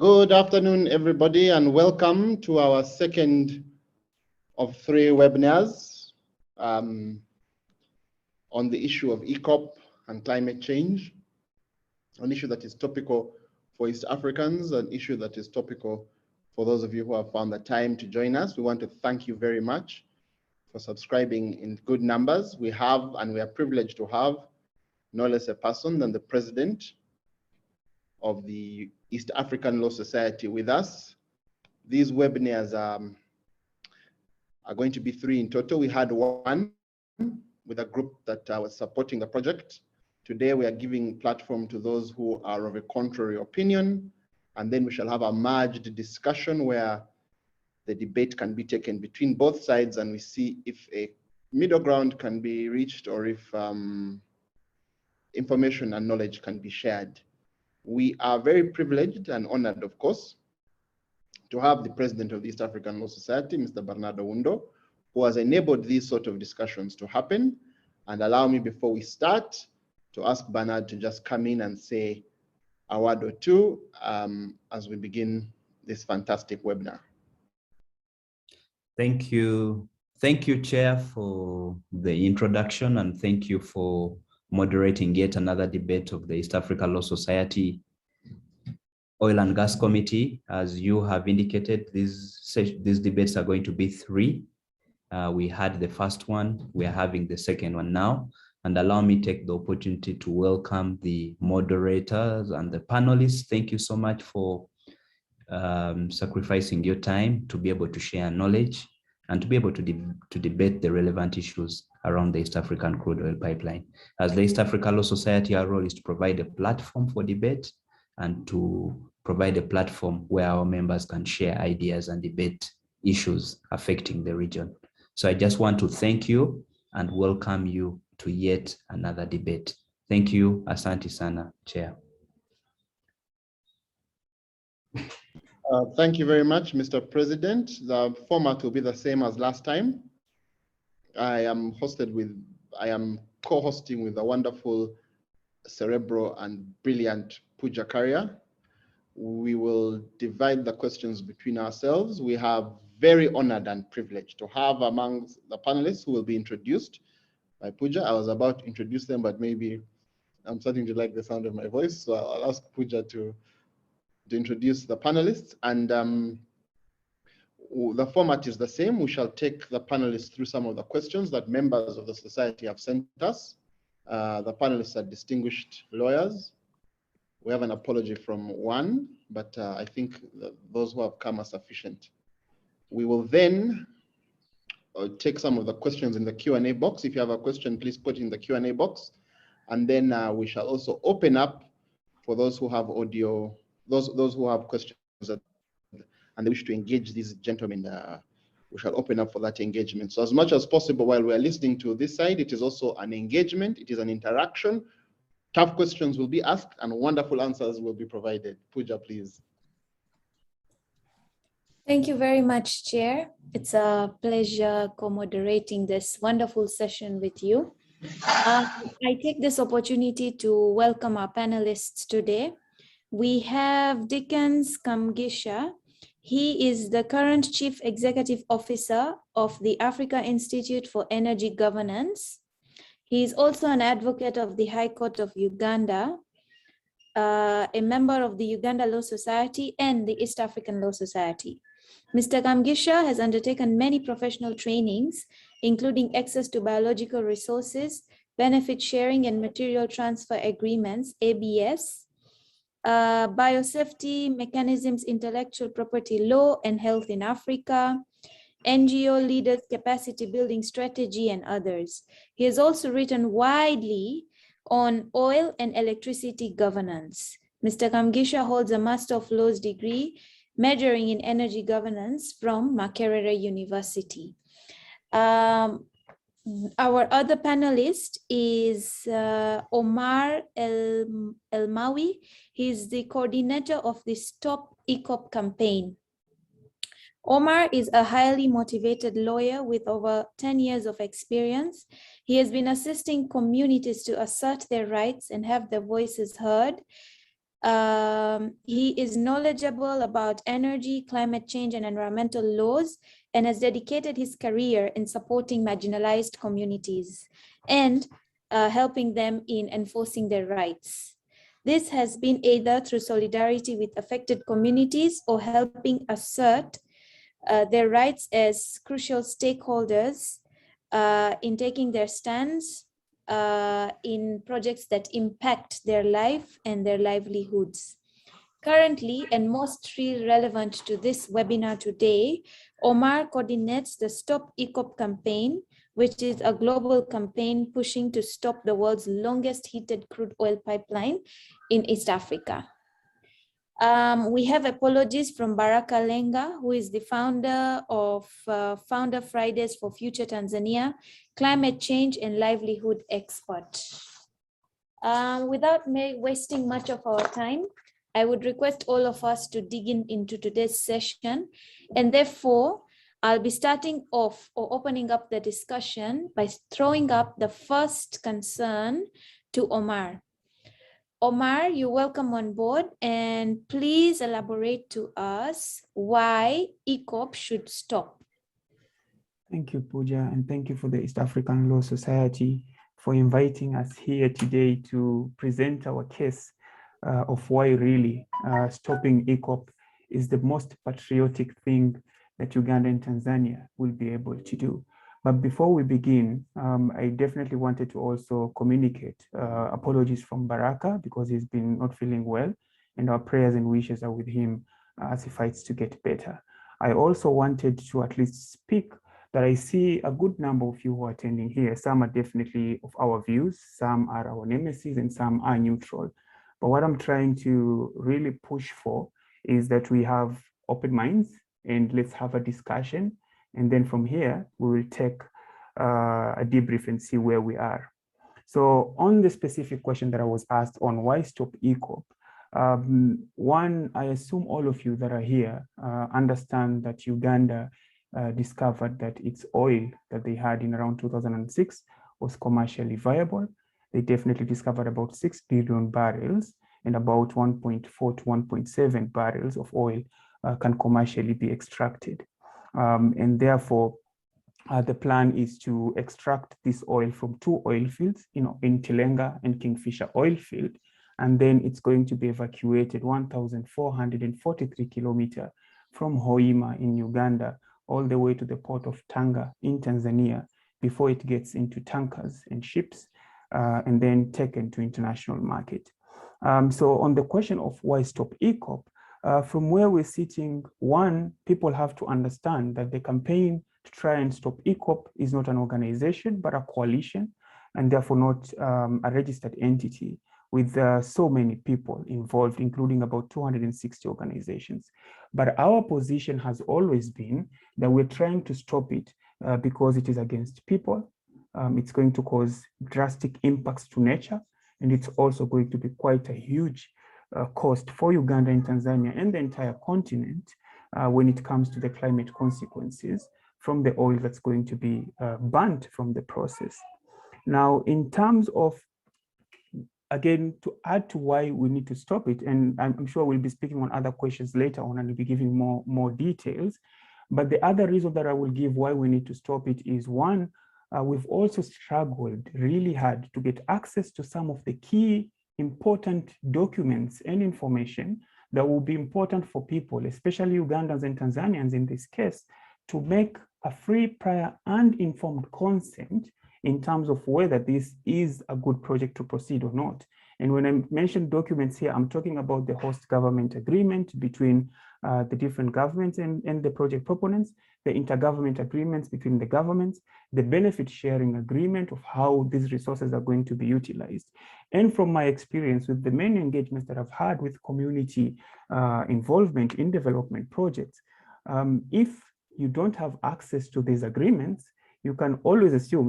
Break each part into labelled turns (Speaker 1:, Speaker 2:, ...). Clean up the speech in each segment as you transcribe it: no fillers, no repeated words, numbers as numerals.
Speaker 1: Good afternoon, everybody, and welcome to our second of 3 webinars on the issue of EACOP and climate change, an issue that is topical for East Africans, an issue that is topical for those of you who have found the time to join us. We want to thank you very much for subscribing in good numbers. We have, and we are privileged to have, no less a person than the president of the East African Law Society with us. These webinars are going to be 3 in total. We had one with a group that was supporting the project. Today we are giving platform to those who are of a contrary opinion, and then we shall have a merged discussion where the debate can be taken between both sides, and we see if a middle ground can be reached or if information and knowledge can be shared. We are very privileged and honored, of course, to have the president of the East African Law Society, Mr. Bernardo Wundo, who has enabled these sort of discussions to happen. And allow me, before we start, to ask Bernard to just come in and say a word or two as we begin this fantastic webinar.
Speaker 2: Thank you. Thank you, Chair, for the introduction, and thank you for moderating yet another debate of the East Africa Law Society Oil and Gas Committee. As you have indicated, these debates are going to be 3. We had the first one, we are having the second one now. And allow me to take the opportunity to welcome the moderators and the panelists. Thank you so much for sacrificing your time to be able to share knowledge and to be able to debate the relevant issues around the East African crude oil pipeline. As the East Africa Law Society, our role is to provide a platform for debate and to provide a platform where our members can share ideas and debate issues affecting the region. So I just want to thank you and welcome you to yet another debate. Thank you. Asante sana, Chair.
Speaker 1: Thank you very much, Mr. President. The format will be the same as last time. I am co-hosting with the wonderful, cerebral, and brilliant Pooja Karia. We will divide the questions between ourselves. We have very honored and privileged to have among the panelists who will be introduced by Pooja. I was about to introduce them, but maybe I'm starting to like the sound of my voice, so I'll ask Pooja to introduce the panelists. And the format is the same. We shall take the panelists through some of the questions that members of the society have sent us. The panelists are distinguished lawyers. We have an apology from one, but I think those who have come are sufficient. We will then take some of the questions in the Q&A box. If you have a question, please put it in the Q&A box. And then we shall also open up for those who have audio, those who have questions and they wish to engage these gentlemen. We shall open up for that engagement. So as much as possible, while we are listening to this side, it is also an engagement, it is an interaction. Tough questions will be asked and wonderful answers will be provided. Pooja, please.
Speaker 3: Thank you very much, Chair. It's a pleasure co-moderating this wonderful session with you. I take this opportunity to welcome our panelists today. We have Dickens Kamgisha. He is the current Chief Executive Officer of the Africa Institute for Energy Governance. He is also an advocate of the High Court of Uganda, a member of the Uganda Law Society and the East African Law Society. Mr. Kamgisha has undertaken many professional trainings, including access to biological resources, benefit sharing and material transfer agreements, ABS, biosafety mechanisms, intellectual property law and health in Africa, NGO leaders capacity building strategy, and others. He has also written widely on oil and electricity governance. Mr. Kamgisha holds a Master of Laws degree majoring in energy governance from Makerere University. Our other panelist is Omar Elmawi. He's the coordinator of the Stop EACOP campaign. Omar is a highly motivated lawyer with over 10 years of experience. He has been assisting communities to assert their rights and have their voices heard He is knowledgeable about energy, climate change, and environmental laws, and has dedicated his career in supporting marginalized communities and helping them in enforcing their rights. This has been either through solidarity with affected communities or helping assert their rights as crucial stakeholders in taking their stands in projects that impact their life and their livelihoods. Currently, and mostly relevant to this webinar today, Omar coordinates the Stop EACOP campaign, which is a global campaign pushing to stop the world's longest heated crude oil pipeline in East Africa. We have apologies from Baraka Lenga, who is the founder of Founder Fridays for Future Tanzania, climate change and livelihood expert. Without wasting much of our time, I would request all of us to dig into today's session, and therefore I'll be starting off or opening up the discussion by throwing up the first concern to Omar. Omar, you're welcome on board, and please elaborate to us why EACOP should stop.
Speaker 4: Thank you, Pooja, and thank you for the East African Law Society for inviting us here today to present our case of why really stopping EACOP is the most patriotic thing that Uganda and Tanzania will be able to do. But before we begin, I definitely wanted to also communicate apologies from Baraka because he's been not feeling well, and our prayers and wishes are with him as he fights to get better. I also wanted to at least speak that I see a good number of you who are attending here. Some are definitely of our views, some are our nemesis, and some are neutral. But what I'm trying to really push for is that we have open minds and let's have a discussion. And then from here, we will take a debrief and see where we are. So on the specific question that I was asked on why stop EACOP, one, I assume all of you that are here understand that Uganda discovered that its oil that they had in around 2006 was commercially viable. They definitely discovered about 6 billion barrels and about 1.4 to 1.7 barrels of oil can commercially be extracted. And therefore, the plan is to extract this oil from 2 oil fields, in Tilenga and Kingfisher oil field, and then it's going to be evacuated 1,443 kilometers from Hoima in Uganda all the way to the port of Tanga in Tanzania before it gets into tankers and ships and then taken to international market. So on the question of why stop EACOP, from where we're sitting, one, people have to understand that the campaign to try and stop EACOP is not an organization, but a coalition, and therefore not a registered entity with so many people involved, including about 260 organizations. But our position has always been that we're trying to stop it because it is against people. It's going to cause drastic impacts to nature, and it's also going to be quite a huge cost for Uganda and Tanzania and the entire continent when it comes to the climate consequences from the oil that's going to be burnt from the process. Now, in terms of, again, to add to why we need to stop it, and I'm sure we'll be speaking on other questions later on and we'll be giving more details, but the other reason that I will give why we need to stop it is, one, we've also struggled really hard to get access to some of the key important documents and information that will be important for people, especially Ugandans and Tanzanians in this case, to make a free, prior, and informed consent in terms of whether this is a good project to proceed or not. And when I mention documents here, I'm talking about the host government agreement between the different governments and the project proponents, the intergovernment agreements between the governments, the benefit sharing agreement of how these resources are going to be utilized. And from my experience with the many engagements that I've had with community involvement in development projects, if you don't have access to these agreements, you can always assume,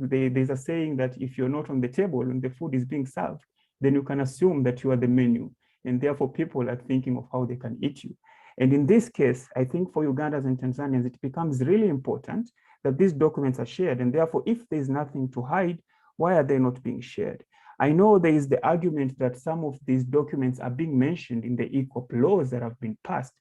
Speaker 4: there's a saying that if you're not on the table and the food is being served, then you can assume that you are the menu. And therefore people are thinking of how they can eat you. And in this case, I think for Ugandans and Tanzanians, it becomes really important that these documents are shared. And therefore, if there's nothing to hide, why are they not being shared? I know there is the argument that some of these documents are being mentioned in the EACOP laws that have been passed,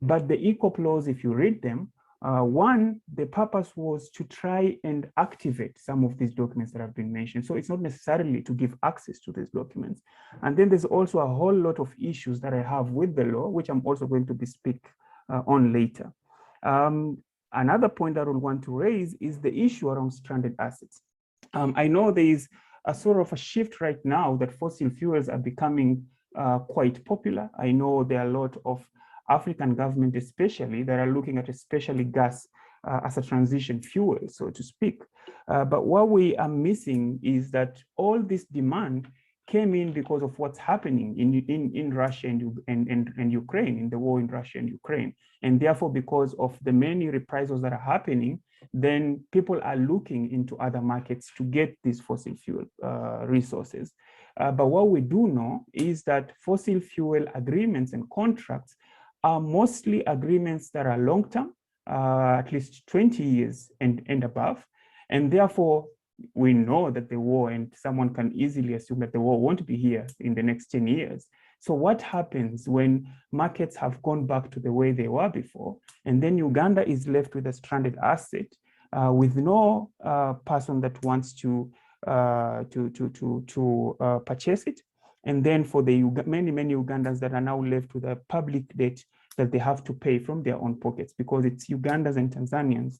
Speaker 4: but the EACOP laws, if you read them, one, the purpose was to try and activate some of these documents that have been mentioned. So it's not necessarily to give access to these documents. And then there's also a whole lot of issues that I have with the law, which I'm also going to speak on later. Another point that I would want to raise is the issue around stranded assets. I know there is a sort of a shift right now that fossil fuels are becoming quite popular. I know there are a lot of African governments especially that are looking at especially gas as a transition fuel, so to speak. But what we are missing is that all this demand came in because of what's happening in Russia and Ukraine, in the war in Russia and Ukraine. And therefore, because of the many reprisals that are happening, then people are looking into other markets to get these fossil fuel resources. But what we do know is that fossil fuel agreements and contracts are mostly agreements that are long-term, at least 20 years and above. And therefore, we know that the war, and someone can easily assume that the war won't be here in the next 10 years. So what happens when markets have gone back to the way they were before, and then Uganda is left with a stranded asset with no person that wants to purchase it? And then for the many Ugandans that are now left with a public debt that they have to pay from their own pockets, because it's Ugandans and Tanzanians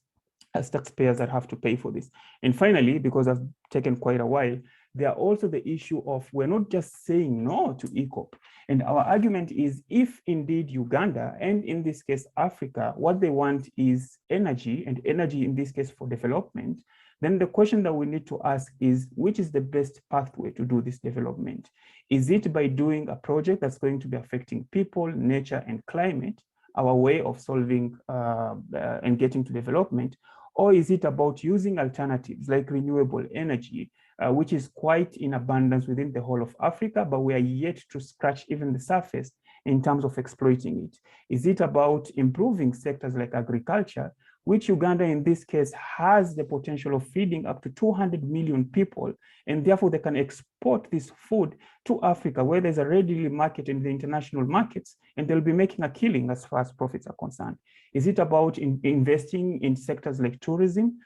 Speaker 4: as taxpayers that have to pay for this. And finally, because I've taken quite a while, there are also the issue of we're not just saying no to EACOP. And our argument is, if indeed Uganda, and in this case Africa, what they want is energy, and energy in this case for development, then the question that we need to ask is, which is the best pathway to do this development? Is it by doing a project that's going to be affecting people, nature, and climate, our way of solving and getting to development? Or is it about using alternatives like renewable energy, which is quite in abundance within the whole of Africa, but we are yet to scratch even the surface in terms of exploiting it? Is it about improving sectors like agriculture, which Uganda in this case has the potential of feeding up to 200 million people, and therefore they can export this food to Africa, where there's a readily market in the international markets, and they'll be making a killing as far as profits are concerned? Is it about investing in sectors like tourism,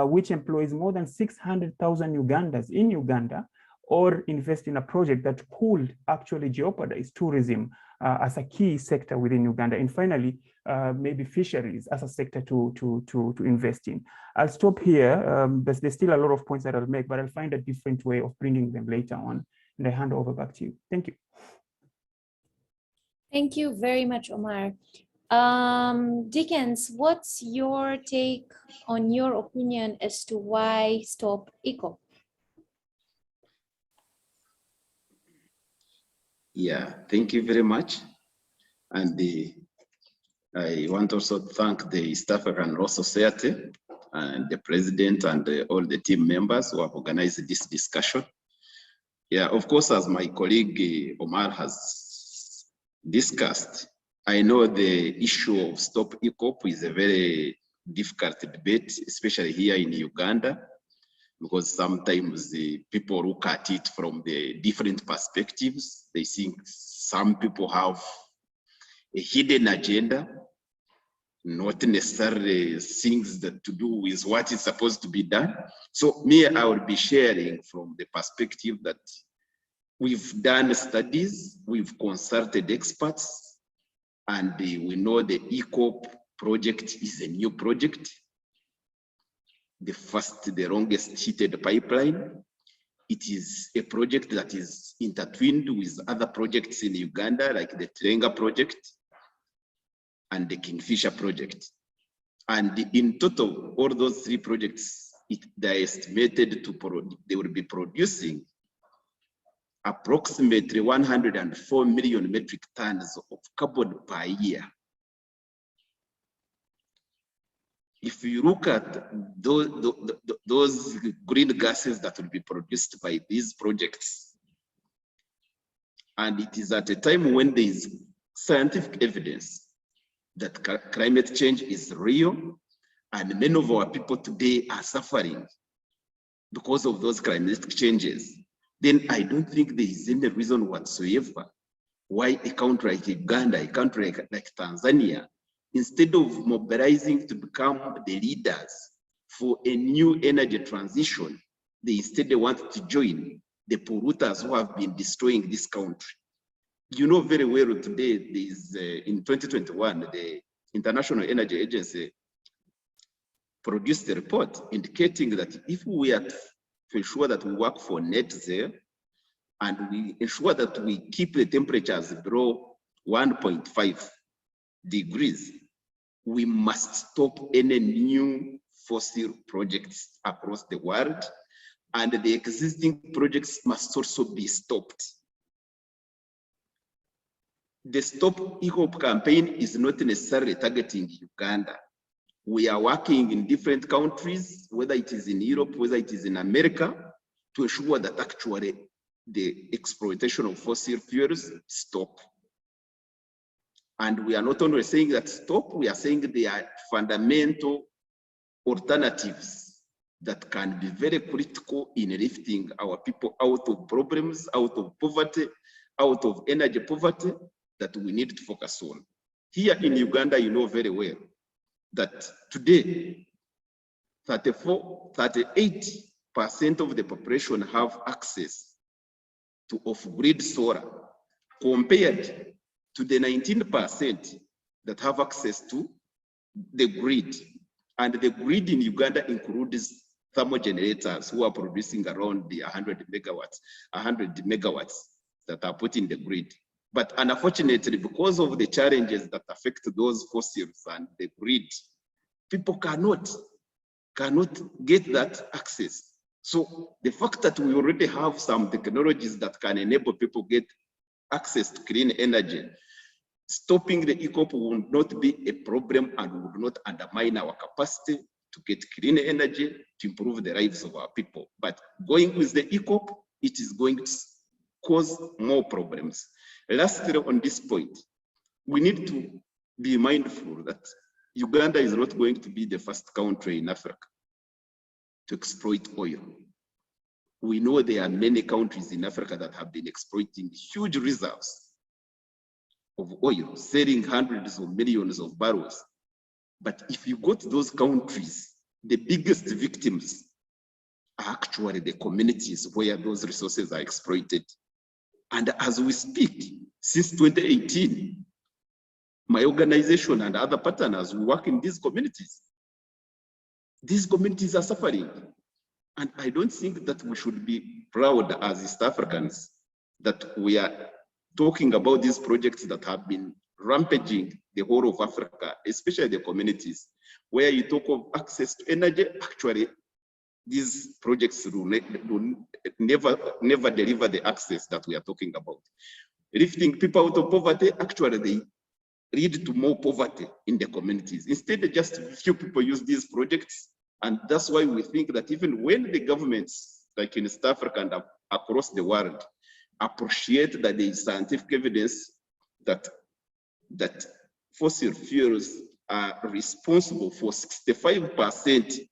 Speaker 4: which employs more than 600,000 Ugandans in Uganda, or invest in a project that could actually jeopardize tourism as a key sector within Uganda? And finally, maybe fisheries as a sector to invest in. I'll stop here. There's still a lot of points that I'll make, but I'll find a different way of bringing them later on. And I hand over back to you. Thank you.
Speaker 3: Thank you very much, Omar. Dickens, what's your take on your opinion as to why stop EACOP?
Speaker 5: Yeah, thank you very much. And I want also to thank the East African Law Society and the president and all the team members who have organized this discussion. Yeah, of course, as my colleague Omar has discussed, I know the issue of stop EACOP is a very difficult debate, especially here in Uganda, because sometimes the people look at it from the different perspectives. They think some people have a hidden agenda, not necessarily things that to do with what is supposed to be done. So me, I will be sharing from the perspective that we've done studies, we've consulted experts, and we know the EACOP project is a new project. The longest heated pipeline. It is a project that is intertwined with other projects in Uganda, like the Tirenga project and the Kingfisher project. And in total, all those three projects, they're estimated they will be producing approximately 104 million metric tons of carbon per year. If you look at those green gases that will be produced by these projects, and it is at a time when there is scientific evidence that climate change is real, and many of our people today are suffering because of those climatic changes, then I don't think there is any reason whatsoever why a country like Uganda, a country like Tanzania, instead of mobilizing to become the leaders for a new energy transition, they instead want to join the polluters who have been destroying this country. You know very well today, there is, in 2021, the International Energy Agency produced a report indicating that if we are to ensure that we work for net zero, and we ensure that we keep the temperatures below 1.5 degrees, we must stop any new fossil projects across the world, and the existing projects must also be stopped. The Stop EACOP campaign is not necessarily targeting Uganda. We are working in different countries, whether it is in Europe, whether it is in America, to ensure that actually the exploitation of fossil fuels stop. And we are not only saying that stop, we are saying they are fundamental alternatives that can be very critical in lifting our people out of problems, out of poverty, out of energy poverty that we need to focus on. Here in Uganda, you know very well that today, 38% of the population have access to off-grid solar, compared to the 19% that have access to the grid. And the grid in Uganda includes thermal generators who are producing around the 100 megawatts that are put in the grid. But unfortunately, because of the challenges that affect those fossils and the grid, people cannot get that access. So the fact that we already have some technologies that can enable people get access to clean energy, stopping the EACOP will not be a problem and would not undermine our capacity to get clean energy to improve the lives of our people. But going with the EACOP, it is going to cause more problems. Lastly, on this point, we need to be mindful that Uganda is not going to be the first country in Africa to exploit oil. We know there are many countries in Africa that have been exploiting huge reserves of oil, selling hundreds of millions of barrels. But if you go to those countries, the biggest victims are actually the communities where those resources are exploited. And as we speak, since 2018, my organization and other partners, we work in these communities. These communities are suffering. And I don't think that we should be proud as East Africans that we are talking about these projects that have been rampaging the whole of Africa, especially the communities. Where you talk of access to energy, actually, these projects will never deliver the access that we are talking about. Lifting people out of poverty, actually, they lead to more poverty in the communities. Instead, just few people use these projects. And that's why we think that even when the governments, like in East Africa and across the world, appreciate that there is scientific evidence that fossil fuels are responsible for 65%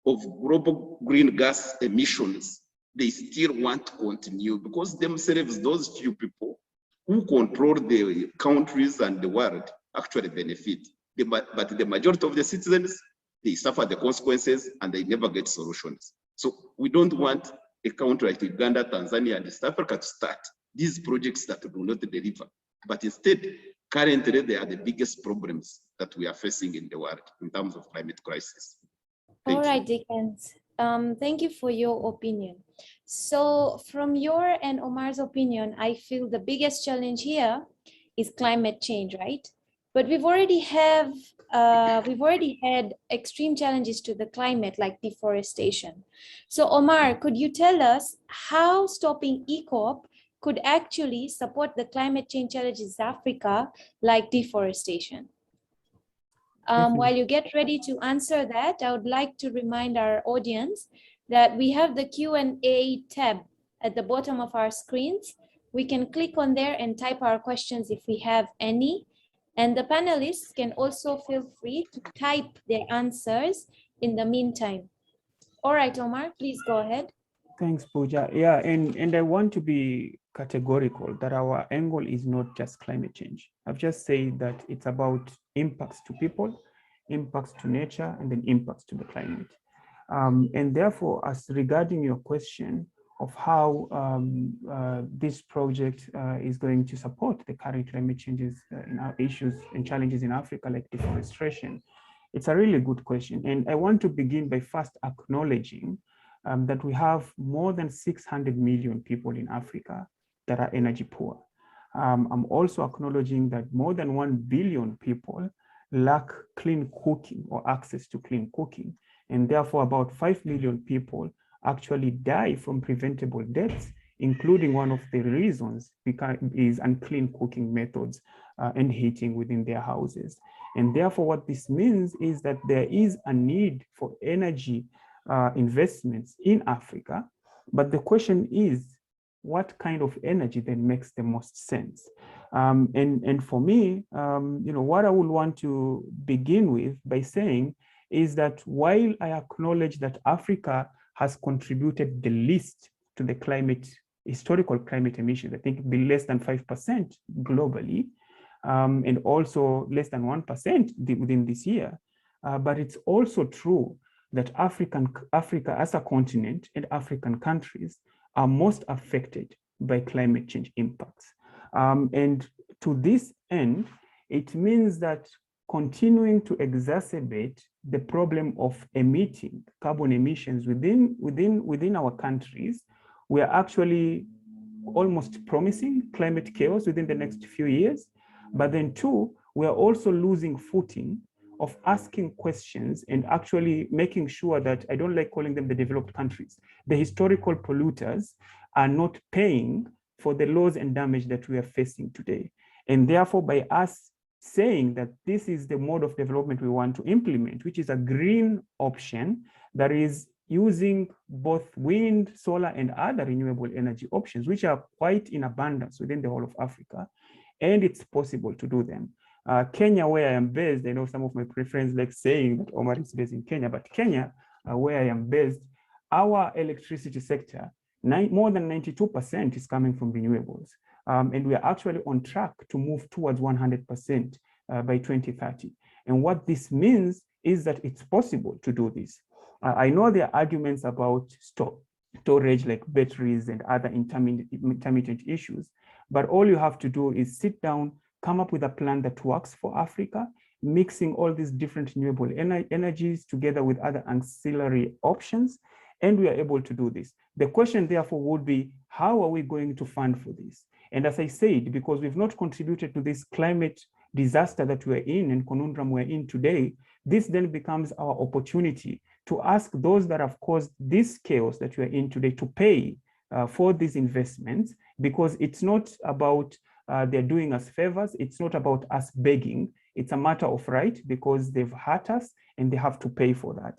Speaker 5: of global green gas emissions, they still want to continue because themselves, those few people who control the countries and the world actually benefit. But the majority of the citizens, they suffer the consequences and they never get solutions. So we don't want a country like Uganda, Tanzania, and East Africa to start these projects that do not deliver. But instead, currently, they are the biggest problems that we are facing in the world in terms of climate crisis.
Speaker 3: All right, Dickens. Thank you for your opinion. So from your and Omar's opinion, I feel the biggest challenge here is climate change, right? But we've already had extreme challenges to the climate like deforestation. So Omar, could you tell us how stopping EACOP could actually support the climate change challenges in Africa like deforestation? While you get ready to answer that, I would like to remind our audience that we have the Q&A tab at the bottom of our screens. We can click on there and type our questions if we have any. And the panelists can also feel free to type their answers in the meantime. All right, Omar, please go ahead.
Speaker 4: Thanks, Pooja. Yeah, and I want to be categorical that our angle is not just climate change. I've just said that it's about impacts to people, impacts to nature, and then impacts to the climate. And therefore, as regarding your question of how this project is going to support the current climate changes in our issues and challenges in Africa, like deforestation, it's a really good question. And I want to begin by first acknowledging that we have more than 600 million people in Africa that are energy poor. I'm also acknowledging that more than 1 billion people lack clean cooking or access to clean cooking. And therefore about 5 million people actually die from preventable deaths, including one of the reasons is unclean cooking methods and heating within their houses. And therefore what this means is that there is a need for energy investments in Africa. But the question is, what kind of energy then makes the most sense? And for me, what I would want to begin with by saying is that while I acknowledge that Africa has contributed the least to the historical climate emissions, I think it'd be less than 5% globally, and also less than 1% within this year. But it's also true that Africa as a continent and African countries are most affected by climate change impacts. And to this end, it means that continuing to exacerbate the problem of emitting carbon emissions within our countries, we are actually almost promising climate chaos within the next few years. But then two, we are also losing footing of asking questions and actually making sure that, I don't like calling them the developed countries, the historical polluters are not paying for the loss and damage that we are facing today. And therefore, by us saying that this is the mode of development we want to implement, which is a green option that is using both wind, solar, and other renewable energy options, which are quite in abundance within the whole of Africa, and it's possible to do them. Kenya, where I am based, I know some of my friends like saying that Omar is based in Kenya, but Kenya, where I am based, our electricity sector, more than 92% is coming from renewables. And we are actually on track to move towards 100% by 2030. And what this means is that it's possible to do this. I know there are arguments about storage like batteries and other intermittent issues, but all you have to do is sit down, come up with a plan that works for Africa, mixing all these different renewable energies together with other ancillary options, and we are able to do this. The question therefore would be, how are we going to fund for this? And as I said, because we've not contributed to this climate disaster that we're in and conundrum we're in today, this then becomes our opportunity to ask those that have caused this chaos that we're in today to pay for these investments, because it's not about they're doing us favors. It's not about us begging. It's a matter of right, because they've hurt us and they have to pay for that.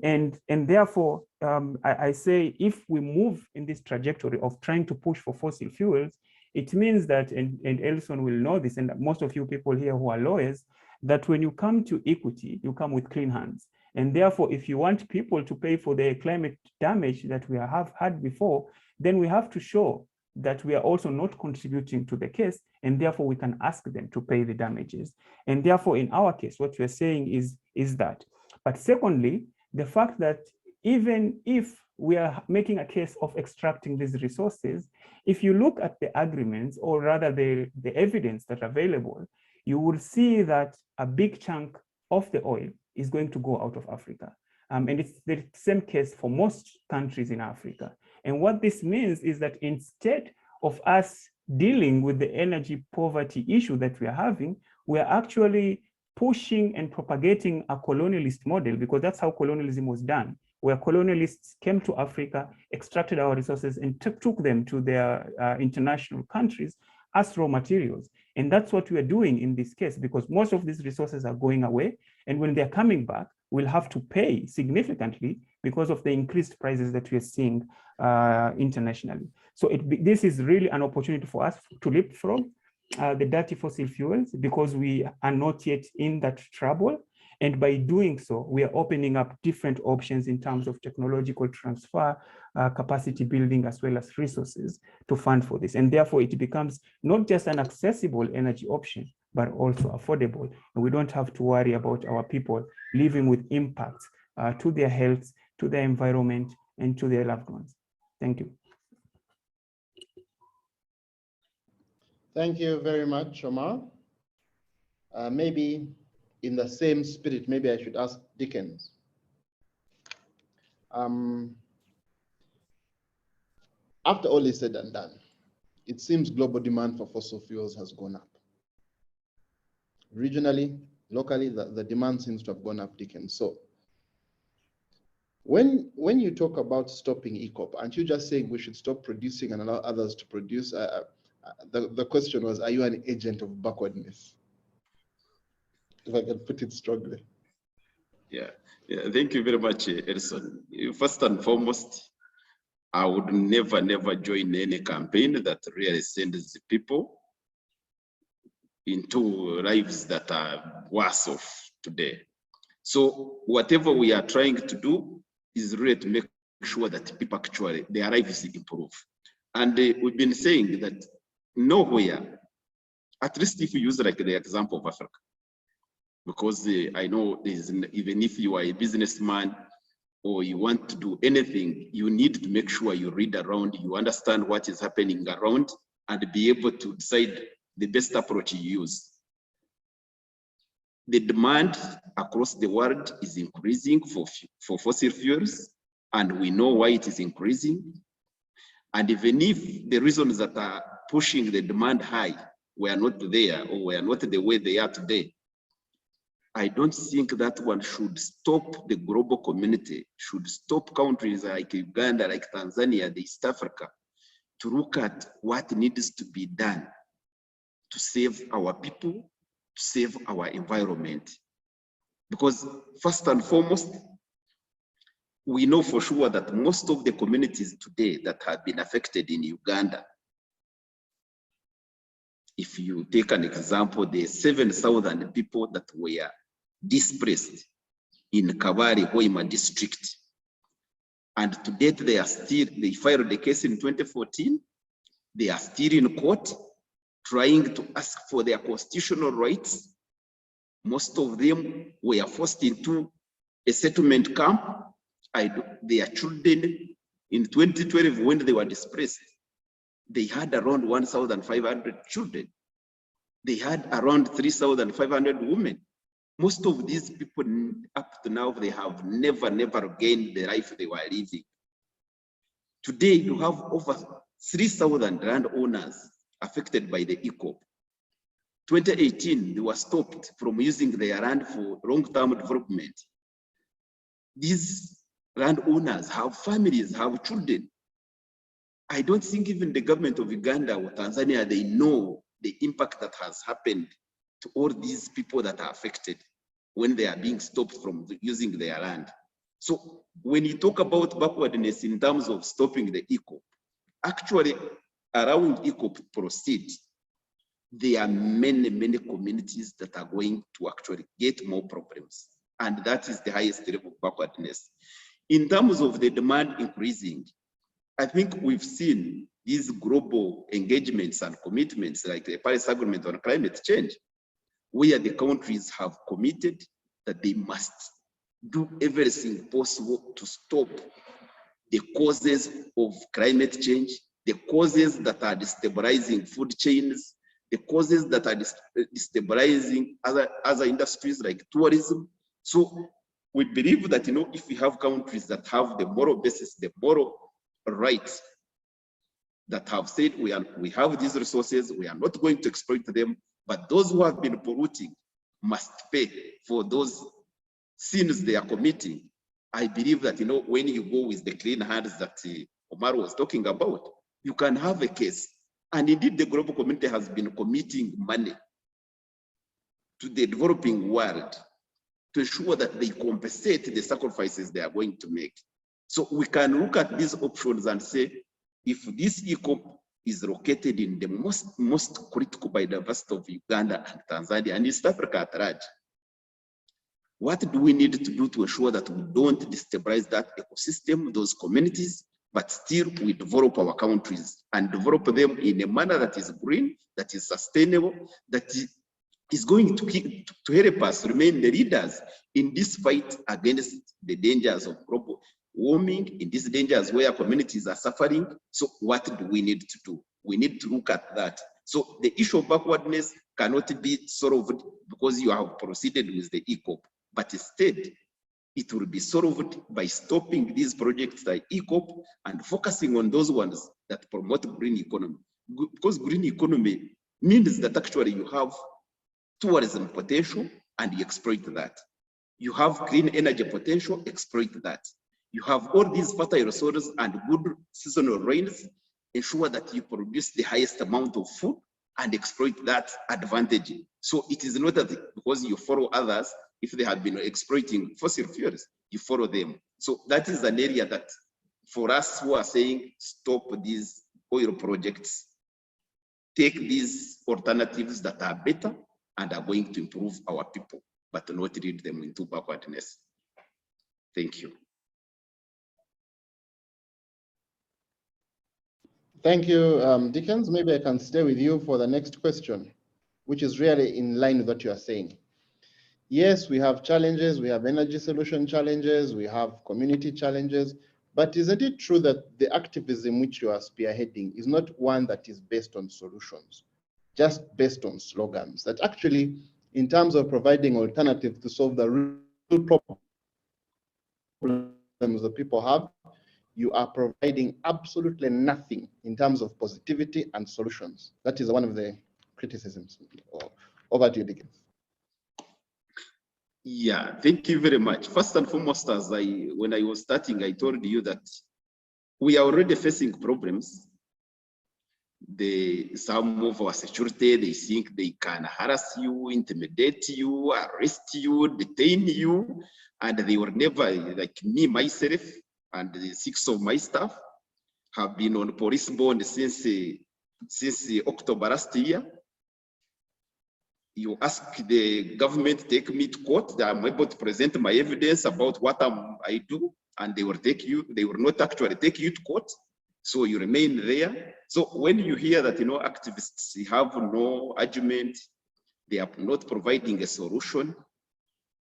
Speaker 4: And therefore, I say if we move in this trajectory of trying to push for fossil fuels, it means that, and Elson will know this, and most of you people here who are lawyers, that when you come to equity, you come with clean hands. And therefore, if you want people to pay for the climate damage that we have had before, then we have to show that we are also not contributing to the case, and therefore we can ask them to pay the damages. And therefore, in our case, what we're saying is that. But secondly, the fact that even if we are making a case of extracting these resources, if you look at the agreements, or rather the evidence that's available, you will see that a big chunk of the oil is going to go out of Africa. And it's the same case for most countries in Africa. And what this means is that instead of us dealing with the energy poverty issue that we are having, we are actually pushing and propagating a colonialist model, because that's how colonialism was done, where colonialists came to Africa, extracted our resources, and took them to their international countries as raw materials. And that's what we are doing in this case, because most of these resources are going away. And when they're coming back, we'll have to pay significantly because of the increased prices that we are seeing internationally. So this is really an opportunity for us to leapfrog the dirty fossil fuels, because we are not yet in that trouble. And by doing so, we are opening up different options in terms of technological transfer, capacity building, as well as resources to fund for this. And therefore, it becomes not just an accessible energy option, but also affordable. And we don't have to worry about our people living with impacts to their health, to their environment, and to their loved ones. Thank you.
Speaker 1: Thank you very much, Omar. Maybe in the same spirit, maybe I should ask Dickens. After all is said and done, it seems global demand for fossil fuels has gone up. Regionally, locally, the demand seems to have gone up, Dickens. So when you talk about stopping EACOP, aren't you just saying we should stop producing and allow others to produce? The question was, are you an agent of backwardness? If I can put it strongly.
Speaker 5: Yeah, thank you very much, Edison. First and foremost, I would never join any campaign that really sends the people into lives that are worse off today. So whatever we are trying to do is really to make sure that people actually, their lives improve. And we've been saying that nowhere, at least if you use like the example of Africa, because I know even if you are a businessman or you want to do anything, you need to make sure you read around, you understand what is happening around, and be able to decide the best approach you use. The demand across the world is increasing for fossil fuels, and we know why it is increasing. And even if the reasons that are pushing the demand high were not there or were not the way they are today, I don't think that one should stop the global community, should stop countries like Uganda, like Tanzania, the East Africa, to look at what needs to be done to save our people, to save our environment. Because first and foremost, we know for sure that most of the communities today that have been affected in Uganda, if you take an example, the 7,000 people that were displaced in Kabari, Hoima district. And to date, they filed the case in 2014. They are still in court trying to ask for their constitutional rights. Most of them were forced into a settlement camp. Their children in 2012, when they were displaced, they had around 1,500 children. They had around 3,500 women. Most of these people up to now, they have never gained the life they were living. Today, you have over 3,000 landowners affected by the EACOP. 2018, they were stopped from using their land for long-term development. These landowners have families, have children. I don't think even the government of Uganda or Tanzania, they know the impact that has happened to all these people that are affected when they are being stopped from using their land. So when you talk about backwardness in terms of stopping the EACOP, actually allowing EACOP to proceed, there are many communities that are going to actually get more problems. And that is the highest level of backwardness. In terms of the demand increasing, I think we've seen these global engagements and commitments like the Paris Agreement on climate change, where the countries have committed that they must do everything possible to stop the causes of climate change, the causes that are destabilizing food chains, the causes that are destabilizing other industries like tourism. So we believe that, if we have countries that have the moral basis, the moral rights, that have said we have these resources, we are not going to exploit them, but those who have been polluting must pay for those sins they are committing. I believe that, when you go with the clean hands that Omar was talking about, you can have a case. And indeed, the global community has been committing money to the developing world to ensure that they compensate the sacrifices they are going to make. So we can look at these options and say, if this EACOP is located in the most critical biodiversity of Uganda and Tanzania and East Africa at large, What do we need to do to ensure that we don't destabilize that ecosystem, those communities, but still we develop our countries and develop them in a manner that is green, that is sustainable, that is going to help us remain the leaders in this fight against the dangers of global warming, in these dangers where communities are suffering. So what do we need to do? We need to look at that. So the issue of backwardness cannot be solved because you have proceeded with the EACOP, but instead it will be solved by stopping these projects like EACOP and focusing on those ones that promote green economy. Because green economy means that actually you have tourism potential and you exploit that. You have clean energy potential, exploit that. You have all these fertile soils and good seasonal rains, ensure that you produce the highest amount of food and exploit that advantage. So it is not that because you follow others, if they have been exploiting fossil fuels, you follow them. So that is an area that for us who are saying stop these oil projects, take these alternatives that are better and are going to improve our people, but not lead them into backwardness. Thank you.
Speaker 1: Thank you, Dickens. Maybe I can stay with you for the next question, which is really in line with what you are saying. Yes, we have challenges. We have energy solution challenges. We have community challenges. But isn't it true that the activism which you are spearheading is not one that is based on solutions, just based on slogans? That actually, in terms of providing alternatives to solve the real problems that people have, you are providing absolutely nothing in terms of positivity and solutions. That is one of the criticisms. Over to you, Dickens.
Speaker 5: Yeah, thank you very much. First and foremost, when I was starting, I told you that we are already facing problems. Some of our security, they think they can harass you, intimidate you, arrest you, detain you, and they were never, like me, myself, and the 6 of my staff have been on police bond since October last year. You ask the government take me to court, that I'm able to present my evidence about what I do, and they will not actually take you to court. So you remain there. So when you hear that, activists have no argument, they are not providing a solution,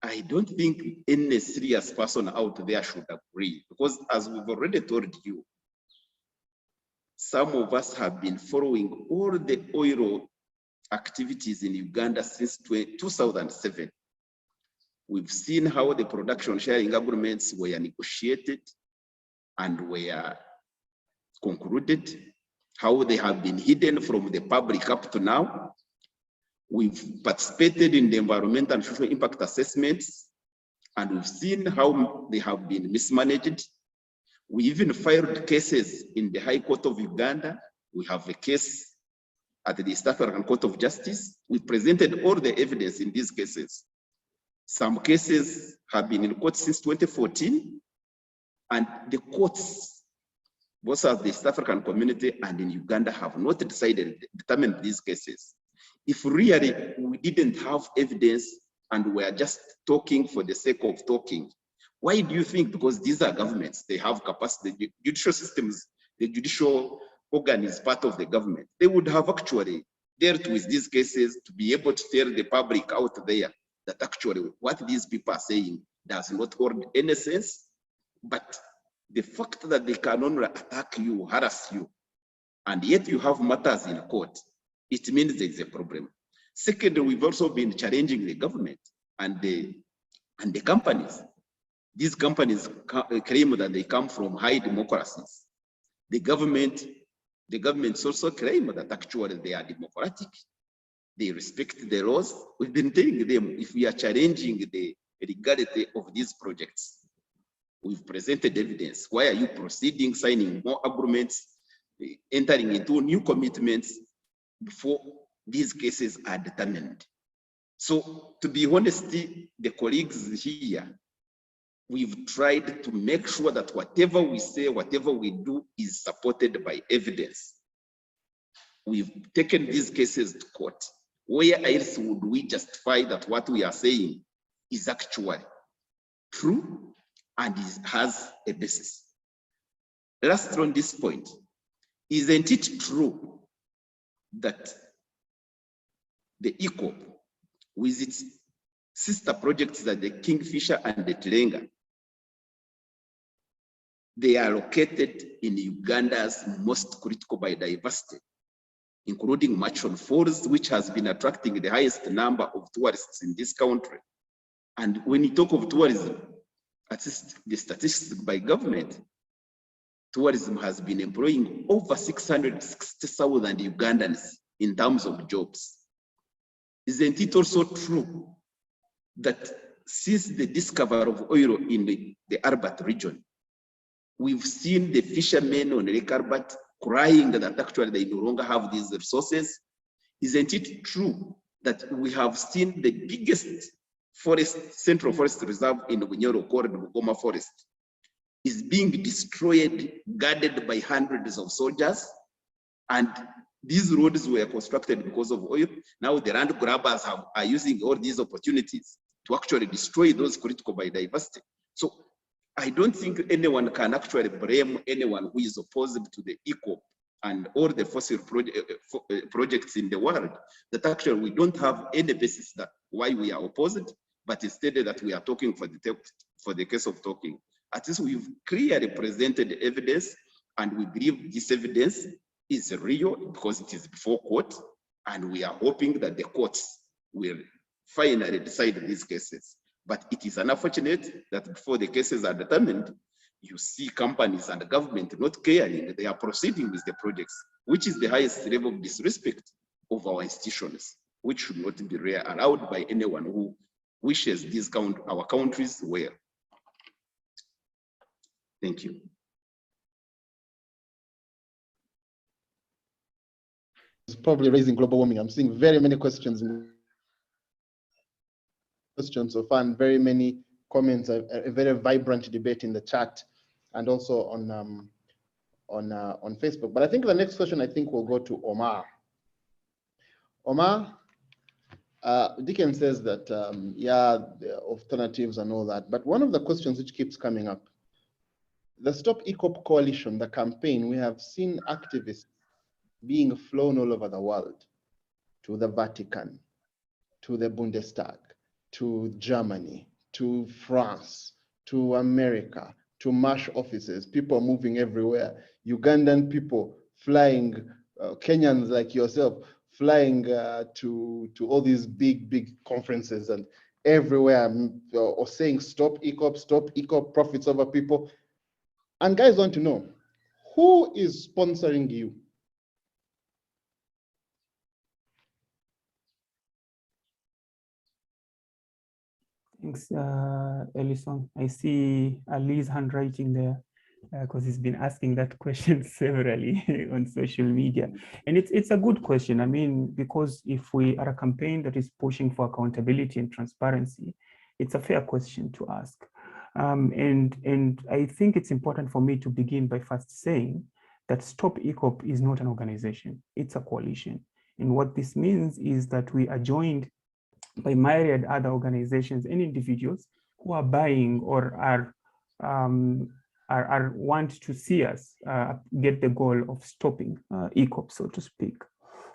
Speaker 5: I don't think any serious person out there should agree, because as we've already told you, some of us have been following all the oil activities in Uganda since 2007. We've seen how the production sharing agreements were negotiated and were concluded, how they have been hidden from the public up to now. We've participated in the environmental and social impact assessments, and we've seen how they have been mismanaged. We even filed cases in the High Court of Uganda. We have a case at the East African Court of Justice. We presented all the evidence in these cases. Some cases have been in court since 2014, and the courts, both at the East African community and in Uganda, have not determined these cases. If really we didn't have evidence and we're just talking for the sake of talking, why do you think? Because these are governments, they have capacity. The judicial systems, the judicial organ is part of the government. They would have actually dealt with these cases to be able to tell the public out there that actually what these people are saying does not hold any sense. But the fact that they can only attack you, harass you, and yet you have matters in court, it means there is a problem. Secondly, we've also been challenging the government and the companies. These companies claim that they come from high democracies. The governments also claim that actually they are democratic. They respect the laws. We've been telling them if we are challenging the legality of these projects, we've presented evidence. Why are you proceeding, signing more agreements, entering into new commitments before these cases are determined? So to be honest, the colleagues here, we've tried to make sure that whatever we say, whatever we do is supported by evidence. We've taken these cases to court. Where else would we justify that what we are saying is actually true and has a basis. Last on this point, isn't it true that the EACOP, with its sister projects that the Kingfisher and the Tilenga, they are located in Uganda's most critical biodiversity, including Machon Falls, which has been attracting the highest number of tourists in this country. And when you talk of tourism, at least the statistics by government, tourism has been employing over 660,000 Ugandans in terms of jobs. Isn't it also true that since the discovery of oil in the Albert region, we've seen the fishermen on Lake Albert crying that actually they no longer have these resources? Isn't it true that we have seen the biggest forest, central forest reserve in Bunyoro called Bugoma Forest is being destroyed, guarded by hundreds of soldiers, and these roads were constructed because of oil. Now the land grabbers are using all these opportunities to actually destroy those critical biodiversity. So I don't think anyone can actually blame anyone who is opposed to the EACOP and all the fossil projects in the world, that actually we don't have any basis that why we are opposed, but instead that we are talking for the case of talking. At least we've clearly presented evidence, and we believe this evidence is real because it is before court, and we are hoping that the courts will finally decide these cases. But it is unfortunate that before the cases are determined, you see companies and the government not caring, they are proceeding with the projects, which is the highest level of disrespect of our institutions, which should not be allowed by anyone who wishes our countries well. Thank you.
Speaker 1: It's probably raising global warming. I'm seeing very many questions so far, and very many comments, a very vibrant debate in the chat and also on Facebook. But I think the next question, I think, will go to Omar. Omar, Dickens says that, yeah, the alternatives and all that, but one of the questions which keeps coming up, the Stop EACOP Coalition, the campaign, we have seen activists being flown all over the world, to the Vatican, to the Bundestag, to Germany, to France, to America, to MASH offices, people moving everywhere, Ugandan people flying, Kenyans like yourself, flying to all these big conferences and everywhere, or saying stop EACOP, profits over people. And guys want to know, who is sponsoring you?
Speaker 4: Thanks, Ellison. I see Ali's handwriting there because he's been asking that question severally on social media. And it's a good question. I mean, because if we are a campaign that is pushing for accountability and transparency, it's a fair question to ask. And I think it's important for me to begin by first saying that Stop EACOP is not an organization, it's a coalition. And what this means is that we are joined by myriad other organizations and individuals who are buying or are want to see us get the goal of stopping EACOP, so to speak.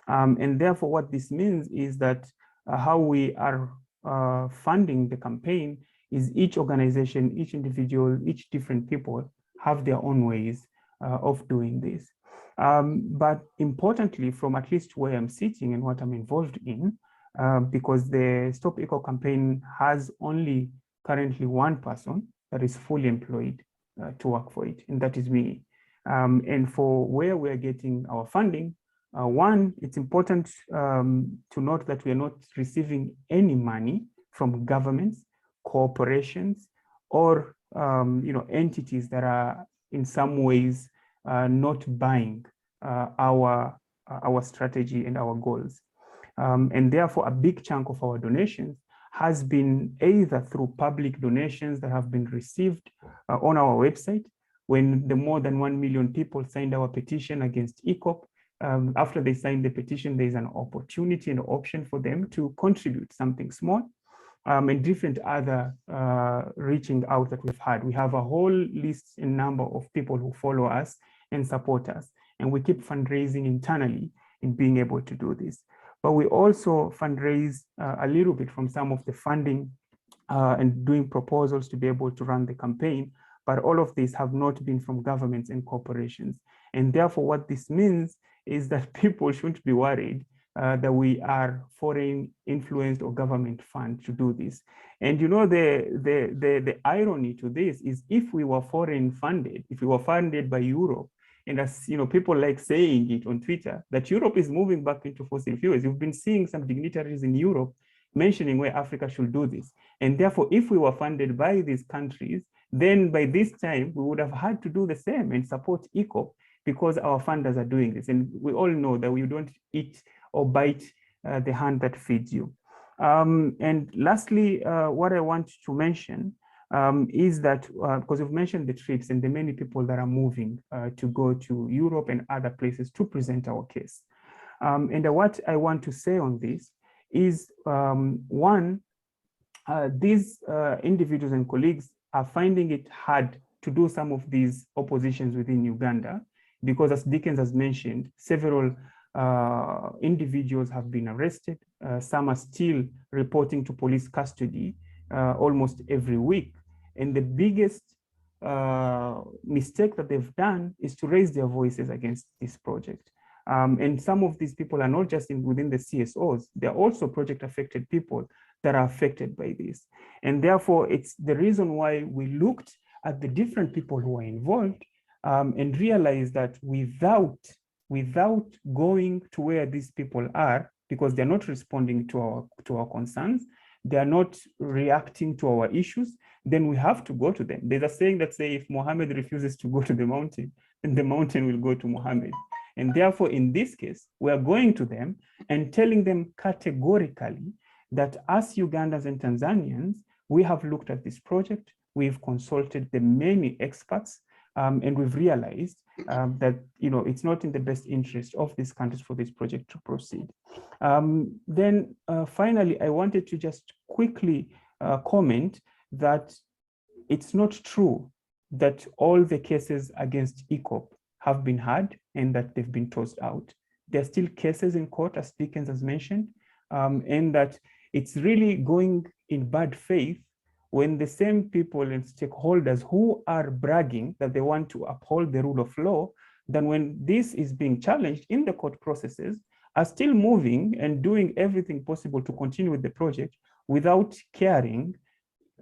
Speaker 4: And therefore, what this means is that how we are funding the campaign is each organization, each individual, each different people have their own ways of doing this. But importantly, from at least where I'm sitting and what I'm involved in, because the Stop EACOP campaign has only currently one person that is fully employed to work for it, and that is me. And for where we're getting our funding, one, it's important to note that we are not receiving any money from governments, corporations, or entities that are in some ways not buying our strategy and our goals. And therefore, a big chunk of our donations has been either through public donations that have been received on our website. When the more than 1 million people signed our petition against EACOP, after they signed the petition, there's an opportunity and option for them to contribute something small. and different other reaching out that we've had. We have a whole list and number of people who follow us and support us. And we keep fundraising internally in being able to do this. But we also fundraise a little bit from some of the funding and doing proposals to be able to run the campaign. But all of these have not been from governments and corporations. And therefore, what this means is that people shouldn't be worried that we are foreign influenced or government fund to do this. And you know, the irony to this is if we were foreign funded, if we were funded by Europe, and as you know, people like saying it on Twitter, that Europe is moving back into fossil fuels. You've been seeing some dignitaries in Europe mentioning where Africa should do this. And therefore, if we were funded by these countries, then by this time, we would have had to do the same and support EACOP because our funders are doing this. And we all know that we don't eat or bite the hand that feeds you. And lastly, what I want to mention is that, because you've mentioned the trips and the many people that are moving to go to Europe and other places to present our case. And what I want to say on this is, one, these individuals and colleagues are finding it hard to do some of these oppositions within Uganda, because as Dickens has mentioned, several individuals have been arrested. Some are still reporting to police custody almost every week. And the biggest mistake that they've done is to raise their voices against this project. And some of these people are not just within the CSOs, they're also project affected people that are affected by this. And therefore, it's the reason why we looked at the different people who are involved and realized that without going to where these people are, because they're not responding to our concerns, they are not reacting to our issues, then we have to go to them. There's a saying that says if Mohammed refuses to go to the mountain, then the mountain will go to Mohammed. And therefore, in this case, we are going to them and telling them categorically that as Ugandans and Tanzanians, we have looked at this project, we've consulted the many experts, and we've realized that it's not in the best interest of these countries for this project to proceed. Then finally, I wanted to just quickly comment that it's not true that all the cases against EACOP have been heard and that they've been tossed out. There are still cases in court, as Dickens has mentioned, and that it's really going in bad faith when the same people and stakeholders who are bragging that they want to uphold the rule of law, then when this is being challenged in the court processes, are still moving and doing everything possible to continue with the project without caring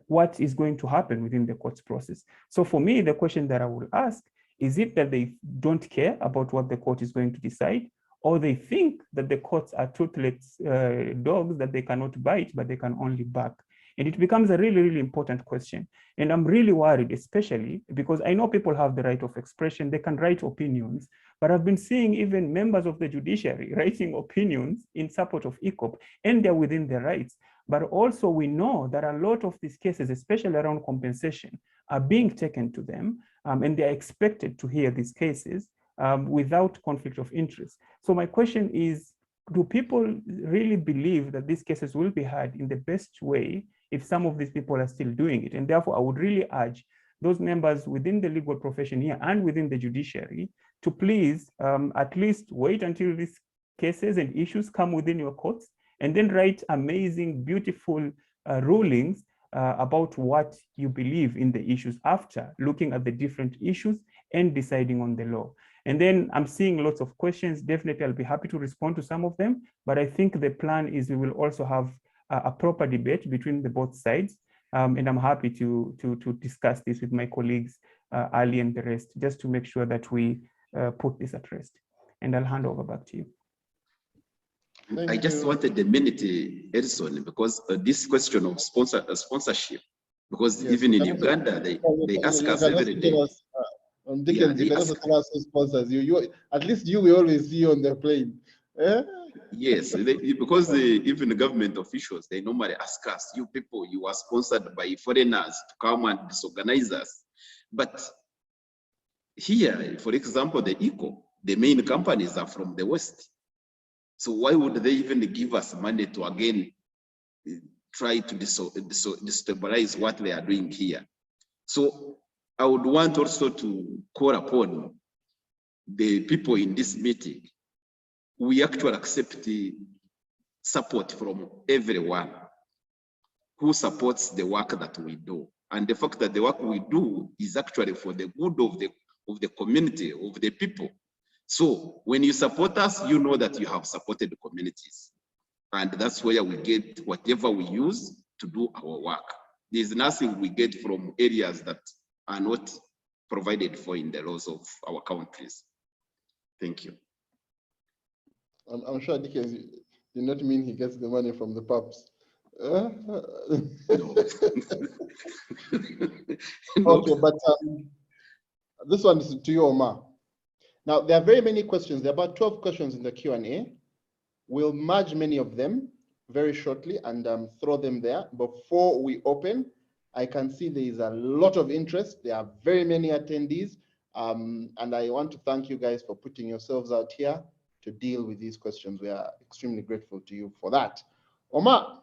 Speaker 4: what is going to happen within the court's process. So for me, the question that I would ask, is it that they don't care about what the court is going to decide, or they think that the courts are toothless dogs that they cannot bite, but they can only bark? And it becomes a really, really important question. And I'm really worried, especially because I know people have the right of expression, they can write opinions, but I've been seeing even members of the judiciary writing opinions in support of EACOP, and they're within their rights. But also we know that a lot of these cases, especially around compensation, are being taken to them, and they're expected to hear these cases without conflict of interest. So my question is, do people really believe that these cases will be heard in the best way if some of these people are still doing it? And therefore, I would really urge those members within the legal profession here and within the judiciary to please at least wait until these cases and issues come within your courts, and then write amazing, beautiful rulings about what you believe in the issues after looking at the different issues and deciding on the law. And then I'm seeing lots of questions. Definitely, I'll be happy to respond to some of them. But I think the plan is we will also have a proper debate between the both sides. And I'm happy to discuss this with my colleagues, Ali and the rest, just to make sure that we put this at rest. And I'll hand over back to you.
Speaker 5: I just wanted a minute, Edison, because this question of sponsorship, because yes, even in Uganda, they ask us every day.
Speaker 1: Dickens, you can also tell us who sponsors you. At least you will always see you on the plane.
Speaker 5: Yes, because even the government officials, they normally ask us, you people, you are sponsored by foreigners to come and disorganize us. But here, for example, the EACOP, the main companies are from the West. So why would they even give us money to again try to destabilize what they are doing here. So I would want also to call upon the people in this meeting. We actually accept the support from everyone who supports the work that we do. And the fact that the work we do is actually for the good of the community, of the people. So when you support us, you know that you have supported the communities. And that's where we get whatever we use to do our work. There's nothing we get from areas that are not provided for in the laws of our countries. Thank you.
Speaker 1: I'm sure Dickens did not mean he gets the money from the pubs.
Speaker 5: No.
Speaker 1: Okay, but this one is to you, Omar. Now, there are very many questions. There are about 12 questions in the Q&A. We'll merge many of them very shortly and throw them there. Before we open, I can see there is a lot of interest. There are very many attendees. And I want to thank you guys for putting yourselves out here to deal with these questions. We are extremely grateful to you for that. Omar,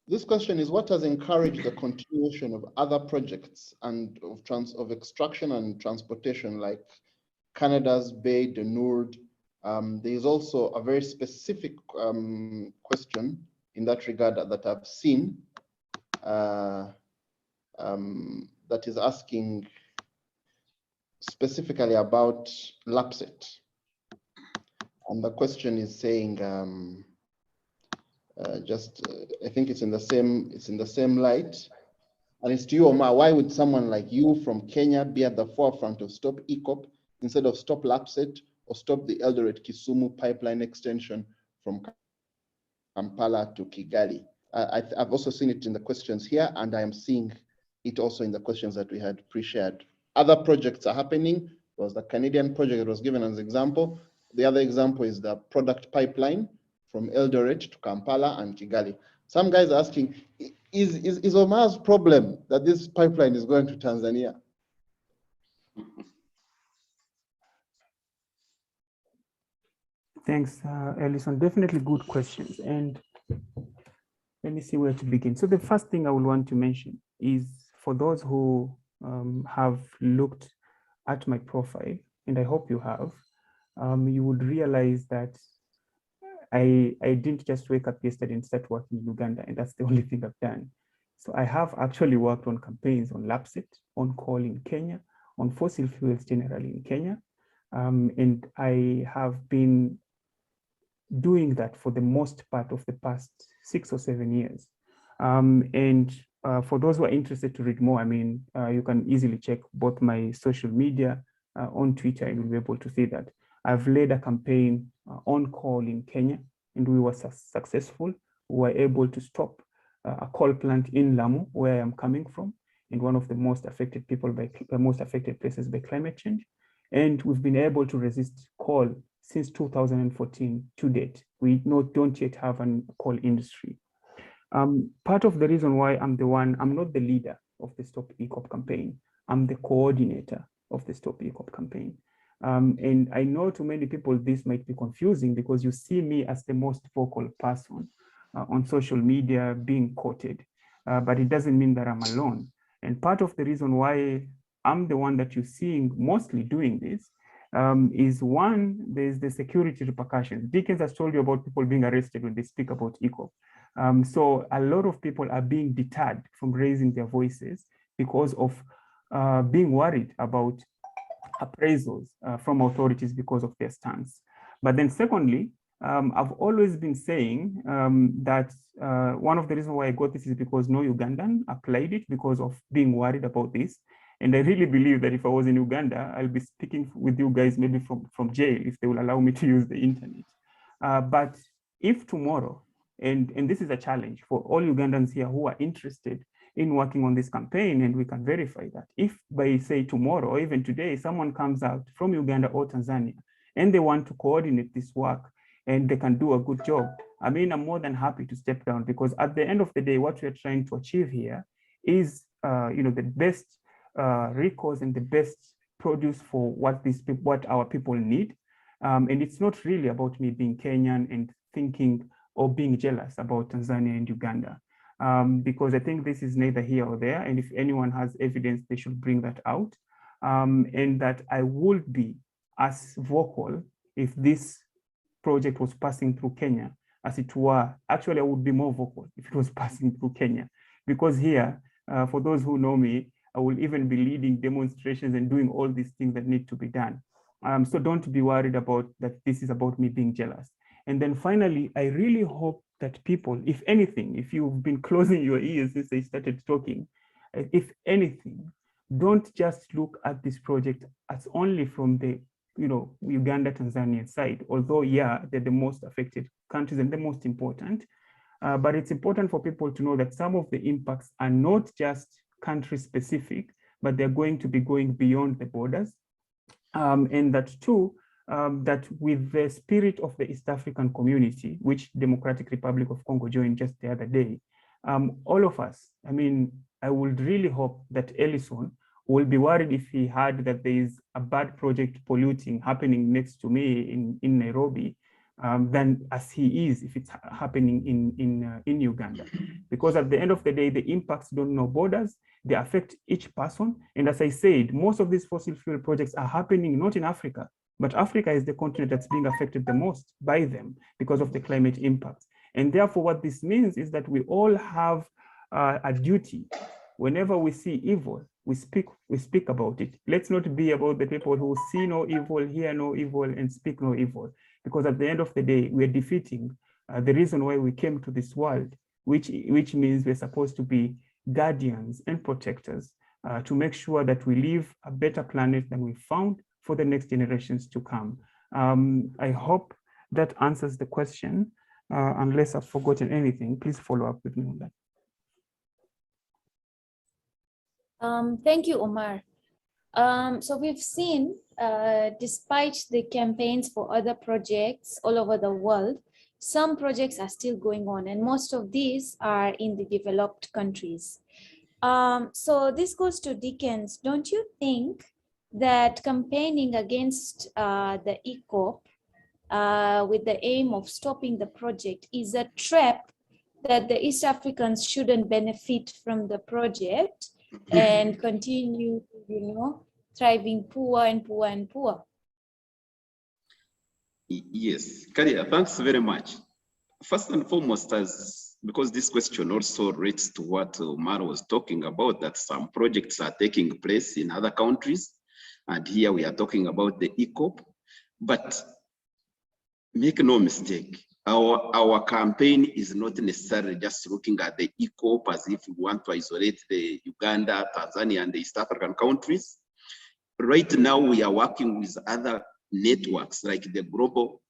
Speaker 1: this question is, what has encouraged the continuation of other projects and of extraction and transportation like Canada's Bay de Noord? There is also a very specific question in that regard that I've seen that is asking specifically about Lapset. And the question is saying, I think it's in the same light. And it's to you, Omar, why would someone like you from Kenya be at the forefront of Stop EACOP instead of Stop Lapset or Stop the Eldoret Kisumu pipeline extension from Kampala to Kigali? I've also seen it in the questions here, and I am seeing it also in the questions that we had pre-shared. Other projects are happening. There was the Canadian project that was given as an example. The other example is the product pipeline from Eldoret to Kampala and Kigali. Some guys are asking, is Omar's problem that this pipeline is going to Tanzania?
Speaker 4: Thanks, Ellison. Definitely good questions. And let me see where to begin. So the first thing I would want to mention is for those who have looked at my profile, and I hope you have, you would realize that I didn't just wake up yesterday and start working in Uganda, and that's the only thing I've done. So I have actually worked on campaigns on Lapset, on coal in Kenya, on fossil fuels generally in Kenya. And I have been doing that for the most part of the past 6 or 7 years. For those who are interested to read more, I mean, you can easily check both my social media on Twitter, and you'll be able to see that. I've led a campaign on coal in Kenya, and we were successful. We were able to stop a coal plant in Lamu, where I am coming from, and one of the most affected places by climate change. And we've been able to resist coal since 2014 to date. We don't yet have a coal industry. Part of the reason why I'm not the leader of the Stop EACOP campaign. I'm the coordinator of the Stop EACOP campaign. And I know to many people this might be confusing because you see me as the most vocal person on social media being quoted, but it doesn't mean that I'm alone. And part of the reason why I'm the one that you're seeing mostly doing this is one, there's the security repercussions. Dickens has told you about people being arrested when they speak about EACOP. So a lot of people are being deterred from raising their voices because of being worried about appraisals from authorities because of their stance. But then secondly, I've always been saying that one of the reasons why I got this is because no Ugandan applied it because of being worried about this. And I really believe that if I was in Uganda, I'll be speaking with you guys maybe from jail if they will allow me to use the internet. But if tomorrow, and this is a challenge for all Ugandans here who are interested in working on this campaign, and we can verify that. If by say tomorrow or even today, someone comes out from Uganda or Tanzania and they want to coordinate this work and they can do a good job, I mean, I'm more than happy to step down, because at the end of the day, what we're trying to achieve here is the best recourse and the best produce for what our people need. And it's not really about me being Kenyan and thinking or being jealous about Tanzania and Uganda. Because I think this is neither here or there. And if anyone has evidence, they should bring that out. And that I would be as vocal if this project was passing through Kenya as it were. Actually, I would be more vocal if it was passing through Kenya, because here, for those who know me, I will even be leading demonstrations and doing all these things that need to be done. So don't be worried about that. This is about me being jealous. And then finally, I really hope that people, if anything, if you've been closing your ears since I started talking, if anything, don't just look at this project as only from the Uganda, Tanzania side, although, yeah, they're the most affected countries and the most important. But it's important for people to know that some of the impacts are not just country specific, but they're going to be going beyond the borders. And that too, that with the spirit of the East African community, which Democratic Republic of Congo joined just the other day, all of us, I mean, I would really hope that Ellison will be worried if he heard that there is a bad project polluting happening next to me in Nairobi, than as he is if it's happening in Uganda. Because at the end of the day, the impacts don't know borders, they affect each person. And as I said, most of these fossil fuel projects are happening not in Africa, but Africa is the continent that's being affected the most by them because of the climate impacts. And therefore, what this means is that we all have a duty. Whenever we see evil, we speak about it. Let's not be about the people who see no evil, hear no evil, and speak no evil. Because at the end of the day, we're defeating the reason why we came to this world, which means we're supposed to be guardians and protectors to make sure that we leave a better planet than we found for the next generations to come. I hope that answers the question. Unless I've forgotten anything, please follow up with me on that.
Speaker 3: Thank you, Omar. So we've seen, despite the campaigns for other projects all over the world, some projects are still going on, and most of these are in the developed countries. So this goes to Dickens. Don't you think that campaigning against the EACOP with the aim of stopping the project is a trap that the East Africans shouldn't benefit from the project and continue, thriving poor and poor and poor?
Speaker 5: Yes, Karia, thanks very much. First and foremost, because this question also relates to what Omar was talking about, that some projects are taking place in other countries, and here we are talking about the EACOP. But make no mistake, our campaign is not necessarily just looking at the EACOP as if we want to isolate the Uganda, Tanzania, and the East African countries. Right now, we are working with other networks like the Global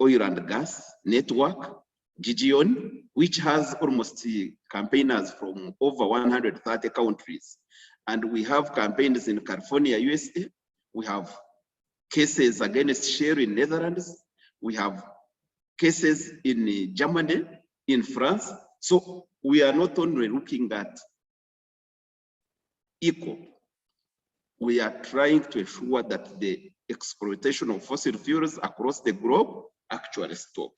Speaker 5: Oil and Gas Network, GGON, which has almost campaigners from over 130 countries. And we have campaigns in California, USA. We have cases against shale in Netherlands. We have cases in Germany, in France. So we are not only looking at EACOP, we are trying to ensure that the exploitation of fossil fuels across the globe actually stop.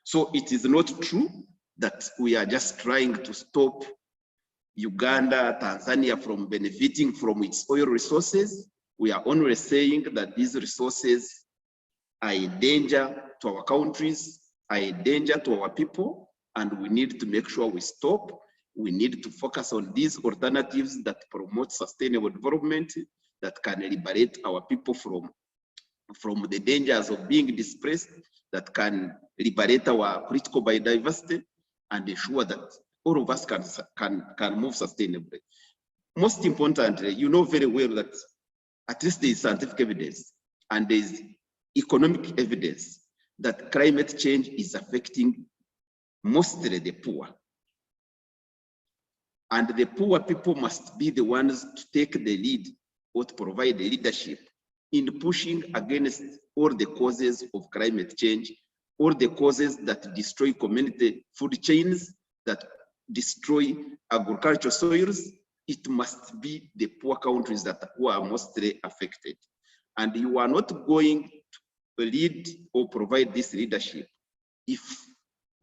Speaker 5: So it is not true that we are just trying to stop Uganda, Tanzania from benefiting from its oil resources. We are only saying that these resources are a danger to our countries, are a danger to our people, and we need to make sure we stop. We need to focus on these alternatives that promote sustainable development, that can liberate our people from the dangers of being displaced, that can liberate our critical biodiversity, and ensure that all of us can move sustainably. Most importantly, you know very well that at least there is scientific evidence and there is economic evidence that climate change is affecting mostly the poor. And the poor people must be the ones to take the lead or to provide the leadership in pushing against all the causes of climate change, all the causes that destroy community food chains, that destroy agricultural soils. It must be the poor countries who are mostly affected. And you are not going lead or provide this leadership if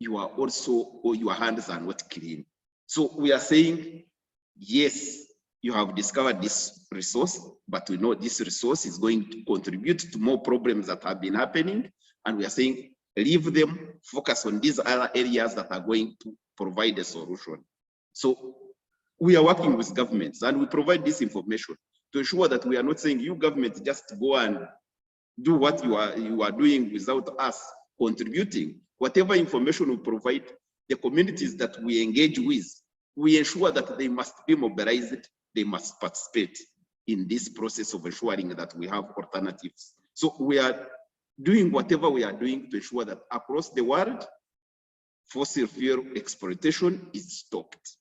Speaker 5: you are also, or your hands are not clean. So we are saying, yes, you have discovered this resource, but we know this resource is going to contribute to more problems that have been happening. And we are saying, leave them, focus on these other areas that are going to provide a solution. So we are working with governments and we provide this information to ensure that we are not saying you government just go and do what you are doing without us contributing. Whatever information we provide, the communities that we engage with, we ensure that they must be mobilized, they must participate in this process of ensuring that we have alternatives. So we are doing whatever we are doing to ensure that across the world, fossil fuel exploitation is stopped,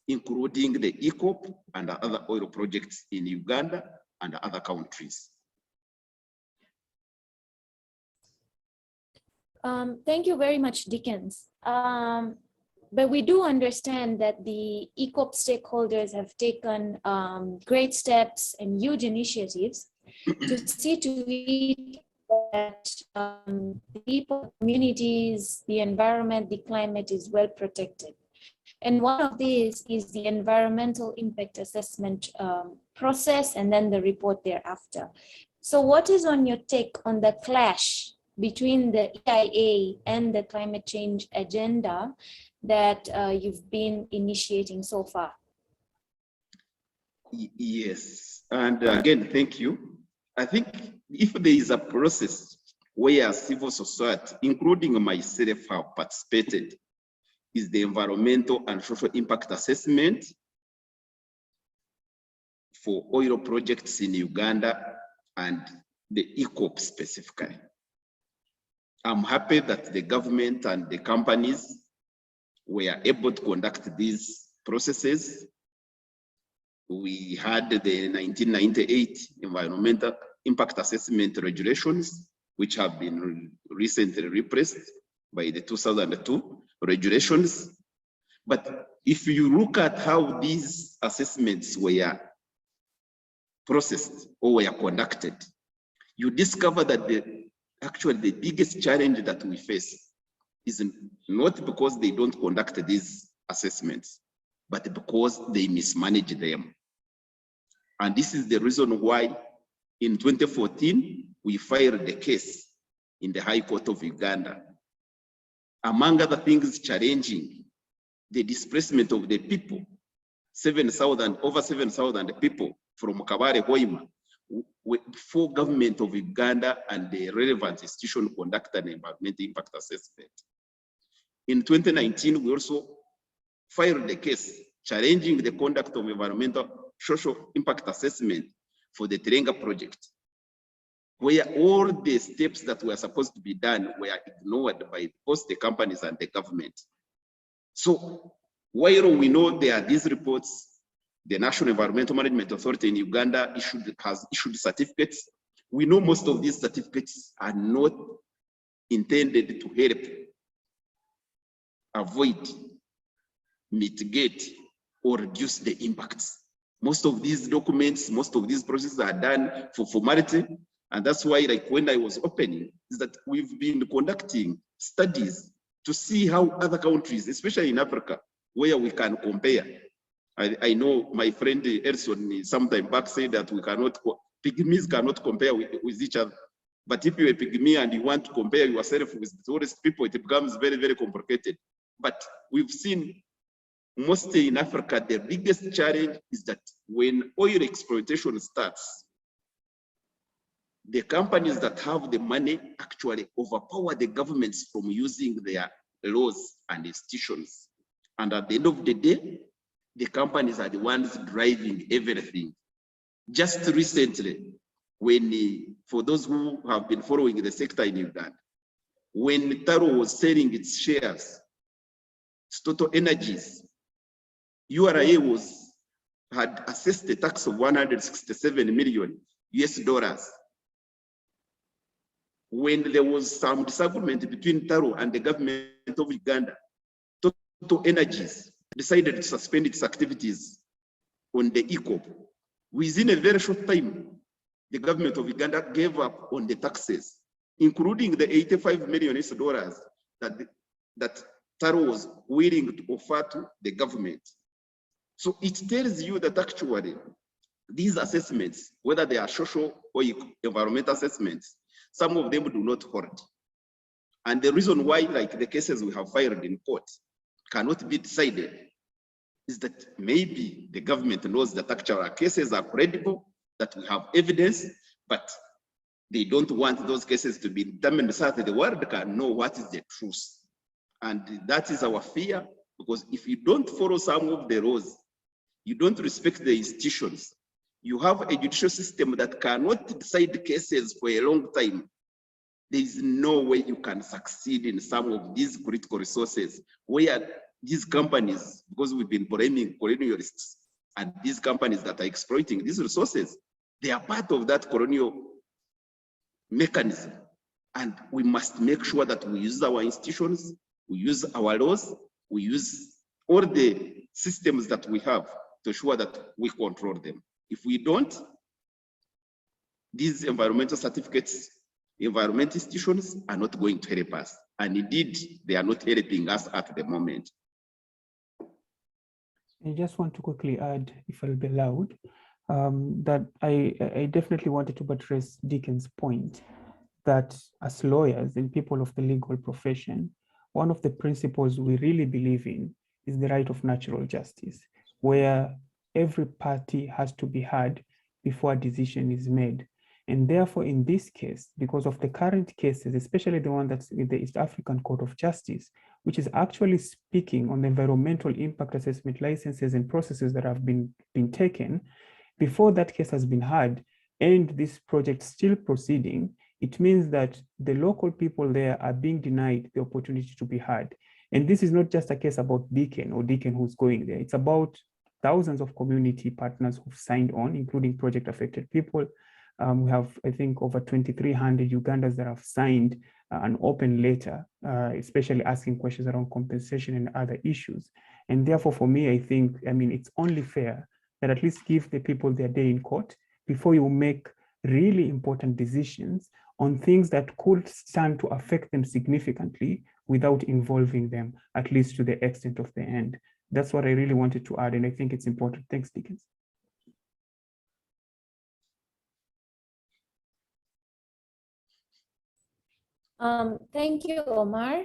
Speaker 5: including the EACOP and the other oil projects in Uganda and other countries.
Speaker 3: Thank you very much, Dickens. But we do understand that the EACOP stakeholders have taken great steps and huge initiatives to see to it that the people, communities, the environment, the climate is well protected. And one of these is the environmental impact assessment process and then the report thereafter. So what is on your take on the clash between the EIA and the climate change agenda that you've been initiating so far?
Speaker 5: Yes, and again, thank you. I think if there is a process where civil society, including myself, have participated, is the environmental and social impact assessment for oil projects in Uganda and the EACOP specifically. I'm happy that the government and the companies were able to conduct these processes. We had the 1998 Environmental Impact Assessment Regulations, which have been recently replaced by the 2002 regulations. But if you look at how these assessments were processed or were conducted, you discover that actually the biggest challenge that we face is not because they don't conduct these assessments, but because they mismanage them. And this is the reason why in 2014, we filed the case in the High Court of Uganda. Among other things challenging the displacement of the people, over 7,000 people from Kabale, Hoima, before government of Uganda and the relevant institution conducted an environmental impact assessment. In 2019, we also filed the case challenging the conduct of environmental social impact assessment for the Terenga project, where all the steps that were supposed to be done were ignored by both the companies and the government. So while we know there are these reports, the National Environmental Management Authority in Uganda has issued certificates. We know most of these certificates are not intended to help avoid, mitigate, or reduce the impacts. Most of these documents, most of these processes are done for formality. And that's why, like when I was opening, is that we've been conducting studies to see how other countries, especially in Africa, where we can compare. I know my friend Elson sometime back said that we cannot, pygmies cannot compare with each other. But if you're a pygmy and you want to compare yourself with the tourist people, it becomes very, very complicated. But we've seen mostly in Africa, the biggest challenge is that when oil exploitation starts, the companies that have the money actually overpower the governments from using their laws and institutions. And at the end of the day, the companies are the ones driving everything. Just recently, when, for those who have been following the sector in Uganda, when Taro was selling its shares, Total Energies, URA had assessed a tax of $167 million US. When there was some disagreement between Taro and the government of Uganda, Total Energies decided to suspend its activities on the EACOP. Within a very short time, the government of Uganda gave up on the taxes including the $85 million that Taro was willing to offer to the government. So it tells you that actually these assessments, whether they are social or environmental assessments, some of them do not hold. And the reason why, like the cases we have filed in court, cannot be decided is that maybe the government knows that actually our cases are credible, that we have evidence, but they don't want those cases to be determined so that the world can know what is the truth. And that is our fear, because if you don't follow some of the laws, you don't respect the institutions, you have a judicial system that cannot decide cases for a long time, there is no way you can succeed in some of these critical resources where these companies, because we've been blaming colonialists and these companies that are exploiting these resources, they are part of that colonial mechanism. And we must make sure that we use our institutions, we use our laws, we use all the systems that we have to ensure that we control them. If we don't, these environmental certificates, environmental institutions are not going to help us. And indeed, they are not helping us at the moment.
Speaker 4: I just want to quickly add, if I'll be allowed, that I definitely wanted to buttress Deacon's point that as lawyers and people of the legal profession, one of the principles we really believe in is the right of natural justice, where every party has to be heard before a decision is made. And therefore, in this case, because of the current cases, especially the one that's in the East African Court of Justice, which is actually speaking on the environmental impact assessment licenses and processes that have been taken, before that case has been heard and this project still proceeding, it means that the local people there are being denied the opportunity to be heard. And this is not just a case about Deacon or Deacon who's going there. It's about thousands of community partners who've signed on, including project affected people. We have, I think, over 2,300 Ugandans that have signed an open letter, especially asking questions around compensation and other issues. And therefore, for me, I think, it's only fair that at least give the people their day in court before you make really important decisions on things that could stand to affect them significantly without involving them, at least to the extent of the end. That's what I really wanted to add, and I think it's important. Thanks, Deacon.
Speaker 3: Thank you, Omar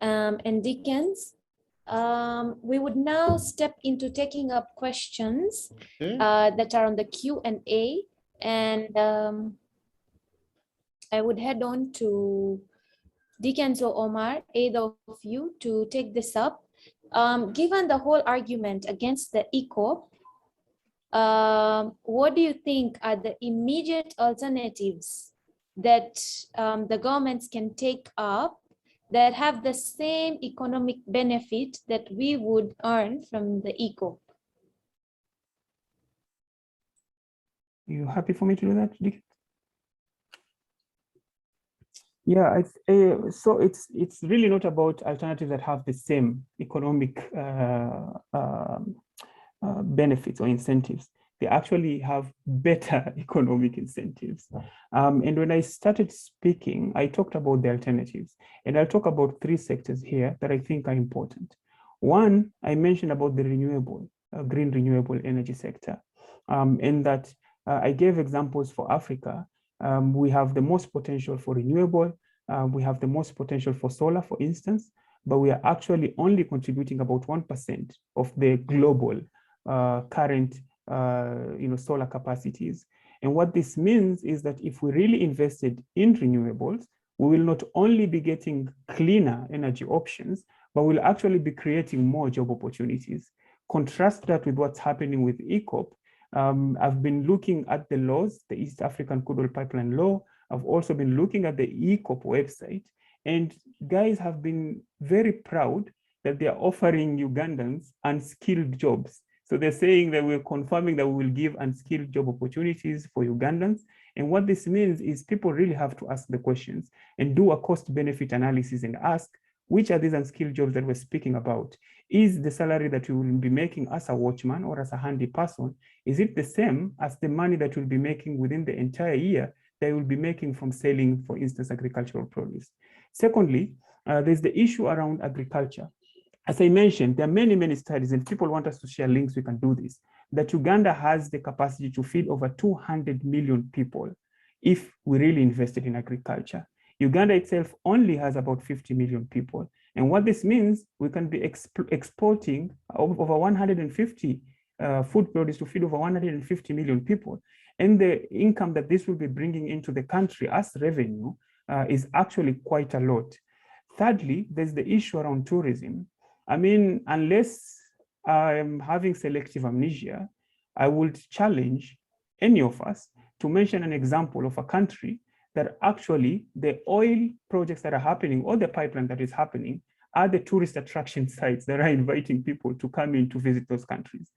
Speaker 3: and Dickens. We would now step into taking up questions that are on the Q&A, and I would head on to Dickens or Omar, either of you, to take this up. Given the whole argument against the EACOP, what do you think are the immediate alternatives that the governments can take up that have the same economic benefit that we would earn from the EACOP?
Speaker 4: You happy for me to do that, Dick? Yeah, so it's really not about alternatives that have the same economic benefits or incentives. They actually have better economic incentives. And when I started speaking, I talked about the alternatives. And I'll talk about three sectors here that I think are important. One, I mentioned about the renewable, green renewable energy sector. And that I gave examples for Africa. We have the most potential for renewable. We have the most potential for solar, for instance, but we are actually only contributing about 1% of the global current solar capacities. And what this means is that if we really invested in renewables, we will not only be getting cleaner energy options, but we'll actually be creating more job opportunities. Contrast that with what's happening with EACOP. I've been looking at the laws, the East African Crude Oil Pipeline Law. I've also been looking at the EACOP website, and guys have been very proud that they are offering Ugandans unskilled jobs. So they're saying that we're confirming that we will give unskilled job opportunities for Ugandans. And what this means is people really have to ask the questions and do a cost-benefit analysis and ask, which are these unskilled jobs that we're speaking about? Is the salary that we will be making as a watchman or as a handy person, is it the same as the money that we'll be making within the entire year they will be making from selling, for instance, agricultural produce. Secondly, there's the issue around agriculture. As I mentioned, there are many, many studies, and people want us to share links, we can do this, that Uganda has the capacity to feed over 200 million people if we really invested in agriculture. Uganda itself only has about 50 million people. And what this means, we can be exporting over 150 food produce to feed over 150 million people. And the income that this will be bringing into the country as revenue is actually quite a lot. Thirdly, there's the issue around tourism. I mean, unless I'm having selective amnesia, I would challenge any of us to mention an example of a country that actually the oil projects that are happening or the pipeline that is happening are the tourist attraction sites that are inviting people to come in to visit those countries.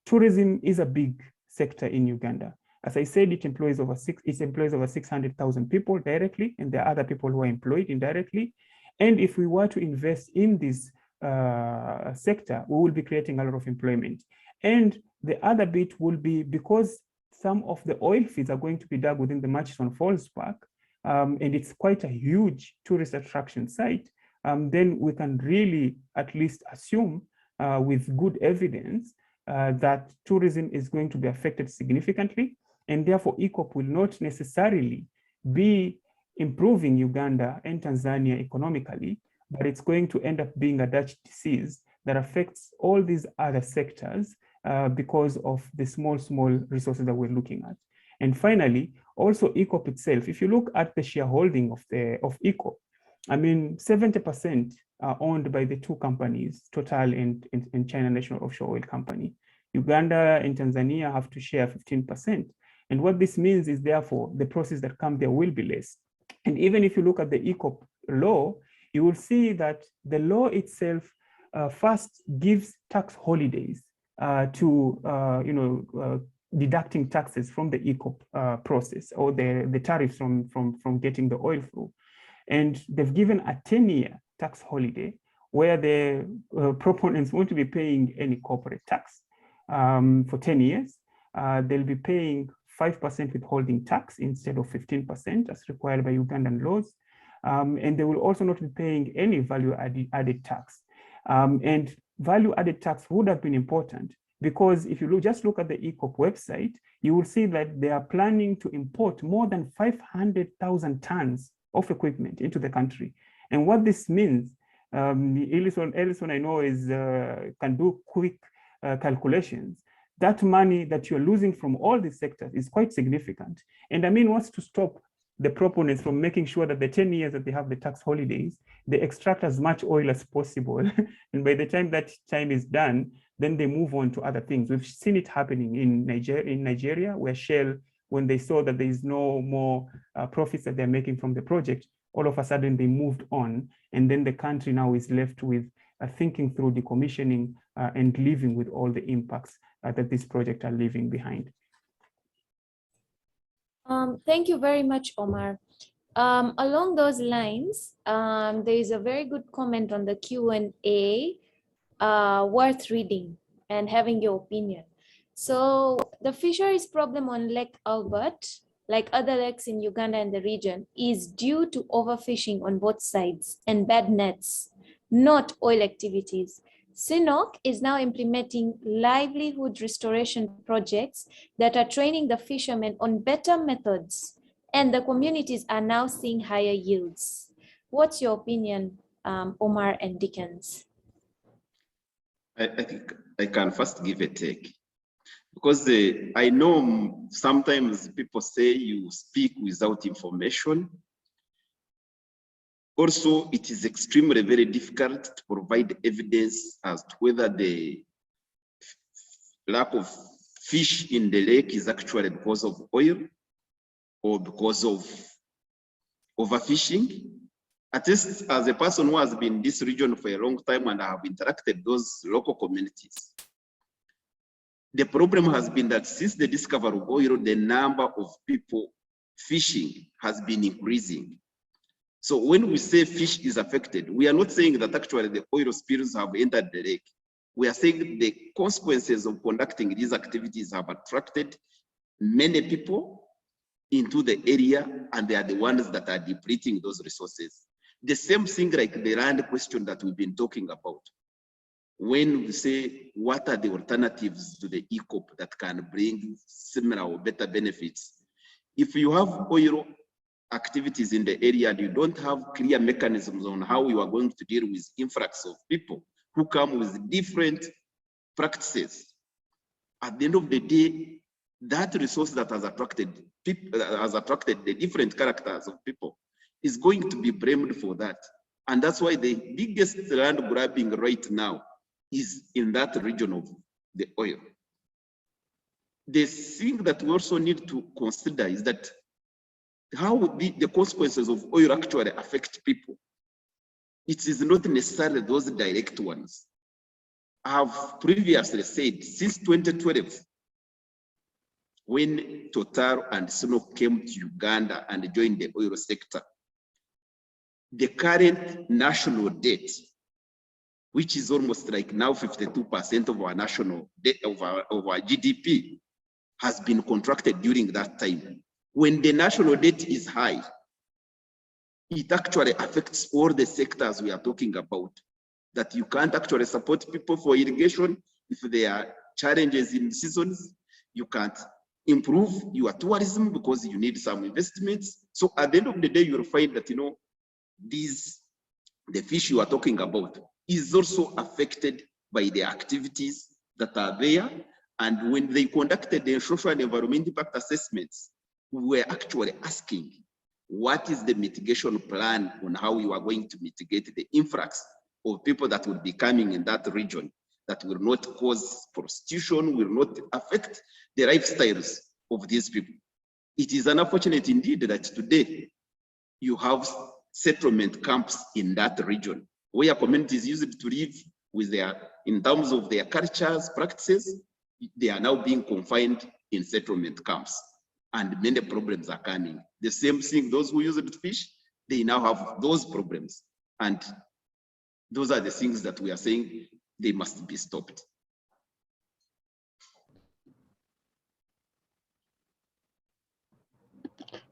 Speaker 4: Tourism is a big sector in Uganda. As I said, it employs over 600,000 people directly, and there are other people who are employed indirectly. And if we were to invest in this sector, we will be creating a lot of employment. And the other bit will be because some of the oil fields are going to be dug within the Murchison Falls Park, and it's quite a huge tourist attraction site, then we can really at least assume with good evidence that tourism is going to be affected significantly, and therefore EACOP will not necessarily be improving Uganda and Tanzania economically, but it's going to end up being a Dutch disease that affects all these other sectors because of the small resources that we're looking at. And finally, also EACOP itself, if you look at the shareholding of EACOP, I mean, 70% are owned by the two companies, Total and China National Offshore Oil Company. Uganda and Tanzania have to share 15%. And what this means is therefore the process that come there will be less. And even if you look at the EACOP law, you will see that the law itself first gives tax holidays to deducting taxes from the EACOP process or the tariffs from getting the oil through. And they've given a 10-year tax holiday where the proponents won't be paying any corporate tax for 10 years. They'll be paying 5% withholding tax instead of 15% as required by Ugandan laws. And they will also not be paying any value-added tax. And value-added tax would have been important because if you just look at the EACOP website, you will see that they are planning to import more than 500,000 tons of equipment into the country. And what this means, Ellison I know can do quick calculations. That money that you're losing from all these sectors is quite significant. And I mean, what's to stop the proponents from making sure that the 10 years that they have the tax holidays, they extract as much oil as possible. And by the time that time is done, then they move on to other things. We've seen it happening in Nigeria, where Shell, when they saw that there is no more profits that they're making from the project, all of a sudden they moved on. And then the country now is left with thinking through decommissioning and living with all the impacts that this project are leaving behind.
Speaker 3: Thank you very much, Omar. Along those lines, there is a very good comment on the Q&A worth reading and having your opinion. So the fisheries problem on Lake Albert, like other lakes in Uganda and the region, is due to overfishing on both sides and bad nets, not oil activities. CNOC is now implementing livelihood restoration projects that are training the fishermen on better methods, and the communities are now seeing higher yields. What's your opinion, Omar and Dickens?
Speaker 5: I think I can first give a take, because I know sometimes people say you speak without information. Also, it is extremely very difficult to provide evidence as to whether the lack of fish in the lake is actually because of oil or because of overfishing. At least as a person who has been in this region for a long time and I have interacted with those local communities, the problem has been that since the discovery of oil, the number of people fishing has been increasing. So when we say fish is affected, we are not saying that actually the oil spills have entered the lake. We are saying the consequences of conducting these activities have attracted many people, into the area, and they are the ones that are depleting those resources. The same thing like the land question that we've been talking about. When we say, what are the alternatives to the EACOP that can bring similar or better benefits? If you have oil activities in the area and you don't have clear mechanisms on how you are going to deal with influx of people who come with different practices, at the end of the day, that resource that has attracted people, the different characters of people, is going to be blamed for that. And that's why the biggest land grabbing right now is in that region of the oil. The thing that we also need to consider is that how the consequences of oil actually affect people. It is not necessarily those direct ones. I have previously said, since 2012, when Total and Sinopec came to Uganda and joined the oil sector, the current national debt, which is almost like now 52% of our national debt, of our GDP, has been contracted during that time. When the national debt is high, it actually affects all the sectors we are talking about, that you can't actually support people for irrigation if there are challenges in seasons. You can't improve your tourism because you need some investments. So at the end of the day, you'll find that, you know, the fish you are talking about is also affected by the activities that are there. And when they conducted the social and environmental impact assessments, we were actually asking, what is the mitigation plan on how you are going to mitigate the influx of people that will be coming in that region, that will not cause prostitution, will not affect the lifestyles of these people? It is unfortunate indeed that today you have settlement camps in that region where communities used to live with their, in terms of their cultures, practices, they are now being confined in settlement camps, and many problems are coming. The same thing, those who use it to fish, they now have those problems. And those are the things that we are saying they must be stopped.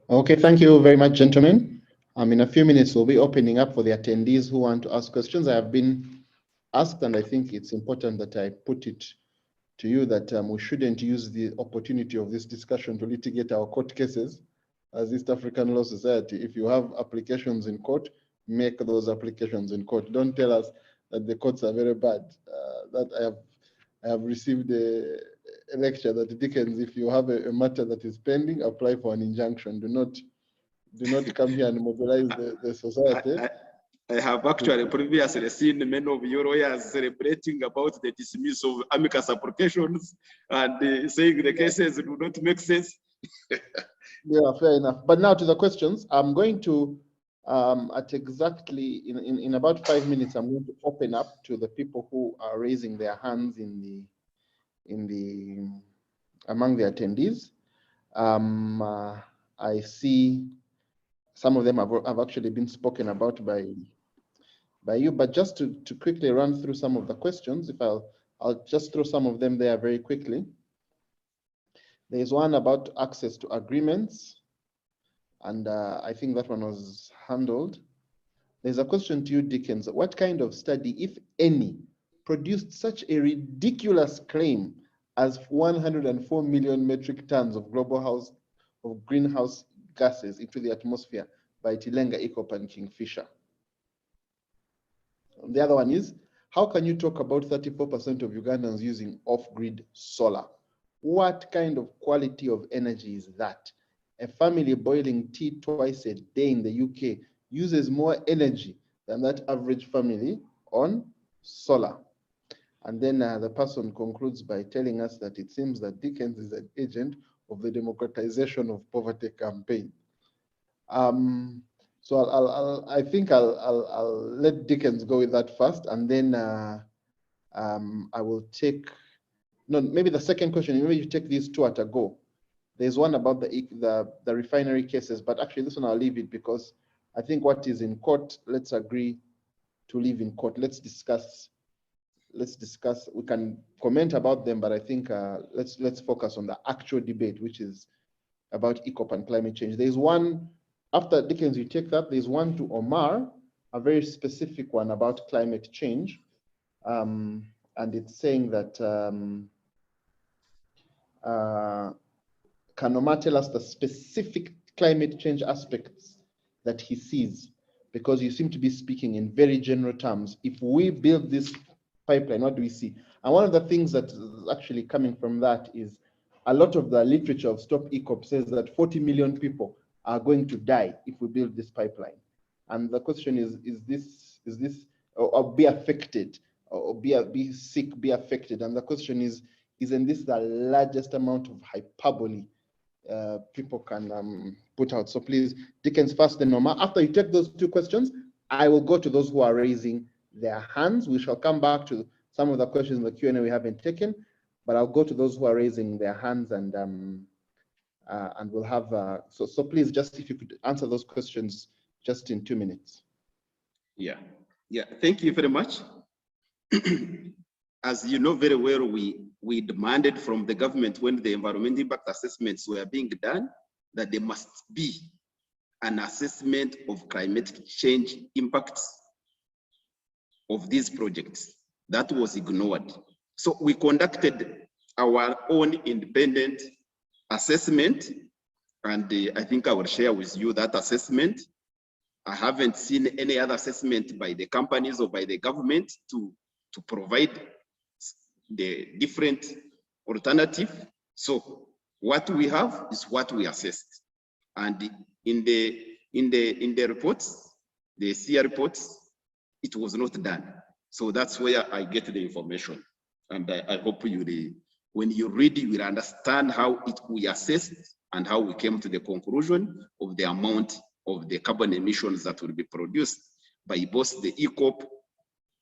Speaker 1: Okay, thank you very much, gentlemen. In a few minutes, we'll be opening up for the attendees who want to ask questions. I have been asked, and I think it's important that I put it to you that we shouldn't use the opportunity of this discussion to litigate our court cases as East African Law Society. If you have applications in court, make those applications in court. Don't tell us that the courts are very bad. That I have received a lecture that Dickens, if you have a matter that is pending, apply for an injunction. Do not come here and mobilize the society.
Speaker 5: I have actually previously seen many of your lawyers celebrating about the dismissal of amicus applications and saying the cases do not make sense.
Speaker 1: Yeah, fair enough. But now to the questions. I'm going to, at exactly in about 5 minutes, I'm going to open up to the people who are raising their hands among the attendees. I see some of them have actually been spoken about by you, but just to quickly run through some of the questions, if I'll just throw some of them there very quickly. There's one about access to agreements, and I think that one was handled. There's a question to you, Dickens. What kind of study, if any, produced such a ridiculous claim as 104 million metric tons of greenhouse gases into the atmosphere by Tilenga, EACOP, and Kingfisher? The other one is, how can you talk about 34% of Ugandans using off-grid solar? What kind of quality of energy is that? A family boiling tea twice a day in the UK uses more energy than that average family on solar. And then the person concludes by telling us that it seems that Dickens is an agent of the democratization of poverty campaign. So I think I'll let Dickens go with that first, and then I will take, no, maybe the second question, maybe you take these two at a go. There's one about the refinery cases, but actually this one I'll leave it because I think what is in court, let's agree to leave in court. Let's discuss, we can comment about them, but I think let's focus on the actual debate, which is about EACOP and climate change. There's one, after Dickens, you take that, there's one to Omar, a very specific one about climate change. And it's saying that, can Omar tell us the specific climate change aspects that he sees? Because you seem to be speaking in very general terms. If we build this pipeline, what do we see? And one of the things that is actually coming from that is a lot of the literature of Stop EACOP says that 40 million people are going to die if we build this pipeline. And the question is this, or be affected, or be sick, be affected? And the question is, isn't this the largest amount of hyperbole people can put out? So please, Dickens first, then Omar. After you take those two questions, I will go to those who are raising their hands. We shall come back to some of the questions in the Q&A we haven't taken, but I'll go to those who are raising their hands, and we'll have, so please, just if you could answer those questions just in 2 minutes.
Speaker 5: Yeah, thank you very much. As you know very well, we demanded from the government when the environmental impact assessments were being done that there must be an assessment of climate change impacts of these projects. That was ignored. So we conducted our own independent assessment, and I think I will share with you that assessment. I haven't seen any other assessment by the companies or by the government to provide the different alternative. So what we have is what we assessed. And in the reports, the CR reports, it was not done. So that's where I get the information. And I hope when you read, you will understand how we assessed and how we came to the conclusion of the amount of the carbon emissions that will be produced by both the EACOP,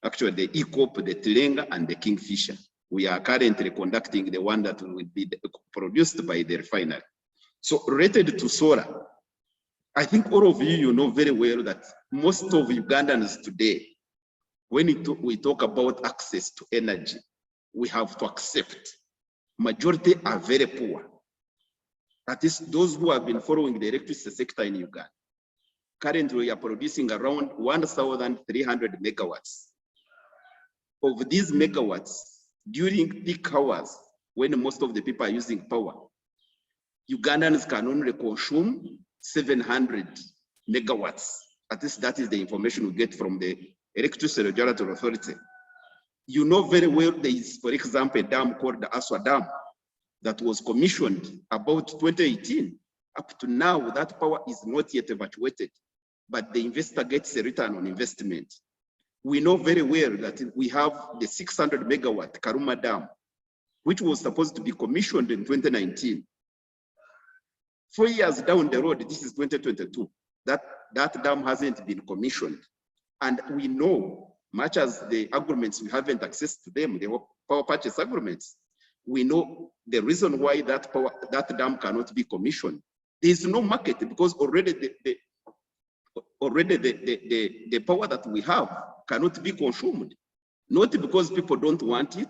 Speaker 5: actually the EACOP, the Tilenga, and the Kingfisher. We are currently conducting the one that will be produced by the refinery. So related to solar, I think all of you know very well that most of Ugandans today, when we talk about access to energy, we have to accept majority are very poor. That is, those who have been following the electricity sector in Uganda. Currently, we are producing around 1,300 megawatts. Of these megawatts, during peak hours, when most of the people are using power, Ugandans can only consume 700 megawatts. At least that is the information we get from the Electricity Regulatory Authority. You know very well there is, for example, a dam called the Aswa Dam that was commissioned about 2018. Up to now, that power is not yet evacuated, but the investor gets a return on investment. We know very well that we have the 600 megawatt Karuma Dam, which was supposed to be commissioned in 2019. 4 years down the road, this is 2022, that dam hasn't been commissioned. And we know, much as the agreements, we haven't access to them, the power purchase agreements, we know the reason why that dam cannot be commissioned. There is no market because already the power that we have cannot be consumed. Not because people don't want it,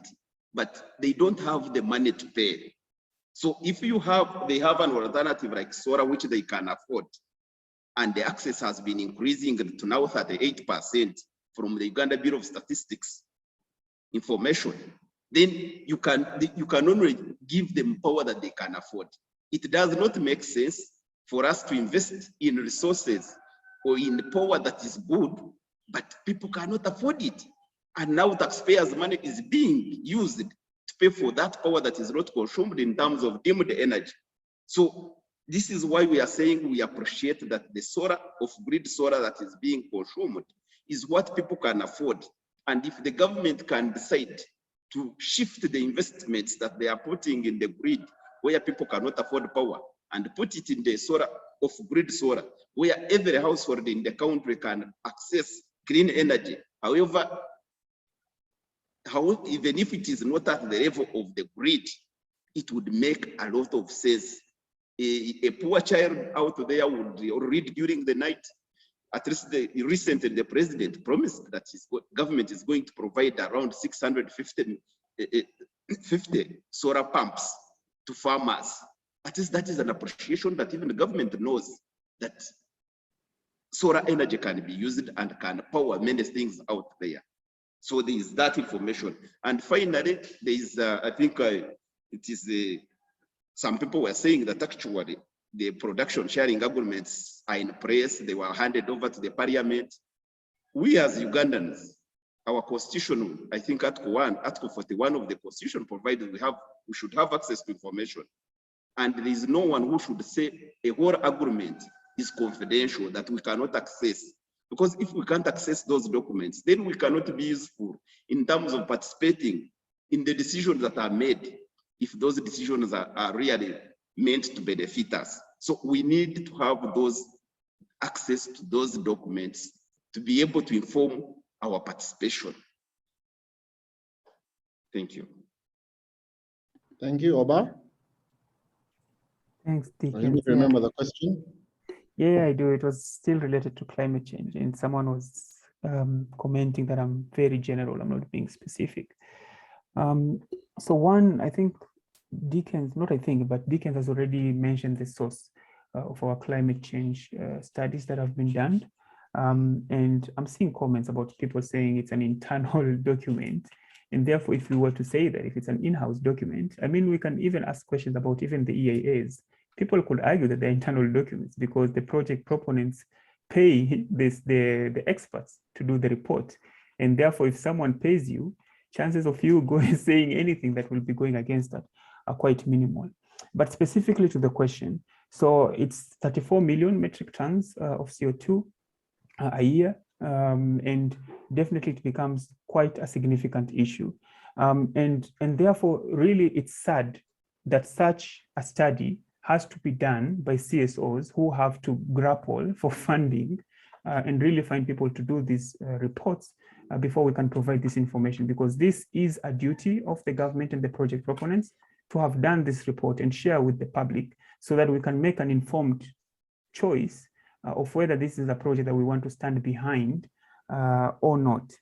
Speaker 5: but they don't have the money to pay. So if they have an alternative like solar, which they can afford, and the access has been increasing to now 38% from the Uganda Bureau of Statistics information, then you can only give them power that they can afford. It does not make sense for us to invest in resources or in power that is good, but people cannot afford it. And now taxpayers' money is being used to pay for that power that is not consumed in terms of deemed energy. So this is why we are saying we appreciate that the solar, off-grid solar that is being consumed is what people can afford. And if the government can decide to shift the investments that they are putting in the grid where people cannot afford power and put it in the solar, off-grid solar, where every household in the country can access green energy. However, even if it is not at the level of the grid, it would make a lot of sense. A poor child out there would read during the night. At least recently, the president promised that his government is going to provide around 650 solar pumps to farmers. At least that is an appreciation that even the government knows that solar energy can be used and can power many things out there. So there is that information. And finally, there is, I think it is, some people were saying that actually the production sharing agreements are in place. They were handed over to the parliament. We as Ugandans, our constitution, I think Article 41 of the constitution provided we should have access to information. And there is no one who should say a whole agreement is confidential that we cannot access. Because if we can't access those documents, then we cannot be useful in terms of participating in the decisions that are made, if those decisions are really meant to benefit us. So we need to have those access to those documents to be able to inform our participation. Thank you.
Speaker 1: Thank you, Oba.
Speaker 4: Thanks,
Speaker 1: You
Speaker 4: Deacon.
Speaker 1: remember the question?
Speaker 4: Yeah, I do. It was still related to climate change, and someone was commenting that I'm very general. I'm not being specific. So one, I think Deacon, not I think, but Deacon has already mentioned the source of our climate change studies that have been done. And I'm seeing comments about people saying it's an internal document. And therefore, if we were to say that if it's an in-house document, I mean, we can even ask questions about even the EAAs. People could argue that they're internal documents because the project proponents pay the experts to do the report. And therefore, if someone pays you, chances of you going saying anything that will be going against that are quite minimal. But specifically to the question, so it's 34 million metric tons of CO2 a year, and definitely it becomes quite a significant issue. And therefore, really, it's sad that such a study has to be done by CSOs who have to grapple for funding and really find people to do these reports before we can provide this information, because this is a duty of the government and the project proponents to have done this report and share with the public so that we can make an informed choice of whether this is a project that we want to stand behind or not.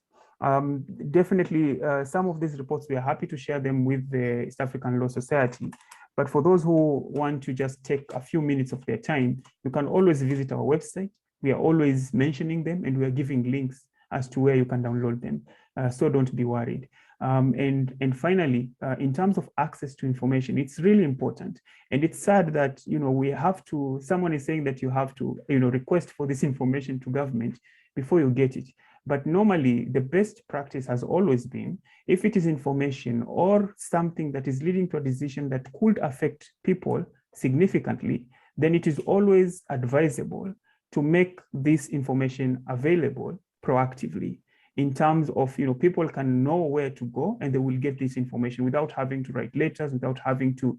Speaker 4: Definitely, some of these reports, we are happy to share them with the East African Law Society. But for those who want to just take a few minutes of their time, you can always visit our website. We are always mentioning them and we are giving links as to where you can download them. So don't be worried. And finally, in terms of access to information, it's really important. And it's sad that, we have to, someone is saying that you have to, request for this information to government before you get it. But normally the best practice has always been, if it is information or something that is leading to a decision that could affect people significantly, then it is always advisable to make this information available proactively, in terms of, people can know where to go and they will get this information without having to write letters, without having to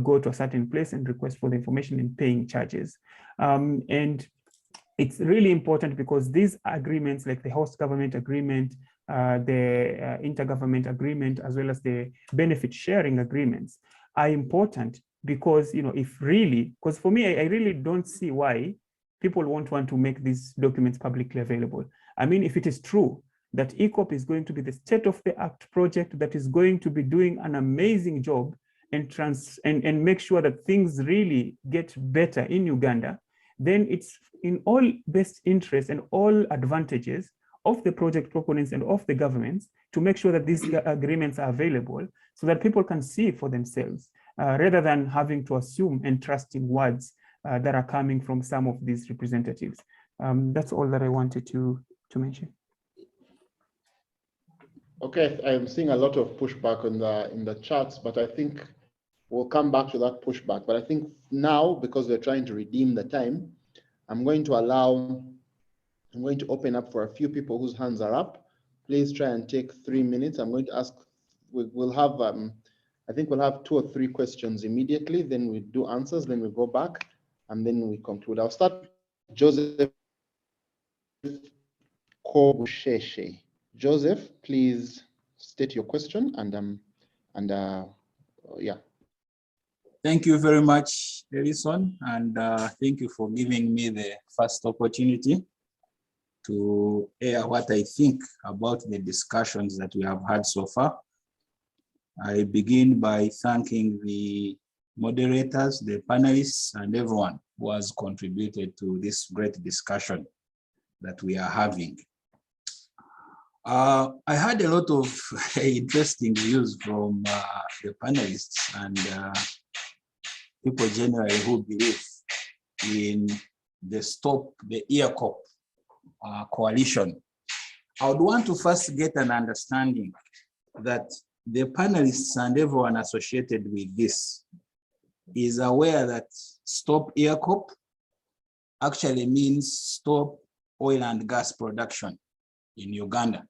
Speaker 4: go to a certain place and request for the information and paying charges. And it's really important because these agreements, like the host government agreement, the intergovernment agreement, as well as the benefit sharing agreements, are important because, if really, because for me, I really don't see why people won't want to make these documents publicly available. I mean, if it is true that EACOP is going to be the state-of-the-art project that is going to be doing an amazing job and make sure that things really get better in Uganda, then it's in all best interest and all advantages of the project proponents and of the governments to make sure that these agreements are available so that people can see it for themselves, rather than having to assume and trust in words that are coming from some of these representatives. That's all that I wanted to mention.
Speaker 1: Okay, I'm seeing a lot of pushback in the chats, but I think we'll come back to that pushback. But I think now, because we're trying to redeem the time, I'm going to open up for a few people whose hands are up. Please try and take 3 minutes. I'm going to ask, we'll have, I think we'll have 2 or 3 questions immediately, then we do answers, then we go back, and then we conclude. I'll start with Joseph Kobusheshe. Joseph, please state your question and yeah.
Speaker 6: Thank you very much, Edison, and thank you for giving me the first opportunity to air what I think about the discussions that we have had so far. I begin by thanking the moderators, the panelists, and everyone who has contributed to this great discussion that we are having. I had a lot of interesting views from the panelists and people generally who believe in the Stop the EACOP coalition. I would want to first get an understanding that the panelists and everyone associated with this is aware that Stop EACOP actually means Stop Oil and Gas Production in Uganda.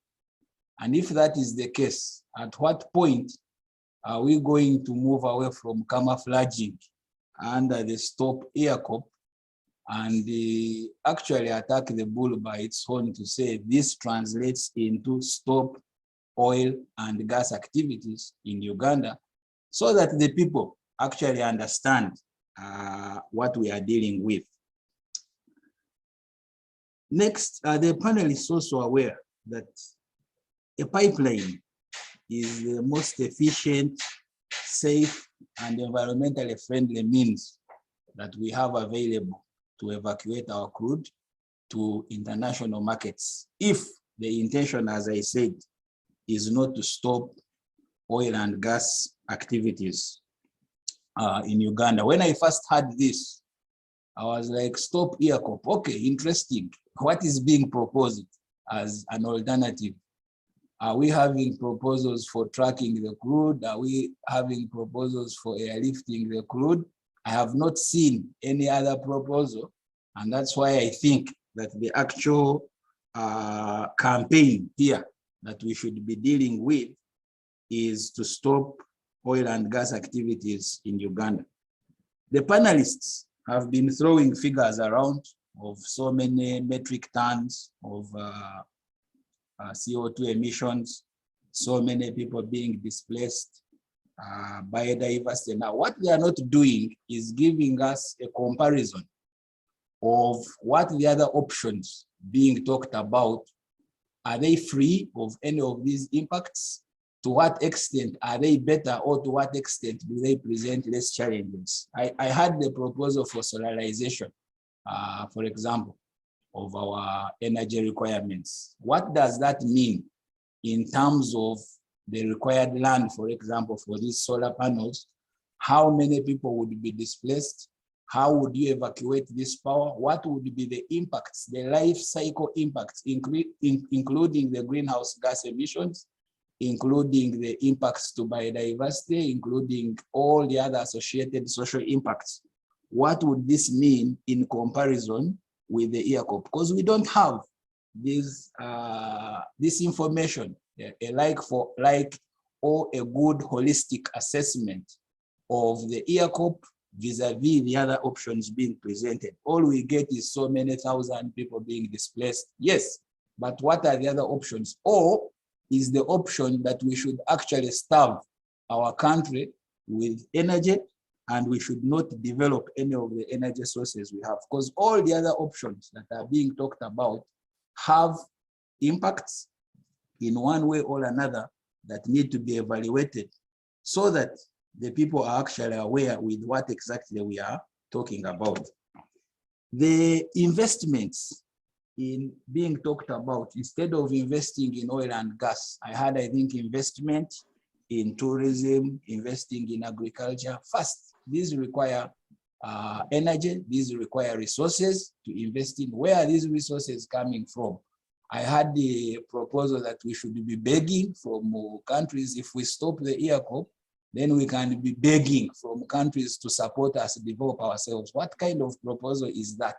Speaker 6: And if that is the case, at what point are we going to move away from camouflaging under the Stop EACOP and actually attack the bull by its horn to say this translates into Stop Oil and Gas Activities in Uganda, so that the people actually understand what we are dealing with. Next, the panel is also aware that a pipeline is the most efficient, safe, and environmentally friendly means that we have available to evacuate our crude to international markets. If the intention, as I said, is not to stop oil and gas activities in Uganda. When I first heard this, I was like, Stop EACOP, okay, interesting. What is being proposed as an alternative? Are we having proposals for tracking the crude? Are we having proposals for airlifting the crude? I have not seen any other proposal. And that's why I think that the actual campaign here that we should be dealing with is to stop oil and gas activities in Uganda. The panelists have been throwing figures around of so many metric tons of CO2 emissions, so many people being displaced, biodiversity. Now, what they are not doing is giving us a comparison of what the other options being talked about. Are they free of any of these impacts? To what extent are they better, or to what extent do they present less challenges? I had the proposal for solarization, for example, of our energy requirements. What does that mean in terms of the required land, for example, for these solar panels? How many people would be displaced? How would you evacuate this power? What would be the impacts, the life cycle impacts, including the greenhouse gas emissions, including the impacts to biodiversity, including all the other associated social impacts? What would this mean in comparison with the EACOP? Because we don't have this, this information, a like for like, or a good holistic assessment of the EACOP vis-a-vis the other options being presented. All we get is so many thousand people being displaced. Yes, but what are the other options? Or is the option that we should actually starve our country with energy and we should not develop any of the energy sources we have? Because all the other options that are being talked about have impacts in one way or another that need to be evaluated so that the people are actually aware with what exactly we are talking about. The investments in being talked about, instead of investing in oil and gas, I think, investment in tourism, investing in agriculture. First, these require energy, these require resources to invest in. Where are these resources coming from? I had the proposal that we should be begging from countries. If we stop the EACOP, then we can be begging from countries to support us, develop ourselves. What kind of proposal is that?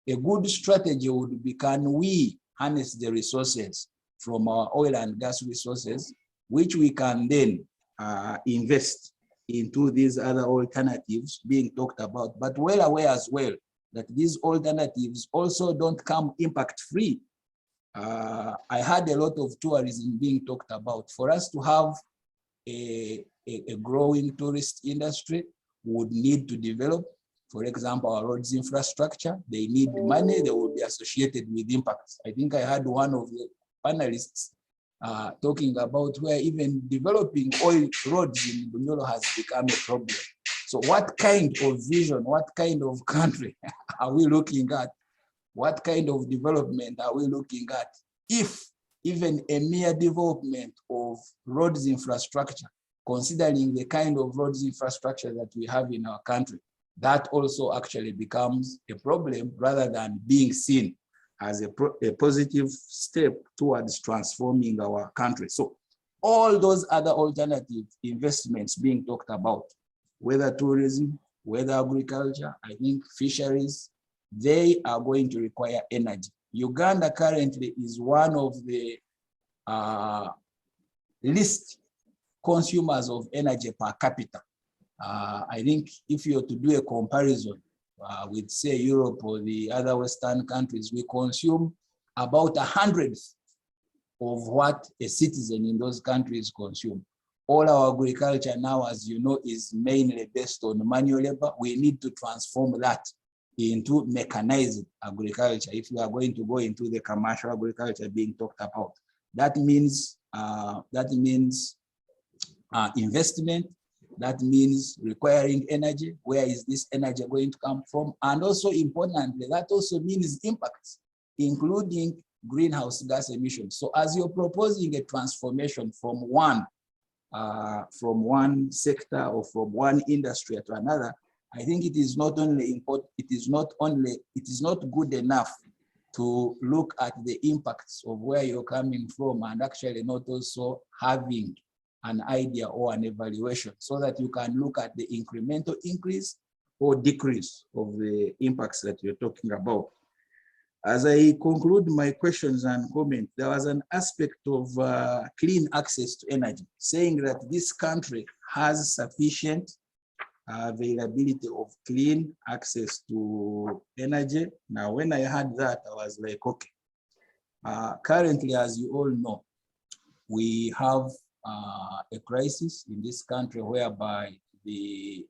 Speaker 6: A good strategy would be, can we harness the resources from our oil and gas resources, which we can then invest into these other alternatives being talked about, but well aware as well that these alternatives also don't come impact-free. I had a lot of tourism being talked about. For us to have a growing tourist industry, we would need to develop, for example, our roads infrastructure. They need money, they will be associated with impacts. I think I had one of the panelists talking about where even developing oil roads in Bunyoro has become a problem. So what kind of vision, what kind of country are we looking at? What kind of development are we looking at if even a mere development of roads infrastructure, considering the kind of roads infrastructure that we have in our country, that also actually becomes a problem rather than being seen as a positive step towards transforming our country. So all those other alternative investments being talked about, whether tourism, whether agriculture, I think fisheries, they are going to require energy. Uganda currently is one of the least consumers of energy per capita. I think if you were to do a comparison with, say, Europe or the other Western countries, we consume about 100th of what a citizen in those countries consume. All our agriculture now, as you know, is mainly based on manual labor. We need to transform that into mechanized agriculture if we are going to go into the commercial agriculture being talked about. That means investment. That means requiring energy. Where is this energy going to come from? And also importantly, that also means impacts, including greenhouse gas emissions. So as you're proposing a transformation from one sector or from one industry to another, I think it is not only important, it is not good enough to look at the impacts of where you're coming from and actually not also having an idea or an evaluation so that you can look at the incremental increase or decrease of the impacts that you're talking about. As I conclude my questions and comments, there was an aspect of clean access to energy, saying that this country has sufficient availability of clean access to energy. Now, when I heard that, I was like, okay. Currently, as you all know, we have a crisis in this country whereby the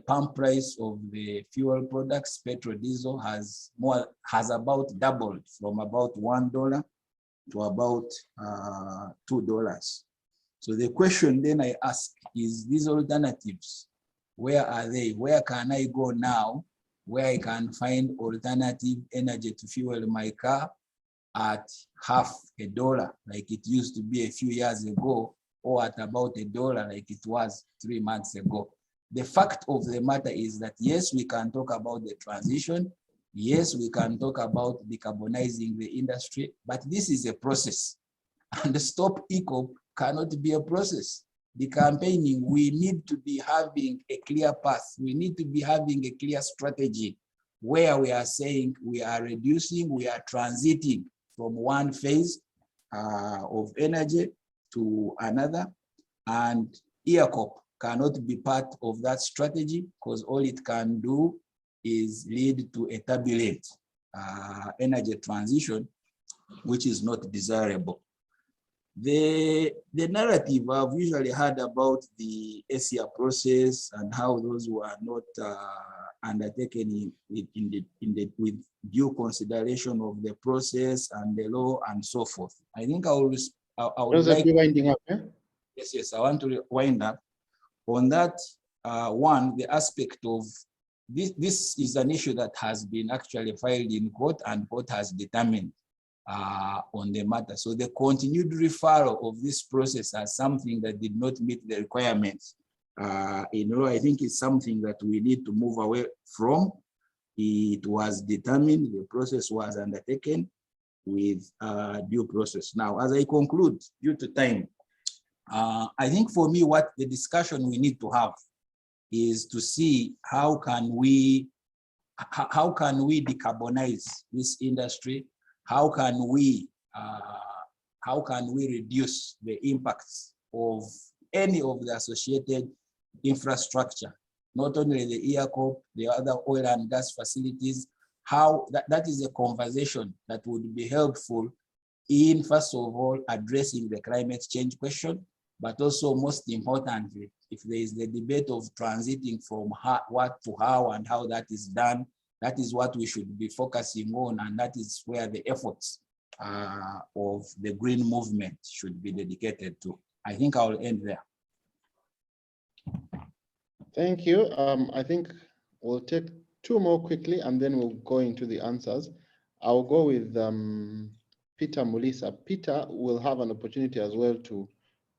Speaker 6: pump price of the fuel products, petrol, diesel, has about doubled from about $1 to about $2. So the question then I ask is, these alternatives, where are they? Where can I go now where I can find alternative energy to fuel my car at $0.50, like it used to be a few years ago, or at about $1 like it was 3 months ago? The fact of the matter is that yes, we can talk about the transition. Yes, we can talk about decarbonizing the industry, but this is a process. And the Stop EACOP cannot be a process. The campaigning, we need to be having a clear path. We need to be having a clear strategy where we are saying we are reducing, we are transiting from one phase of energy to another. And EACOP cannot be part of that strategy because all it can do is lead to a turbulent energy transition, which is not desirable. The narrative I've usually heard about the ACEA process and how those who are not undertaken with due consideration of the process and the law and so forth. I think I would like to winding up. Yeah? Yes, I want to wind up on that. One, the aspect of this is an issue that has been actually filed in court, and court has determined on the matter. So the continued referral of this process as something that did not meet the requirements in law, I think is something that we need to move away from. It was determined, the process was undertaken with due process. Now, as I conclude, due to time, I think for me, what the discussion we need to have is to see how can we decarbonize this industry. How can we reduce the impacts of any of the associated infrastructure, not only the EACOP, the other oil and gas facilities? How that is a conversation that would be helpful in, first of all, addressing the climate change question, but also most importantly, if there is the debate of transiting from what to how and how that is done, that is what we should be focusing on, and that is where the efforts of the green movement should be dedicated to. I think I will end there.
Speaker 1: Thank you. I think we'll take two more quickly and then we'll go into the answers. I'll go with Peter Mulisa. Peter will have an opportunity as well to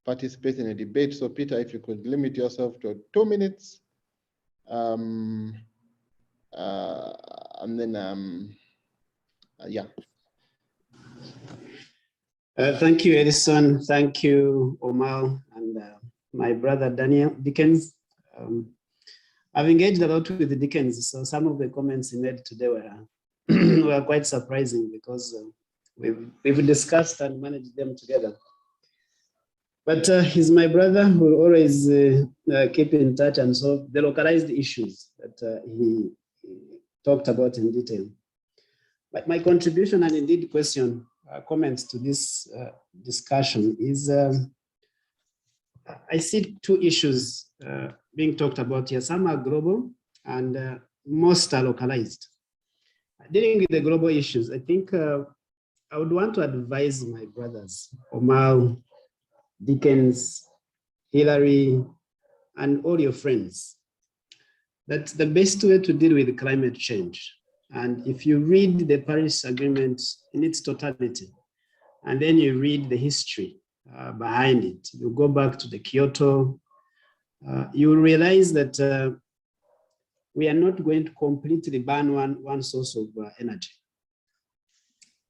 Speaker 1: participate in a debate. So Peter, if you could limit yourself to 2 minutes. And then, yeah.
Speaker 7: Thank you, Edison. Thank you, Omar, and my brother Daniel Dickens. I've engaged a lot with the Dickens, so some of the comments he made today were, were quite surprising because we've discussed and managed them together. But he's my brother who will always keep in touch and solve the localized issues that he talked about in detail. But my contribution and indeed question, comments to this discussion is I see two issues being talked about here. Some are global and most are localized. Dealing with the global issues, I think I would want to advise my brothers, Omar, Dickens, Hillary, and all your friends, that the best way to deal with climate change, and if you read the Paris Agreement in its totality, and then you read the history behind it, you go back to the Kyoto, you will realize that we are not going to completely ban one source of energy.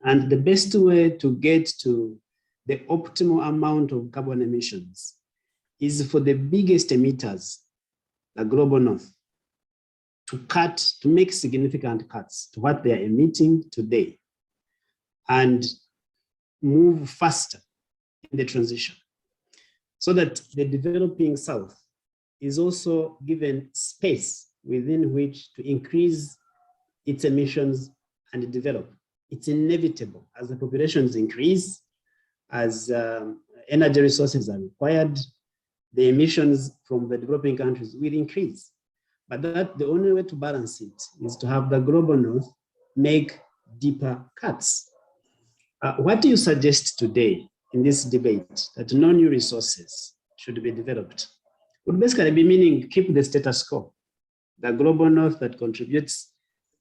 Speaker 7: And the best way to get to the optimal amount of carbon emissions is for the biggest emitters, the global north, to make significant cuts to what they are emitting today and move faster in the transition, so that the developing south is also given space within which to increase its emissions and develop. It's inevitable as the populations increase, as energy resources are required, the emissions from the developing countries will increase. But the only way to balance it is to have the global north make deeper cuts. What do you suggest today in this debate that no new resources should be developed? Would basically be meaning keep the status quo. The global north that contributes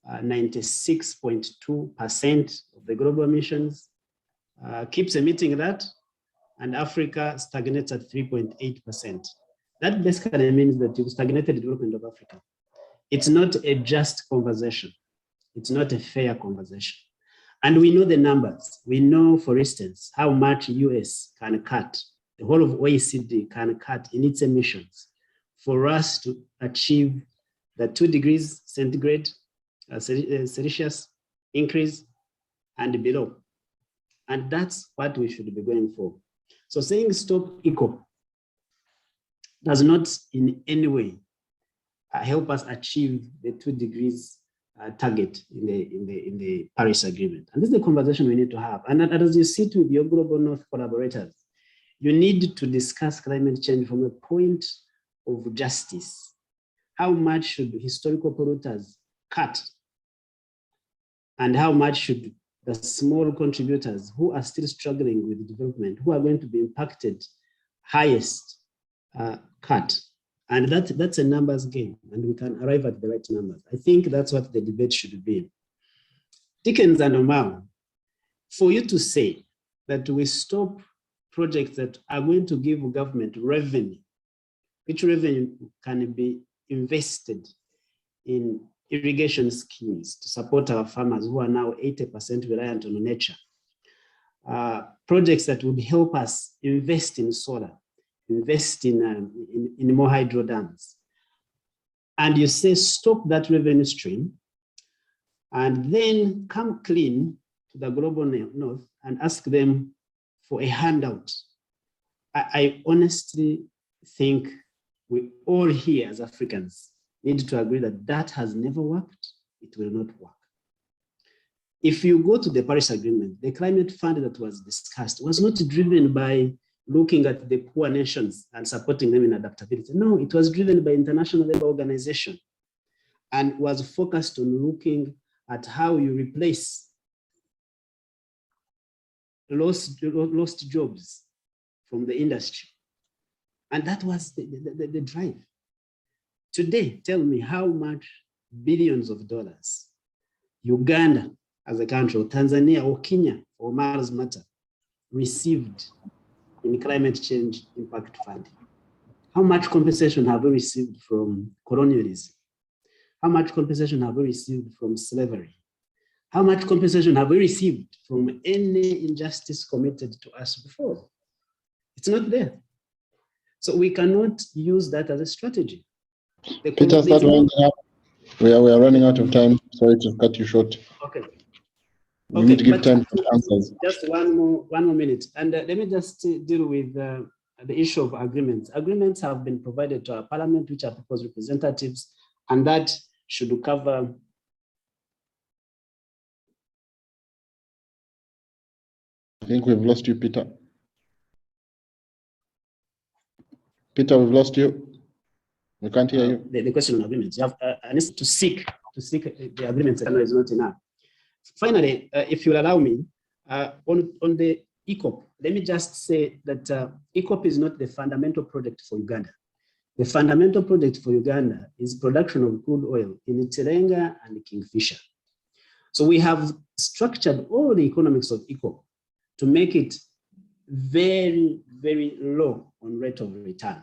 Speaker 7: 96.2% of the global emissions keeps emitting that, and Africa stagnates at 3.8%. That basically means that you've stagnated the development of Africa. It's not a just conversation. It's not a fair conversation. And we know the numbers. We know, for instance, how much US can cut, the whole of OECD can cut in its emissions for us to achieve the 2 degrees centigrade Celsius increase and below. And that's what we should be going for. So saying stop EACOP does not in any way help us achieve the 2 degrees target in the Paris Agreement. And this is the conversation we need to have. And as you sit with your global north collaborators, you need to discuss climate change from a point of justice. How much should historical polluters cut? And how much should the small contributors who are still struggling with development, who are going to be impacted highest, cut? And that's a numbers game, and we can arrive at the right numbers. I think that's what the debate should be. Dickens and Omar, for you to say that we stop projects that are going to give government revenue, which revenue can be invested in irrigation schemes to support our farmers who are now 80% reliant on nature. Projects that would help us invest in solar, invest in more hydro dams. And you say, stop that revenue stream and then come clean to the global north and ask them for a handout. I honestly think we all here as Africans need to agree that that has never worked, it will not work. If you go to the Paris Agreement, the climate fund that was discussed was not driven by looking at the poor nations and supporting them in adaptability. No, it was driven by International Labour Organization and was focused on looking at how you replace lost jobs from the industry. And that was the drive. Today, tell me how much billions of dollars Uganda as a country, or Tanzania, or Kenya, or Mars Matter, received in climate change impact funding. How much compensation have we received from colonialism? How much compensation have we received from slavery? How much compensation have we received from any injustice committed to us before? It's not there. So we cannot use that as a strategy.
Speaker 1: Peter, start winding up. We are running out of time. Sorry to cut you short.
Speaker 7: Okay.
Speaker 1: We need to give time for answers.
Speaker 7: Just one more minute. And let me just deal with the issue of agreements. Agreements have been provided to our parliament, which are people's representatives, and that should cover.
Speaker 1: I think we've lost you, Peter. Peter, we've lost you. We can't hear you.
Speaker 7: The question on agreements. You have to seek the agreements, and is not enough. Finally, if you'll allow me, on the EACOP, let me just say that EACOP is not the fundamental project for Uganda. The fundamental project for Uganda is production of crude oil in Iterenga and Kingfisher. So we have structured all the economics of EACOP to make it very, very low on rate of return,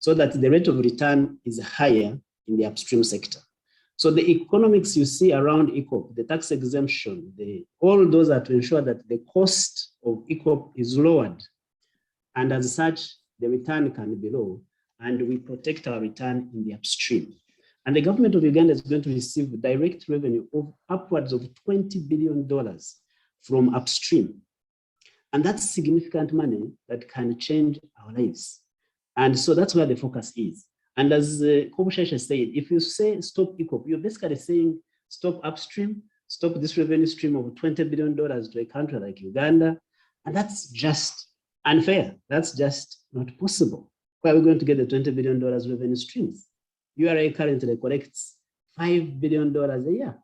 Speaker 7: so that the rate of return is higher in the upstream sector. So the economics you see around EACOP, the tax exemption, all those are to ensure that the cost of EACOP is lowered. And as such, the return can be low, and we protect our return in the upstream. And the government of Uganda is going to receive direct revenue of upwards of $20 billion from upstream. And that's significant money that can change our lives. And so that's where the focus is. And as Kobushesha said, if you say stop EACOP, you're basically saying stop upstream, stop this revenue stream of $20 billion to a country like Uganda. And that's just unfair. That's just not possible. Where are we going to get the $20 billion revenue streams? URA currently collects $5 billion a year.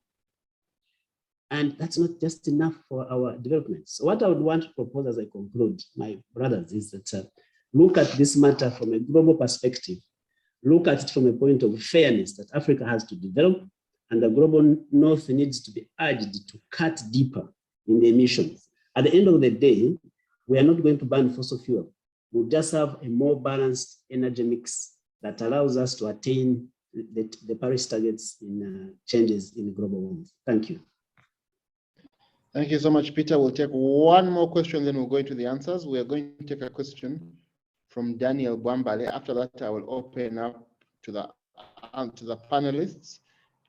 Speaker 7: And that's not just enough for our development. So what I would want to propose as I conclude, my brothers, is that look at this matter from a global perspective. Look at it from a point of fairness that Africa has to develop, and the global north needs to be urged to cut deeper in the emissions. At the end of the day, we are not going to burn fossil fuel. We'll just have a more balanced energy mix that allows us to attain the Paris targets in changes in global warming. Thank you.
Speaker 1: Thank you so much, Peter. We'll take one more question, then we'll go into the answers. We are going to take a question from Daniel Bombale. After that, I will open up to the panelists.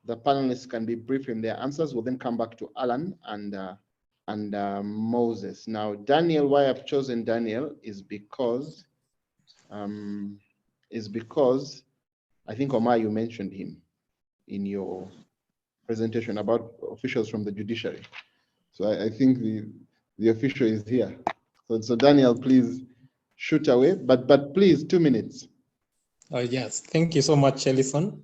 Speaker 1: The panelists can be brief in their answers. We'll then come back to Alan and Moses. Now, Daniel, why I've chosen Daniel is because I think, Omar, you mentioned him in your presentation about officials from the judiciary. So I think the official is here. So Daniel, please shoot away, but please, 2 minutes.
Speaker 8: Yes, thank you so much, Ellison.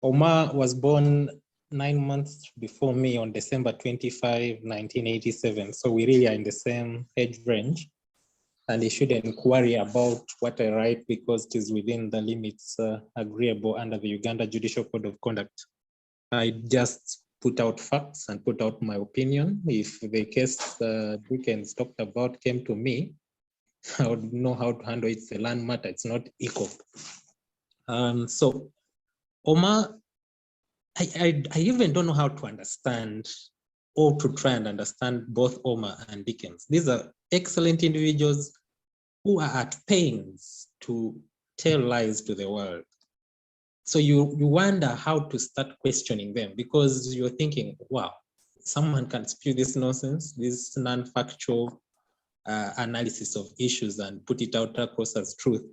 Speaker 8: Omar was born 9 months before me on December 25, 1987. So we really are in the same age range. And he shouldn't worry about what I write because it is within the limits agreeable under the Uganda Judicial Code of Conduct. I just put out facts and put out my opinion. If the case Dickens talked about came to me, I would know how to handle it. It's a land matter, it's not EACOP. So Omar, I even don't know how to understand or to try and understand both Omar and Dickens. These are excellent individuals who are at pains to tell lies to the world. So you wonder how to start questioning them because you're thinking, wow, someone can spew this nonsense, this non-factual analysis of issues and put it out across as truth.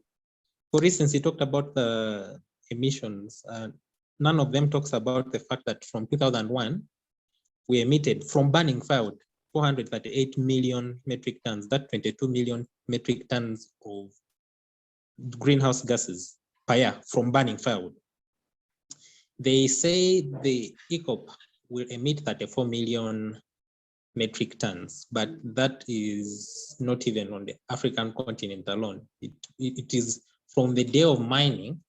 Speaker 8: For instance, he talked about the emissions. None of them talks about the fact that from 2001, we emitted from burning firewood 438 million metric tons, that 22 million metric tons of greenhouse gases per year from burning firewood. They say the EACOP will emit 34 million metric tons, but that is not even on the African continent alone. It is from the day of mining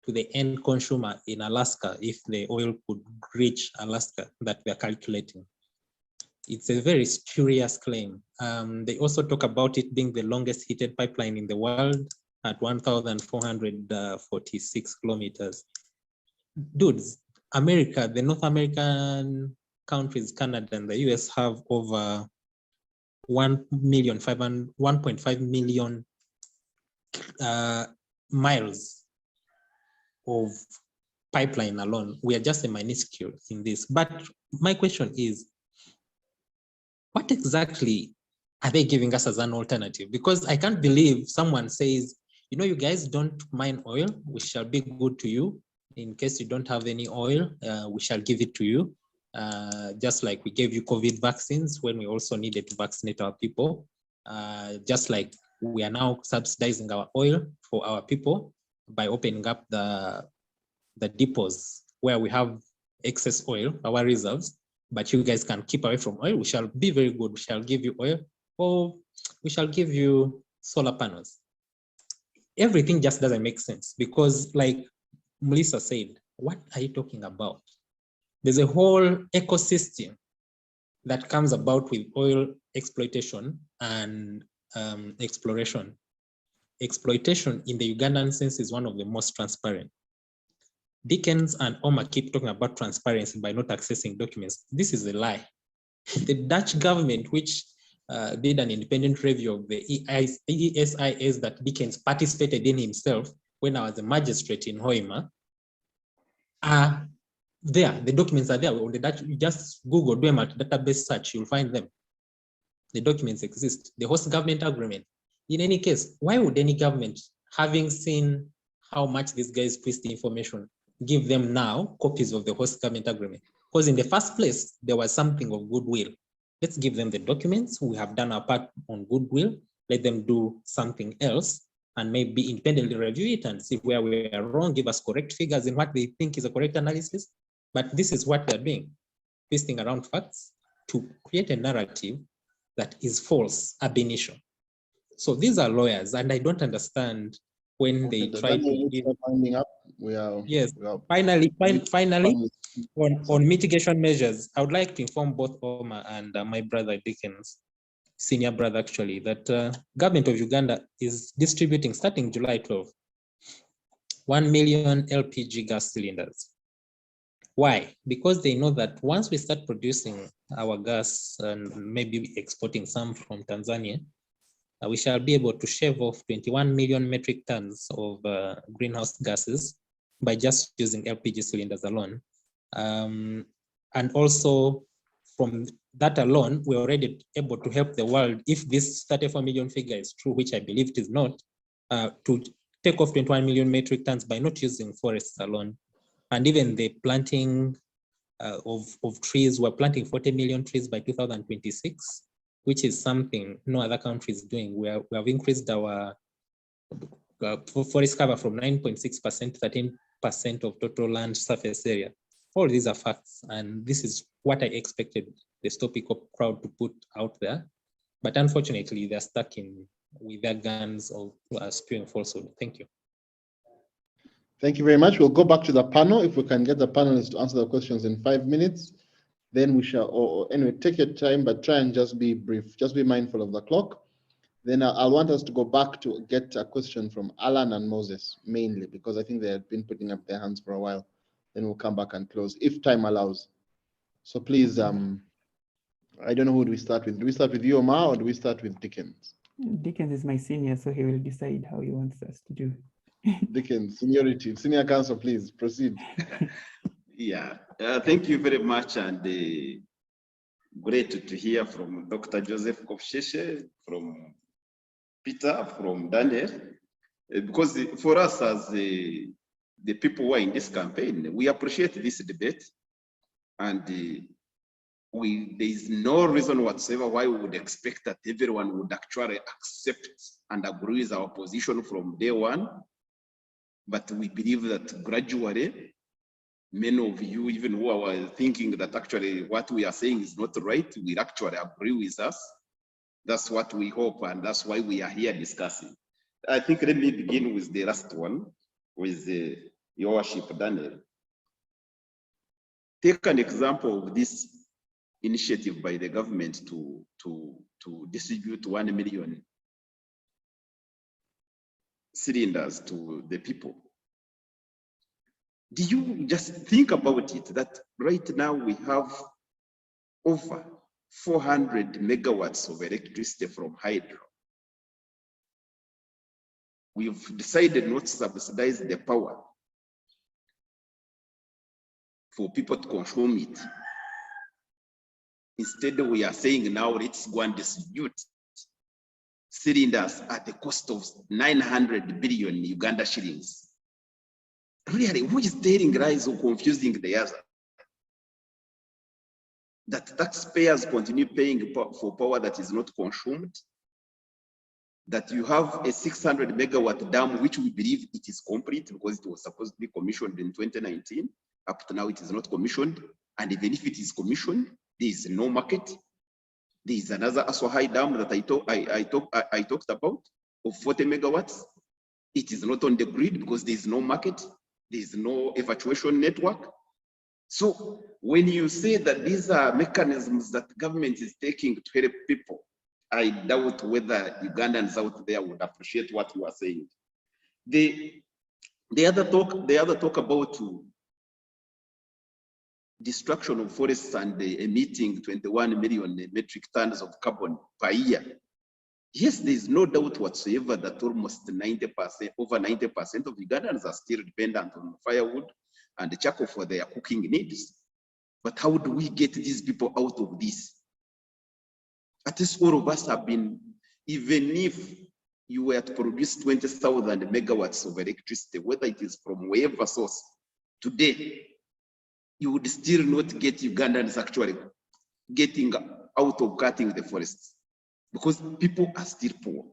Speaker 8: to the end consumer in Alaska, if the oil could reach Alaska that we are calculating. It's a very spurious claim. They also talk about it being the longest heated pipeline in the world at 1,446 kilometers. Dudes, America, the North American countries, Canada and the US have over 1.5 million miles of pipeline alone. We are just a minuscule in this. But my question is, what exactly are they giving us as an alternative? Because I can't believe someone says, you know, you guys don't mine oil, we shall be good to you. In case you don't have any oil, we shall give it to you. Just like we gave you COVID vaccines when we also needed to vaccinate our people. Just like we are now subsidizing our oil for our people by opening up the depots where we have excess oil, our reserves, but you guys can keep away from oil. We shall be very good. We shall give you oil, or we shall give you solar panels. Everything just doesn't make sense because, like Melissa said, what are you talking about? There's a whole ecosystem that comes about with oil exploitation and exploration. Exploitation in the Ugandan sense is one of the most transparent. Dickens and Omar keep talking about transparency by not accessing documents. This is a lie. The Dutch government, which did an independent review of the ESIS that Dickens participated in himself when I was a magistrate in Hoima, are there. The documents are there. On the Dutch, you just Google them at database search, you'll find them. The documents exist. The host government agreement. In any case, why would any government, having seen how much these guys twist the information, give them now copies of the host government agreement? Because in the first place, there was something of goodwill. Let's give them the documents. We have done our part on goodwill. Let them do something else and maybe independently review it and see where we are wrong, give us correct figures in what they think is a correct analysis. But this is what they're doing, twisting around facts to create a narrative that is false ab initio. So these are lawyers, and I don't understand when they try to give. Yes, finally, on mitigation measures, I would like to inform both Omar and my brother Dickens, senior brother actually, that government of Uganda is distributing, starting July 12, 1 million LPG gas cylinders. Why? Because they know that once we start producing our gas and maybe exporting some from Tanzania, we shall be able to shave off 21 million metric tons of greenhouse gases by just using LPG cylinders alone. And also from that alone, we're already able to help the world, if this 34 million figure is true, which I believe it is not, to take off 21 million metric tons by not using forests alone. And even the planting of trees, we're planting 40 million trees by 2026, which is something no other country is doing. We have increased our forest cover from 9.6% to 13% of total land surface area. All these are facts, and this is what I expected the Stop EACOP crowd to put out there. But unfortunately, they're stuck with their guns of spewing falsehood. Thank you.
Speaker 1: Thank you very much. We'll go back to the panel. If we can get the panelists to answer the questions in 5 minutes, then we shall, anyway, take your time, but try and just be brief. Just be mindful of the clock. Then I'll want us to go back to get a question from Alan and Moses, mainly, because I think they have been putting up their hands for a while. Then we'll come back and close, if time allows. So please, I don't know who do we start with. Do we start with you, Omar, or do we start with Dickens?
Speaker 4: Dickens is my senior, so he will decide how he wants us to do.
Speaker 1: Dickens, seniority, senior counsel, please proceed.
Speaker 5: Yeah, thank you very much, and great to hear from Dr. Joseph Kopsheshe, from Peter, from Daniel, because for us as the people who are in this campaign, we appreciate this debate, and there is no reason whatsoever why we would expect that everyone would actually accept and agree with our position from day one. But we believe that gradually, many of you, even who are thinking that actually what we are saying is not right, will actually agree with us. That's what we hope, and that's why we are here discussing. I think let me begin with the last one, with your worship, Daniel. Take an example of this initiative by the government to distribute 1 million cylinders to the people. Do you just think about it, that right now we have over 400 megawatts of electricity from hydro. We've decided not to subsidize the power for people to consume it. Instead, we are saying now let's go and distribute cylinders at the cost of 900 billion Uganda shillings. Really, who is telling lies or confusing the other? That taxpayers continue paying for power that is not consumed, that you have a 600 megawatt dam, which we believe it is complete because it was supposed to be commissioned in 2019. Up to now, it is not commissioned. And even if it is commissioned, there is no market. There is another Aswahai dam that I talked about of 40 megawatts. It is not on the grid because there is no market. There is no evacuation network. So when you say that these are mechanisms that government is taking to help people, I doubt whether Ugandans out there would appreciate what you are saying. The other talk about destruction of forests and emitting 21 million metric tons of carbon per year. Yes, there is no doubt whatsoever that almost 90%, over 90% of Ugandans are still dependent on firewood and charcoal for their cooking needs. But how do we get these people out of this? At least all of us have been, even if you were to produce 20,000 megawatts of electricity, whether it is from wherever source, today, you would still not get Ugandans actually getting out of cutting the forests because people are still poor.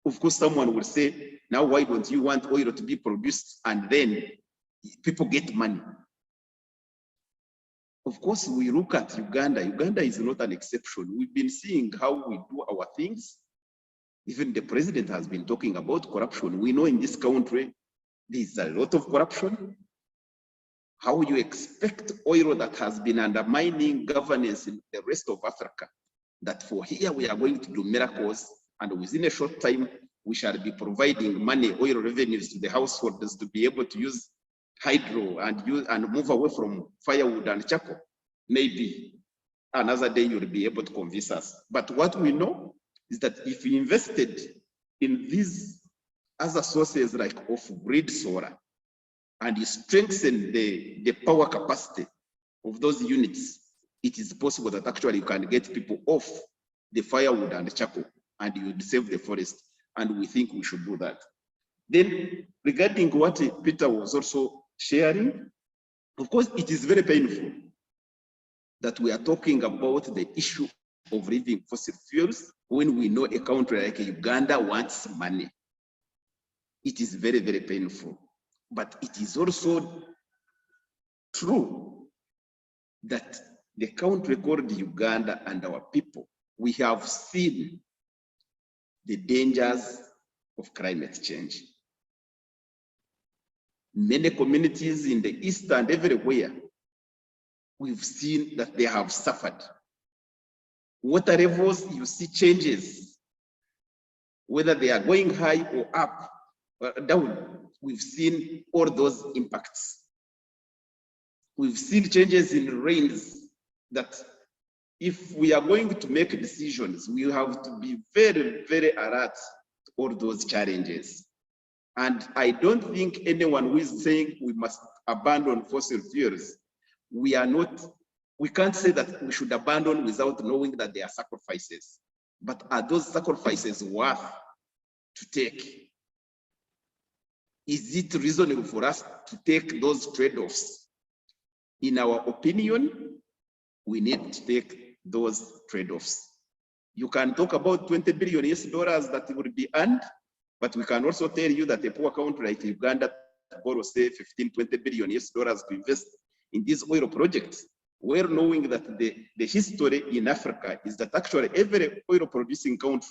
Speaker 5: Of course, someone will say, now why don't you want oil to be produced and then people get money? Of course, we look at Uganda. Uganda is not an exception. We've been seeing how we do our things. Even the president has been talking about corruption. We know in this country, there's a lot of corruption. How you expect oil that has been undermining governance in the rest of Africa, that for here we are going to do miracles, and within a short time, we shall be providing money, oil revenues to the householders to be able to use hydro and move away from firewood and charcoal. Maybe another day you'll be able to convince us. But what we know is that if we invested in these other sources like off-grid solar, and you strengthen the power capacity of those units, it is possible that actually you can get people off the firewood and the charcoal, and you would save the forest. And we think we should do that. Then regarding what Peter was also sharing, of course, it is very painful that we are talking about the issue of leaving fossil fuels when we know a country like Uganda wants money. It is very, very painful. But it is also true that the country called Uganda and our people, we have seen the dangers of climate change. Many communities in the East and everywhere, we've seen that they have suffered. Water levels, you see changes, whether they are going high or up or down. We've seen all those impacts. We've seen changes in rains that if we are going to make decisions, we have to be very, very alert to all those challenges. And I don't think anyone who is saying we must abandon fossil fuels, we can't say that we should abandon without knowing that there are sacrifices. But are those sacrifices worth to take? Is it reasonable for us to take those trade-offs? In our opinion, we need to take those trade-offs. You can talk about 20 billion US dollars that will be earned, but we can also tell you that a poor country like Uganda borrow, say, 15, 20 billion US dollars to invest in these oil projects, well knowing that the history in Africa is that actually every oil producing country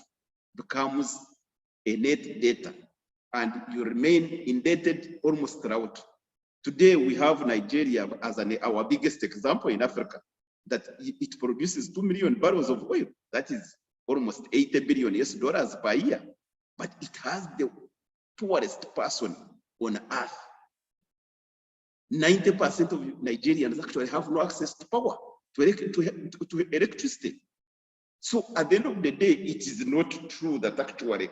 Speaker 5: becomes a net debtor and you remain indebted almost throughout. Today, we have Nigeria as our biggest example in Africa, that it produces 2 million barrels of oil. That is almost $80 billion per year. But it has the poorest person on earth. 90% of Nigerians actually have no access to power, to electricity. So at the end of the day, it is not true that actually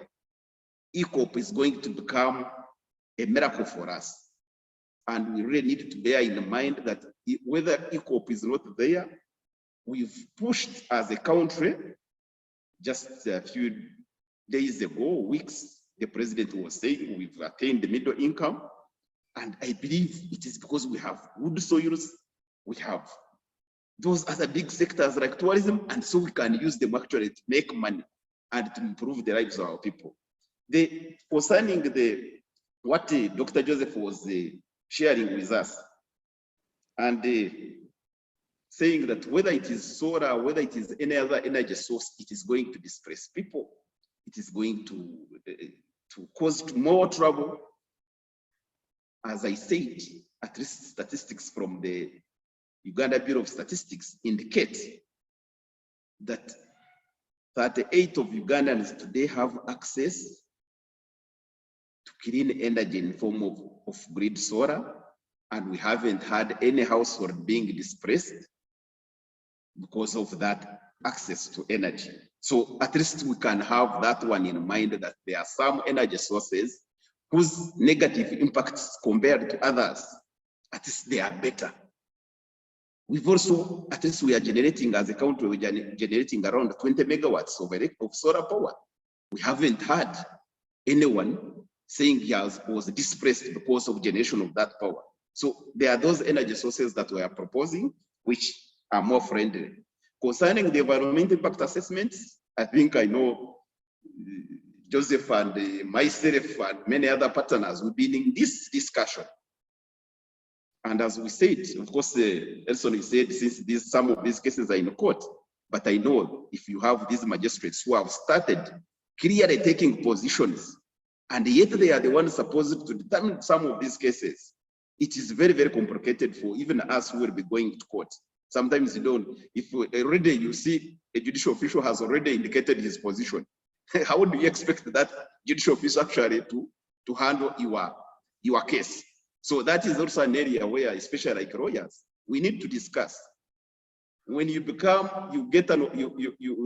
Speaker 5: EACOP is going to become a miracle for us. And we really need to bear in mind that whether EACOP is not there, we've pushed as a country. Just a few days ago, weeks, the president was saying we've attained the middle income. And I believe it is because we have good soils, we have those other big sectors like tourism, and so we can use them actually to make money and to improve the lives of our people. Concerning what Dr. Joseph was sharing with us, and saying that whether it is solar, whether it is any other energy source, it is going to displace people. It is going to cause more trouble. As I said, at least statistics from the Uganda Bureau of Statistics indicate that 38 of Ugandans today have access to clean energy in the form of grid solar, and we haven't had any household being displaced because of that access to energy. So at least we can have that one in mind, that there are some energy sources whose negative impacts compared to others, at least they are better. We've also, at least we are generating as a country, we are generating around 20 megawatts of solar power. We haven't had anyone saying he was displaced because of generation of that power. So there are those energy sources that we are proposing, which are more friendly. Concerning the environmental impact assessments, I think I know Joseph and myself and many other partners will be in this discussion. And as we said, of course, Elson said, since some of these cases are in court, but I know if you have these magistrates who have started clearly taking positions, and yet they are the ones supposed to determine some of these cases, it is very, very complicated for even us who will be going to court. Sometimes you don't, if already you see a judicial official has already indicated his position, how do you expect that judicial official actually to handle your case? So that is also an area where, especially like lawyers, we need to discuss. When you become, you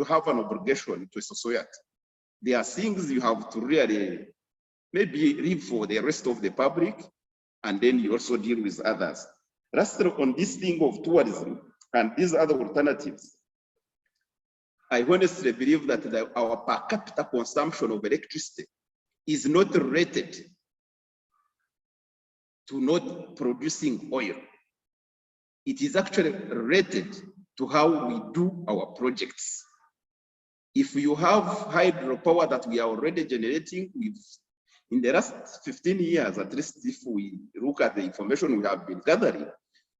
Speaker 5: have an obligation to a society. There are things you have to really maybe leave for the rest of the public, and then you also deal with others. Lastly, on this thing of tourism and these other alternatives, I honestly believe that our per capita consumption of electricity is not rated to not producing oil. It is actually rated to how we do our projects. If you have hydropower that we are already generating, in the last 15 years, at least if we look at the information we have been gathering,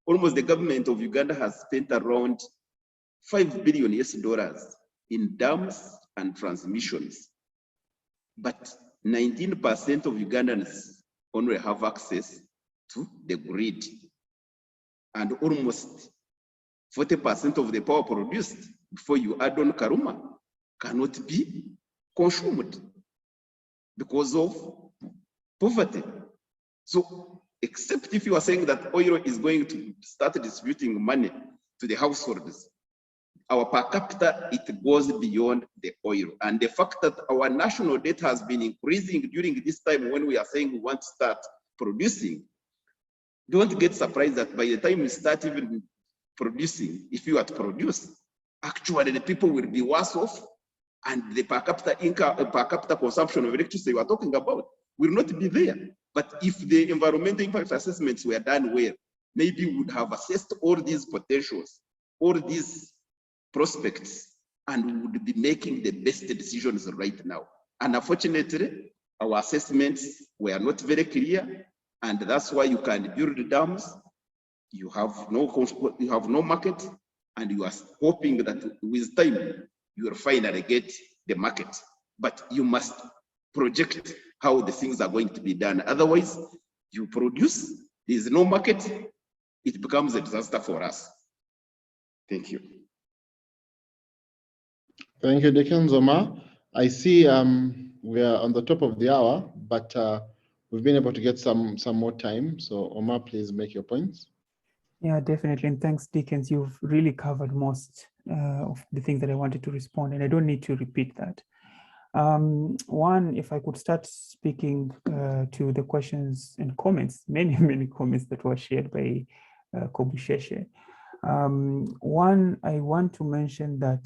Speaker 5: almost the government of Uganda has spent around $5 billion in dams and transmissions. But 19% of Ugandans only have access to the grid. And almost 40% of the power produced before you add on Karuma cannot be consumed because of poverty. So, except if you are saying that oil is going to start distributing money to the households, our per capita, it goes beyond the oil. And the fact that our national debt has been increasing during this time when we are saying we want to start producing, don't get surprised that by the time we start even producing, if you are to produce, actually the people will be worse off, and the per capita income, per capita consumption of electricity we are talking about will not be there. But if the environmental impact assessments were done well, maybe we would have assessed all these potentials, all these prospects, and we would be making the best decisions right now. And unfortunately, our assessments were not very clear, and that's why you can build dams. You have no market, and you are hoping that with time you will finally get the market. But you must project how the things are going to be done. Otherwise, you produce, there's no market, it becomes a disaster for us. Thank you.
Speaker 1: Thank you, Deacon Zoma. I see we are on the top of the hour, but we've been able to get some more time. So Omar, please make your points.
Speaker 4: Yeah, definitely. And thanks, Dickens. You've really covered most of the things that I wanted to respond, and I don't need to repeat that. One, if I could start speaking to the questions and comments, many comments that were shared by Kobusheshe. One, I want to mention that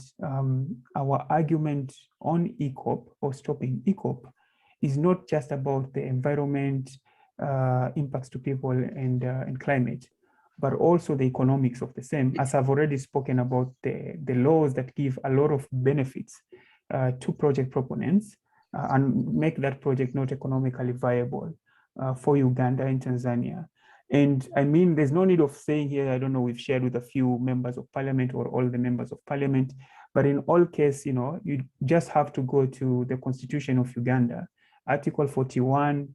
Speaker 4: our argument on EACOP or stopping EACOP is not just about the environment impacts to people and climate, but also the economics of the same, as I've already spoken about the laws that give a lot of benefits to project proponents and make that project not economically viable for Uganda and Tanzania. And I mean, there's no need of saying here, I don't know, we've shared with a few members of parliament or all the members of parliament, but in all cases, you know, you just have to go to the Constitution of Uganda. Article 41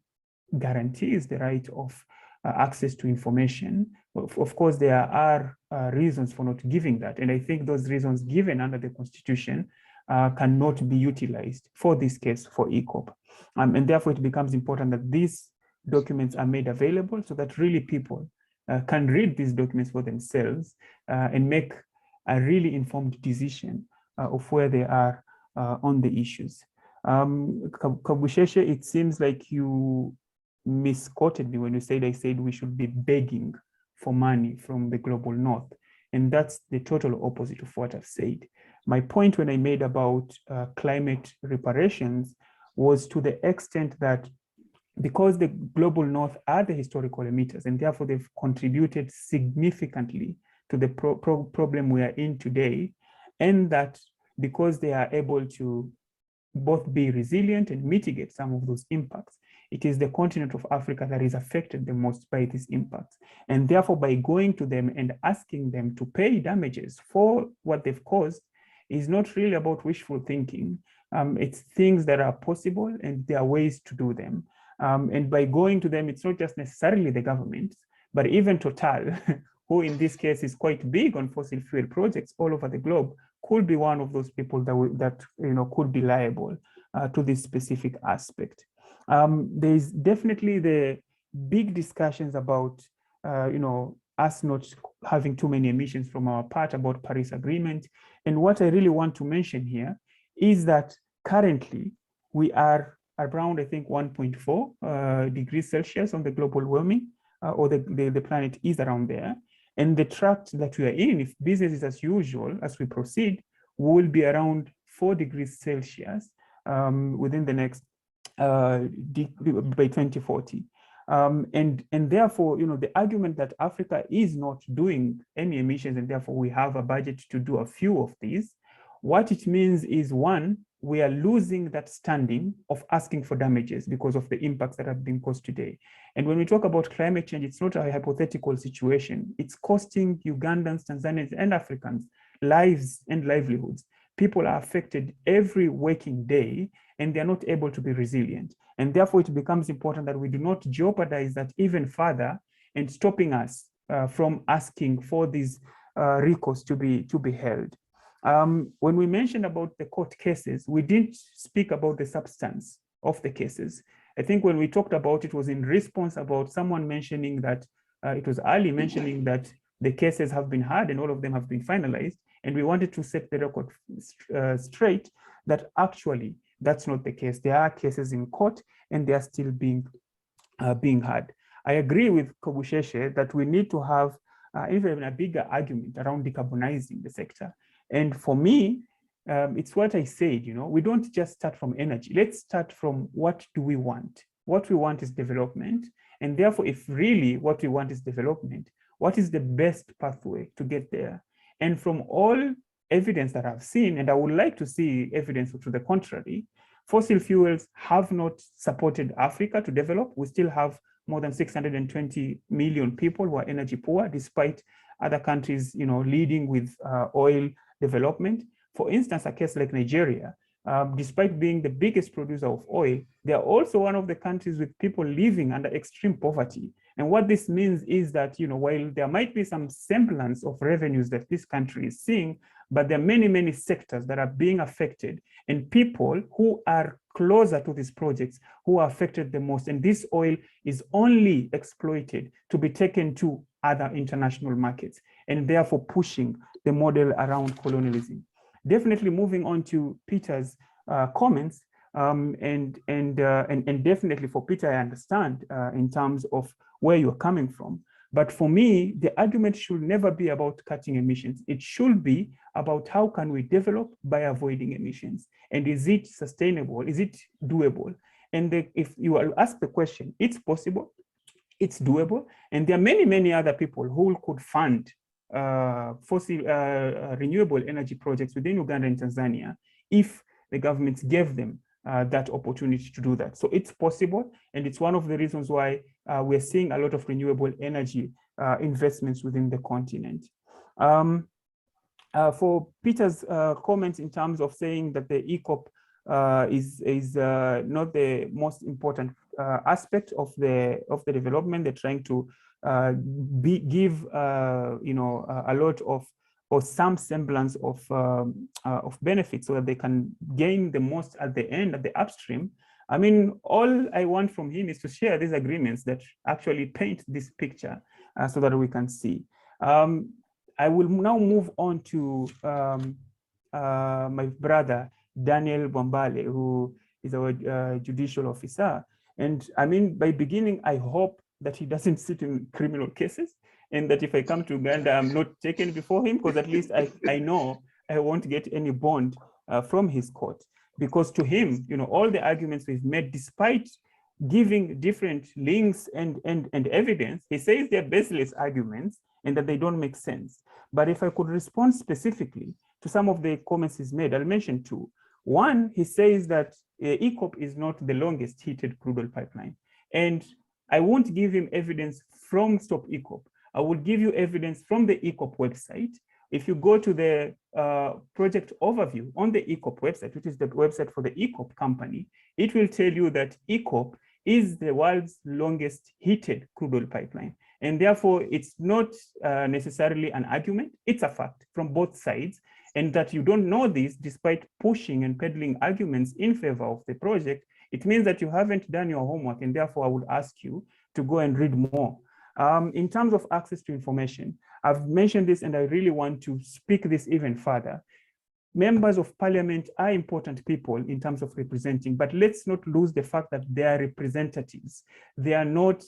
Speaker 4: guarantees the right of access to information. Of course, there are reasons for not giving that. And I think those reasons given under the Constitution cannot be utilized for this case for EACOP. And therefore, it becomes important that these documents are made available so that really people can read these documents for themselves and make a really informed decision of where they are on the issues. Kabusheshe, it seems like you misquoted me when you said I said we should be begging for money from the global north. And that's the total opposite of what I've said. My point when I made about climate reparations was to the extent that because the global north are the historical emitters and therefore they've contributed significantly to the problem we are in today, and that because they are able to both be resilient and mitigate some of those impacts, it is the continent of Africa that is affected the most by these impacts. And therefore, by going to them and asking them to pay damages for what they've caused is not really about wishful thinking. It's things that are possible and there are ways to do them. And by going to them, it's not just necessarily the government, but even Total, who in this case is quite big on fossil fuel projects all over the globe, could be one of those people that could be liable to this specific aspect. There's definitely the big discussions about us not having too many emissions from our part about Paris Agreement. And what I really want to mention here is that currently we are around, I think, 1.4 degrees Celsius on the global warming, or the planet is around there. And the track that we are in, if business is as usual as we proceed, will be around 4 degrees Celsius within the next, by 2040. And therefore, the argument that Africa is not doing any emissions and therefore we have a budget to do a few of these, what it means is, one, we are losing that standing of asking for damages because of the impacts that have been caused today. And when we talk about climate change, it's not a hypothetical situation. It's costing Ugandans, Tanzanians, and Africans lives and livelihoods. People are affected every waking day, and they're not able to be resilient. And therefore, it becomes important that we do not jeopardize that even further and stopping us from asking for these recourse to be held. When we mentioned about the court cases, we didn't speak about the substance of the cases. I think when we talked about it was in response about someone mentioning that, it was Ali mentioning that the cases have been heard and all of them have been finalized. And we wanted to set the record straight that actually that's not the case. There are cases in court and they are still being heard. I agree with Kobusheshe that we need to have even a bigger argument around decarbonizing the sector. And for me, it's what I said, we don't just start from energy. Let's start from what do we want? What we want is development. And therefore, if really what we want is development, what is the best pathway to get there? And from all evidence that I've seen, and I would like to see evidence to the contrary, fossil fuels have not supported Africa to develop. We still have more than 620 million people who are energy poor, despite other countries, leading with oil development. For instance, a case like Nigeria, despite being the biggest producer of oil, they are also one of the countries with people living under extreme poverty. And what this means is that, while there might be some semblance of revenues that this country is seeing, but there are many, many sectors that are being affected, and people who are closer to these projects who are affected the most. And this oil is only exploited to be taken to other international markets, and therefore pushing the model around colonialism. Definitely moving on to Peter's comments, and definitely for Peter, I understand in terms of where you're coming from. But for me, the argument should never be about cutting emissions. It should be about how can we develop by avoiding emissions? And is it sustainable? Is it doable? And if you ask the question, it's possible, it's doable. And there are many, many other people who could fund renewable energy projects within Uganda and Tanzania if the governments gave them that opportunity to do that. So it's possible, and it's one of the reasons why we're seeing a lot of renewable energy investments within the continent. For Peter's comments in terms of saying that the EACOP is not the most important aspect of the development, they're trying to give a lot of, or some semblance of benefits so that they can gain the most at the end, at the upstream. I mean, all I want from him is to share these agreements that actually paint this picture so that we can see. I will now move on to my brother, Daniel Bombale, who is our judicial officer. And I mean, by beginning, I hope that he doesn't sit in criminal cases, and that if I come to Uganda, I'm not taken before him, because at least I know I won't get any bond from his court. Because to him, all the arguments we've made, despite giving different links and evidence, he says they're baseless arguments and that they don't make sense. But if I could respond specifically to some of the comments he's made, I'll mention two. One, he says that EACOP is not the longest heated crude oil pipeline. And I won't give him evidence from Stop EACOP. I will give you evidence from the EACOP website. If you go to the project overview on the EACOP website, which is the website for the EACOP company, it will tell you that EACOP is the world's longest heated crude oil pipeline. And therefore, it's not necessarily an argument, it's a fact from both sides. And that you don't know this despite pushing and peddling arguments in favor of the project, it means that you haven't done your homework, and therefore I would ask you to go and read more. In terms of access to information, I've mentioned this and I really want to speak this even further. Members of parliament are important people in terms of representing, but let's not lose the fact that they are representatives. They are not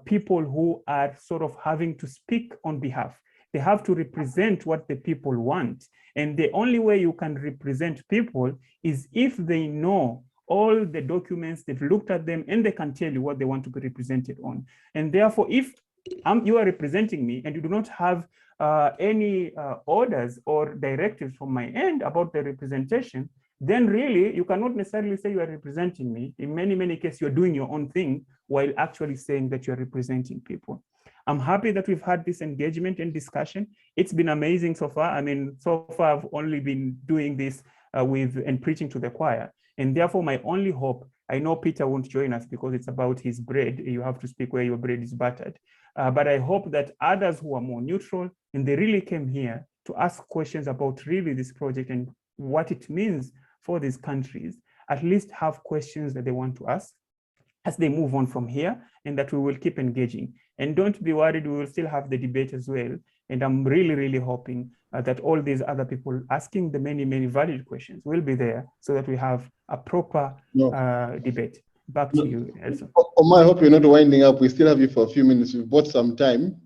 Speaker 4: people who are sort of having to speak on behalf. They have to represent what the people want. And the only way you can represent people is if they know all the documents, they've looked at them, and they can tell you what they want to be represented on. And therefore, if you are representing me and you do not have any orders or directives from my end about the representation, then really you cannot necessarily say you are representing me. In many, many cases, you're doing your own thing while actually saying that you're representing people. I'm happy that we've had this engagement and discussion. It's been amazing so far. I mean, so far I've only been doing this and preaching to the choir. And therefore my only hope, I know Peter won't join us because it's about his bread. You have to speak where your bread is buttered. But I hope that others who are more neutral, and they really came here to ask questions about really this project and what it means for these countries, at least have questions that they want to ask as they move on from here, and that we will keep engaging. And don't be worried, we will still have the debate as well. And I'm really, really hoping that all these other people asking the many, many valid questions will be there so that we have a proper debate. Back to you, Elson.
Speaker 1: Omar, I hope you're not winding up. We still have you for a few minutes. We've bought some time.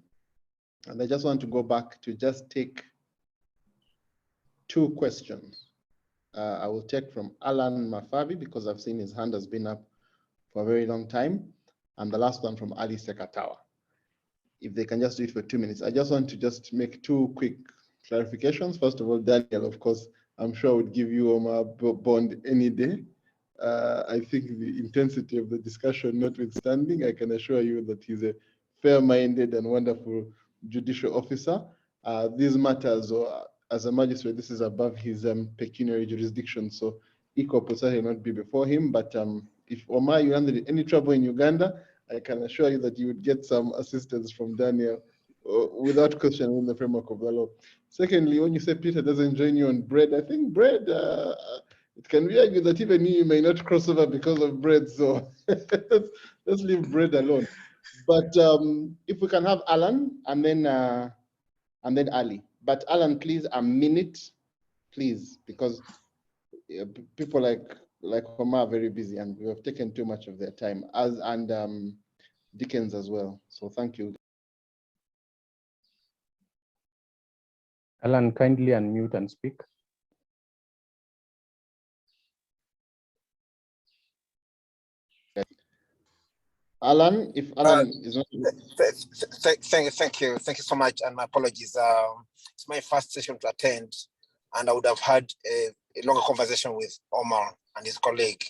Speaker 1: And I just want to go back to just take two questions. I will take from Alan Mafavi because I've seen his hand has been up for a very long time. And the last one from Ali Sekatawa. If they can just do it for 2 minutes. I just want to just make two quick clarifications. First of all, Daniel, of course, I'm sure would give you Omar bond any day. I think the intensity of the discussion notwithstanding, I can assure you that he's a fair-minded and wonderful judicial officer. These matters, or as a magistrate, this is above his pecuniary jurisdiction, so EACOP will certainly not be before him. But if Omar, you under any trouble in Uganda, I can assure you that you would get some assistance from Daniel without question in the framework of the law. Secondly, when you say Peter doesn't join you on bread, I think bread, it can be argued that even you may not cross over because of bread. So let's leave bread alone. But if we can have Alan and then Ali. But Alan, please, a minute, please, because people like Omar are very busy and we have taken too much of their time, and Dickens as well. So thank you.
Speaker 9: Alan, kindly unmute and speak.
Speaker 1: Alan, if Alan is not.
Speaker 10: Thank you so much, and my apologies. It's my first session to attend, and I would have had a longer conversation with Omar and his colleague.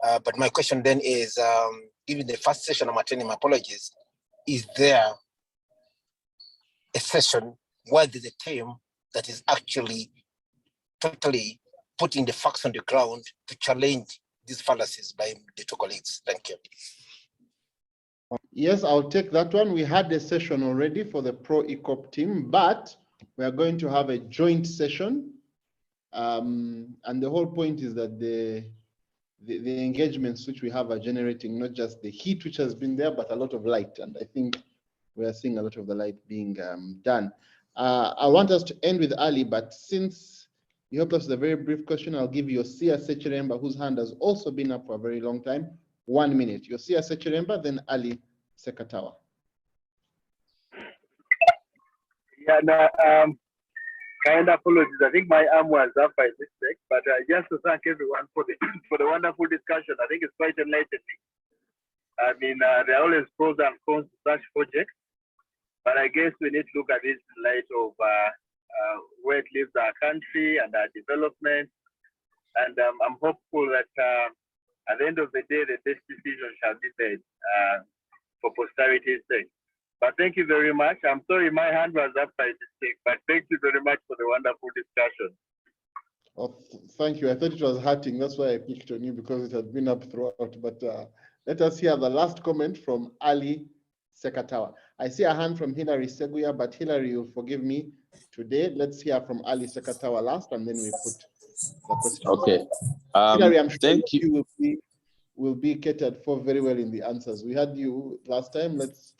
Speaker 10: But my question then is, given the first session I'm attending, my apologies, is there a session where there's a team that is actually totally putting the facts on the ground to challenge these fallacies by the two colleagues? Thank you.
Speaker 1: Yes, I'll take that one. We had a session already for the Pro EACOP team, but we are going to have a joint session. And the whole point is that the engagements which we have are generating not just the heat which has been there, but a lot of light. And I think we are seeing a lot of the light being done. I want us to end with Ali, but since you helped us with a very brief question, I'll give Yosia Sechiremba, whose hand has also been up for a very long time, 1 minute. Yosia Sechiremba, then Ali Sekatawa.
Speaker 11: Yeah, no, kind apologies. I think my arm was up by mistake, but just to thank everyone for the wonderful discussion. I think it's quite enlightening. I mean, there are always pros and cons to such projects, but I guess we need to look at this in light of where it leaves our country and our development. And I'm hopeful that at the end of the day, the best decision shall be made for posterity's sake. But thank you very much. I'm sorry my hand was up by mistake, but thank you very much for the wonderful discussion.
Speaker 1: Oh, thank you. I thought it was hurting. That's why I picked on you, because it had been up throughout. But let us hear the last comment from Ali Sekatawa. I see a hand from Hilary Seguya, but Hilary, you'll forgive me today. Let's hear from Ali Sekatawa last, and then we put the question.
Speaker 5: Okay.
Speaker 1: Hilary, I'm sure
Speaker 5: thank you.
Speaker 1: will be catered for very well in the answers. We had you last time. Let's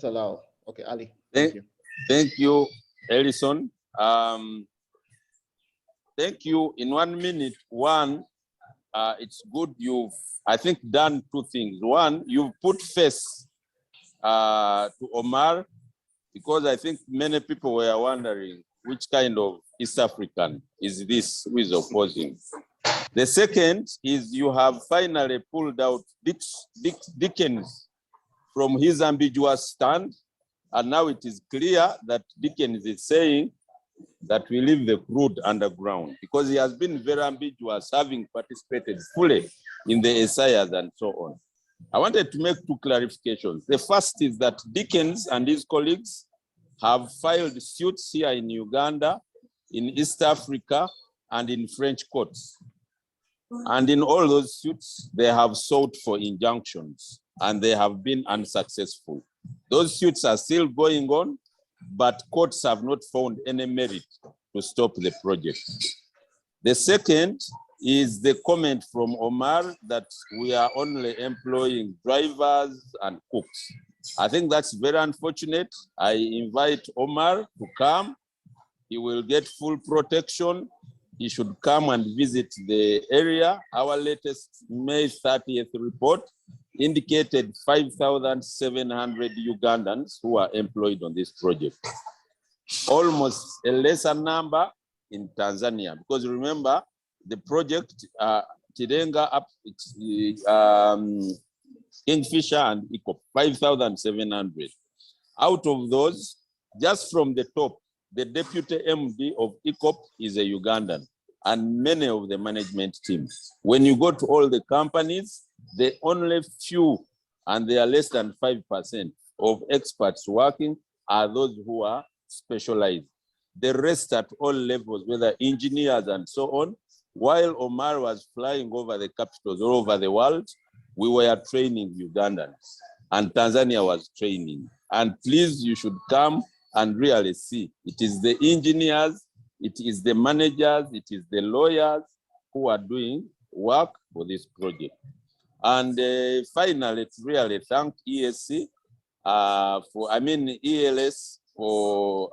Speaker 1: allow. Okay, Ali. Thank you.
Speaker 5: Thank you, Ellison. Thank you. In 1 minute, it's good you've, I think, done two things. One, you've put face to Omar, because I think many people were wondering which kind of East African is this who is opposing. The second is you have finally pulled out Dickens from his ambiguous stand, and now it is clear that Dickens is saying that we leave the crude underground, because he has been very ambiguous, having participated fully in the SIRs and so on. I wanted to make two clarifications. The first is that Dickens and his colleagues have filed suits here in Uganda, in East Africa, and in French courts. And in all those suits, they have sought for injunctions, and they have been unsuccessful. Those suits are still going on, but courts have not found any merit to stop the project. The second is the comment from Omar that we are only employing drivers and cooks. I think that's very unfortunate. I invite Omar to come. He will get full protection. He should come and visit the area. Our latest May 30th report indicated 5,700 Ugandans who are employed on this project. Almost a lesser number in Tanzania, because remember, the project Tidenga up Kingfisher and EACOP, 5,700. Out of those, just from the top, the deputy MD of EACOP is a Ugandan, and many of the management teams. When you go to all the companies, the only few, and they are less than 5% of experts working, are those who are specialized. The rest at all levels, whether engineers and so on,
Speaker 9: while Omar was flying over the capitals all over the world, we were training Ugandans and Tanzania was training. And please, you should come and really see. It is the engineers, it is the managers, it is the lawyers who are doing work for this project. And finally, to really thank EAC ELS for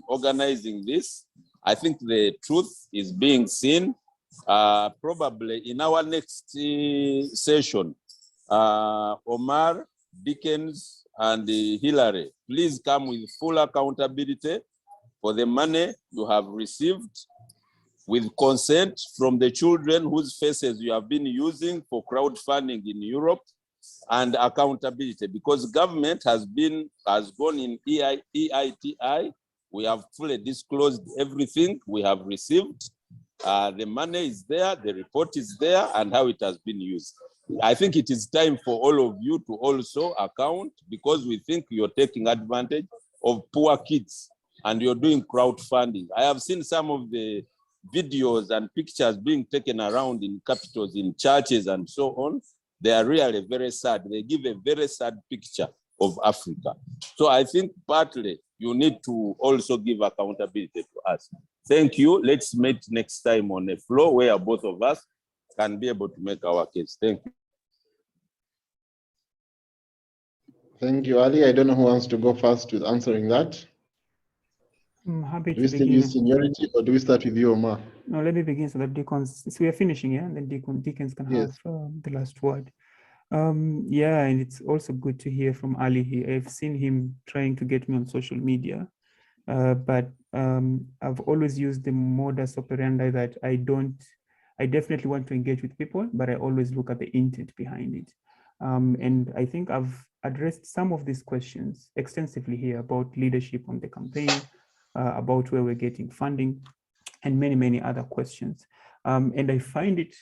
Speaker 9: organizing this. I think the truth is being seen. Probably in our next session, Omar, Dickens, and Hillary, please come with full accountability for the money you have received, with consent from the children whose faces you have been using for crowdfunding in Europe, and accountability, because government has gone in EITI. We have fully disclosed everything we have received. The money is there, the report is there, and how it has been used. I think it is time for all of you to also account, because we think you're taking advantage of poor kids and you're doing crowdfunding. I have seen some of the videos and pictures being taken around in capitals, in churches and so on. They are really very sad. They give a very sad picture of Africa. So I think partly you need to also give accountability to us. Thank you. Let's meet next time on the floor where both of us can be able to make our case. Thank you.
Speaker 1: Thank you, Ali. I don't know who wants to go first with answering that.
Speaker 4: I'm happy
Speaker 1: Do we
Speaker 4: to
Speaker 1: still
Speaker 4: begin.
Speaker 1: use seniority, or do we start with you, Omar?
Speaker 4: No, let me begin so that Deacons, so we are finishing, yeah, and then Deacons can have the last word. Yeah, and it's also good to hear from Ali here. I've seen him trying to get me on social media, but I've always used the modus operandi that I definitely want to engage with people, but I always look at the intent behind it. And I think I've addressed some of these questions extensively here about leadership on the campaign, about where we're getting funding, and many, many other questions. And I find it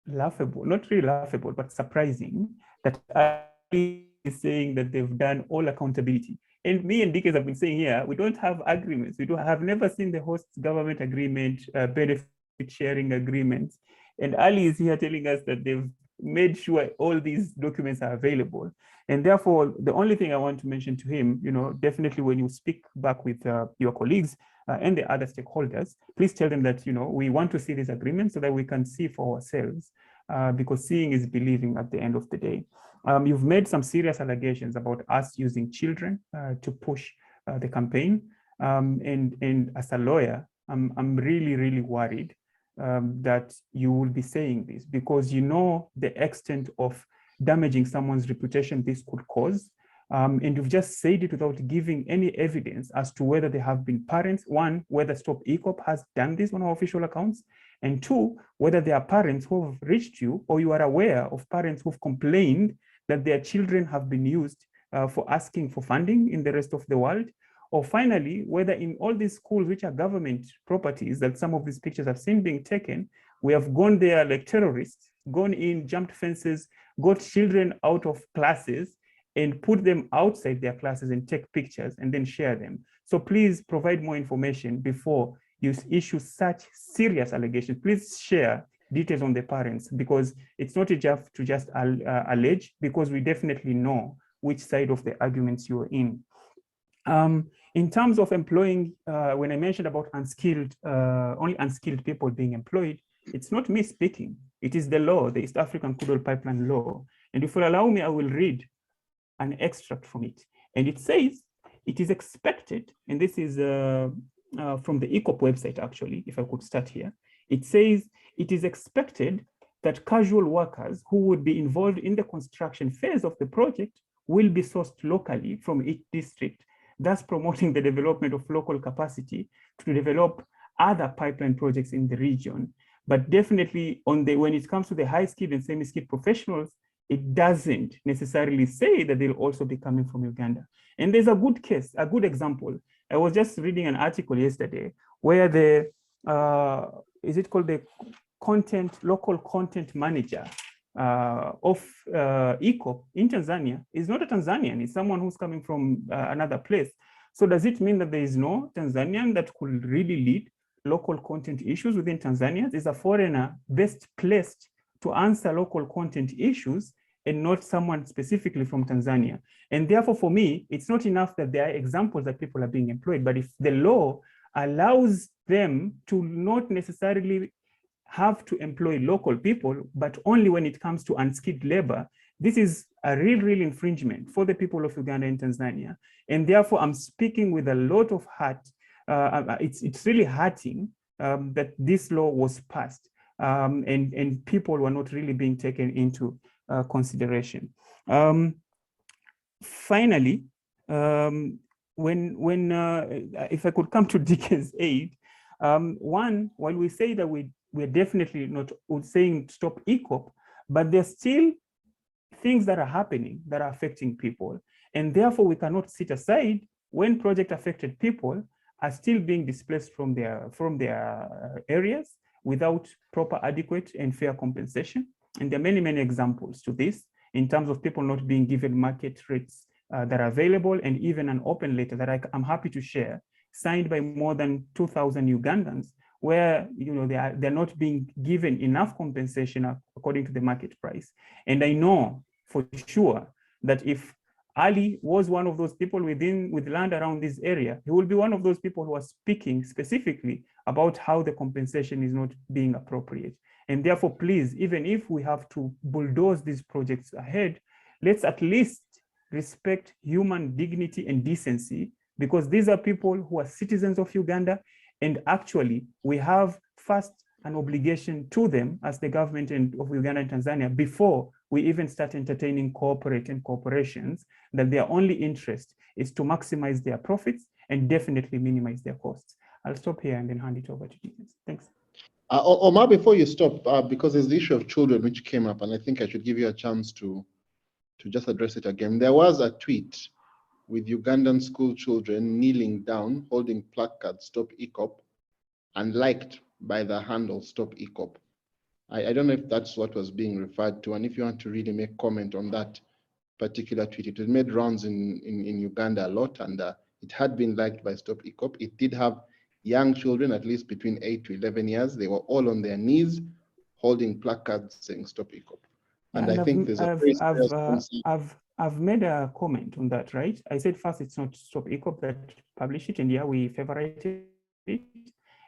Speaker 4: laughable, not really laughable, but surprising that Ali is saying that they've done all accountability. And me and Dickens have been saying here, we don't have agreements. We have never seen the host government agreement, benefit sharing agreements. And Ali is here telling us that they've made sure all these documents are available. And therefore, the only thing I want to mention to him, definitely when you speak back with your colleagues and the other stakeholders, please tell them that, we want to see this agreement so that we can see for ourselves, because seeing is believing at the end of the day. You've made some serious allegations about us using children to push the campaign. And as a lawyer, I'm really, really worried that you will be saying this, because the extent of damaging someone's reputation this could cause. And you've just said it without giving any evidence as to whether there have been parents, one, whether Stop EACOP has done this on our official accounts, and two, whether there are parents who have reached you, or you are aware of parents who've complained that their children have been used for asking for funding in the rest of the world. Or finally, whether in all these schools, which are government properties that some of these pictures have seen being taken, we have gone there like terrorists, gone in, jumped fences, got children out of classes and put them outside their classes and take pictures and then share them. So please provide more information before you issue such serious allegations. Please share details on the parents, because it's not enough to just allege, because we definitely know which side of the arguments you're in. In terms of employing, when I mentioned about unskilled, only unskilled people being employed, it's not me speaking. It is the law, the East African Crude Oil Pipeline law. And if you allow me, I will read an extract from it. And it says, it is expected, and this is from the EACOP website, actually, if I could start here. It says, it is expected that casual workers who would be involved in the construction phase of the project will be sourced locally from each district, thus promoting the development of local capacity to develop other pipeline projects in the region. But definitely when it comes to the high-skilled and semi-skilled professionals, it doesn't necessarily say that they'll also be coming from Uganda. And there's a good case, a good example. I was just reading an article yesterday where the, is it called the local content manager of EACOP in Tanzania is not a Tanzanian, it's someone who's coming from another place. So does it mean that there is no Tanzanian that could really lead local content issues within Tanzania. Is a foreigner best placed to answer local content issues and not someone specifically from Tanzania? And therefore, for me, it's not enough that there are examples that people are being employed, but if the law allows them to not necessarily have to employ local people, but only when it comes to unskilled labor, this is a real infringement for the people of Uganda and Tanzania. And therefore, I'm speaking with a lot of heart. It's really hurting that this law was passed and people were not really being taken into consideration. Finally, if I could come to Dickens' aid, one, while we say that we're definitely not saying stop EACOP, but there's still things that are happening that are affecting people. And therefore, we cannot sit aside when project affected people are still being displaced from their areas without proper, adequate, and fair compensation. And there are many examples to this in terms of people not being given market rates that are available, and even an open letter that I'm happy to share, signed by more than 2,000 Ugandans, where they're not being given enough compensation according to the market price. And I know for sure that if Ali was one of those people with land around this area, he will be one of those people who are speaking specifically about how the compensation is not being appropriate. And therefore, please, even if we have to bulldoze these projects ahead, let's at least respect human dignity and decency, because these are people who are citizens of Uganda, and actually we have first an obligation to them as the government of Uganda and Tanzania before we even start entertaining corporations, that their only interest is to maximize their profits and definitely minimize their costs. I'll stop here and then hand it over to Dickens. Thanks.
Speaker 1: Omar, before you stop, because there's the issue of children which came up, and I think I should give you a chance to just address it again. There was a tweet with Ugandan school children kneeling down, holding placards, Stop EACOP, and liked by the handle Stop EACOP. I don't know if that's what was being referred to, and if you want to really make comment on that particular tweet. It was made rounds in Uganda a lot, and it had been liked by Stop EACOP. It did have young children, at least between 8 to 11 years. They were all on their knees, holding placards saying Stop EACOP. And I think there's a very serious concern.
Speaker 4: I've made a comment on that, right? I said first, it's not Stop EACOP that published it, and yeah, we favorited it.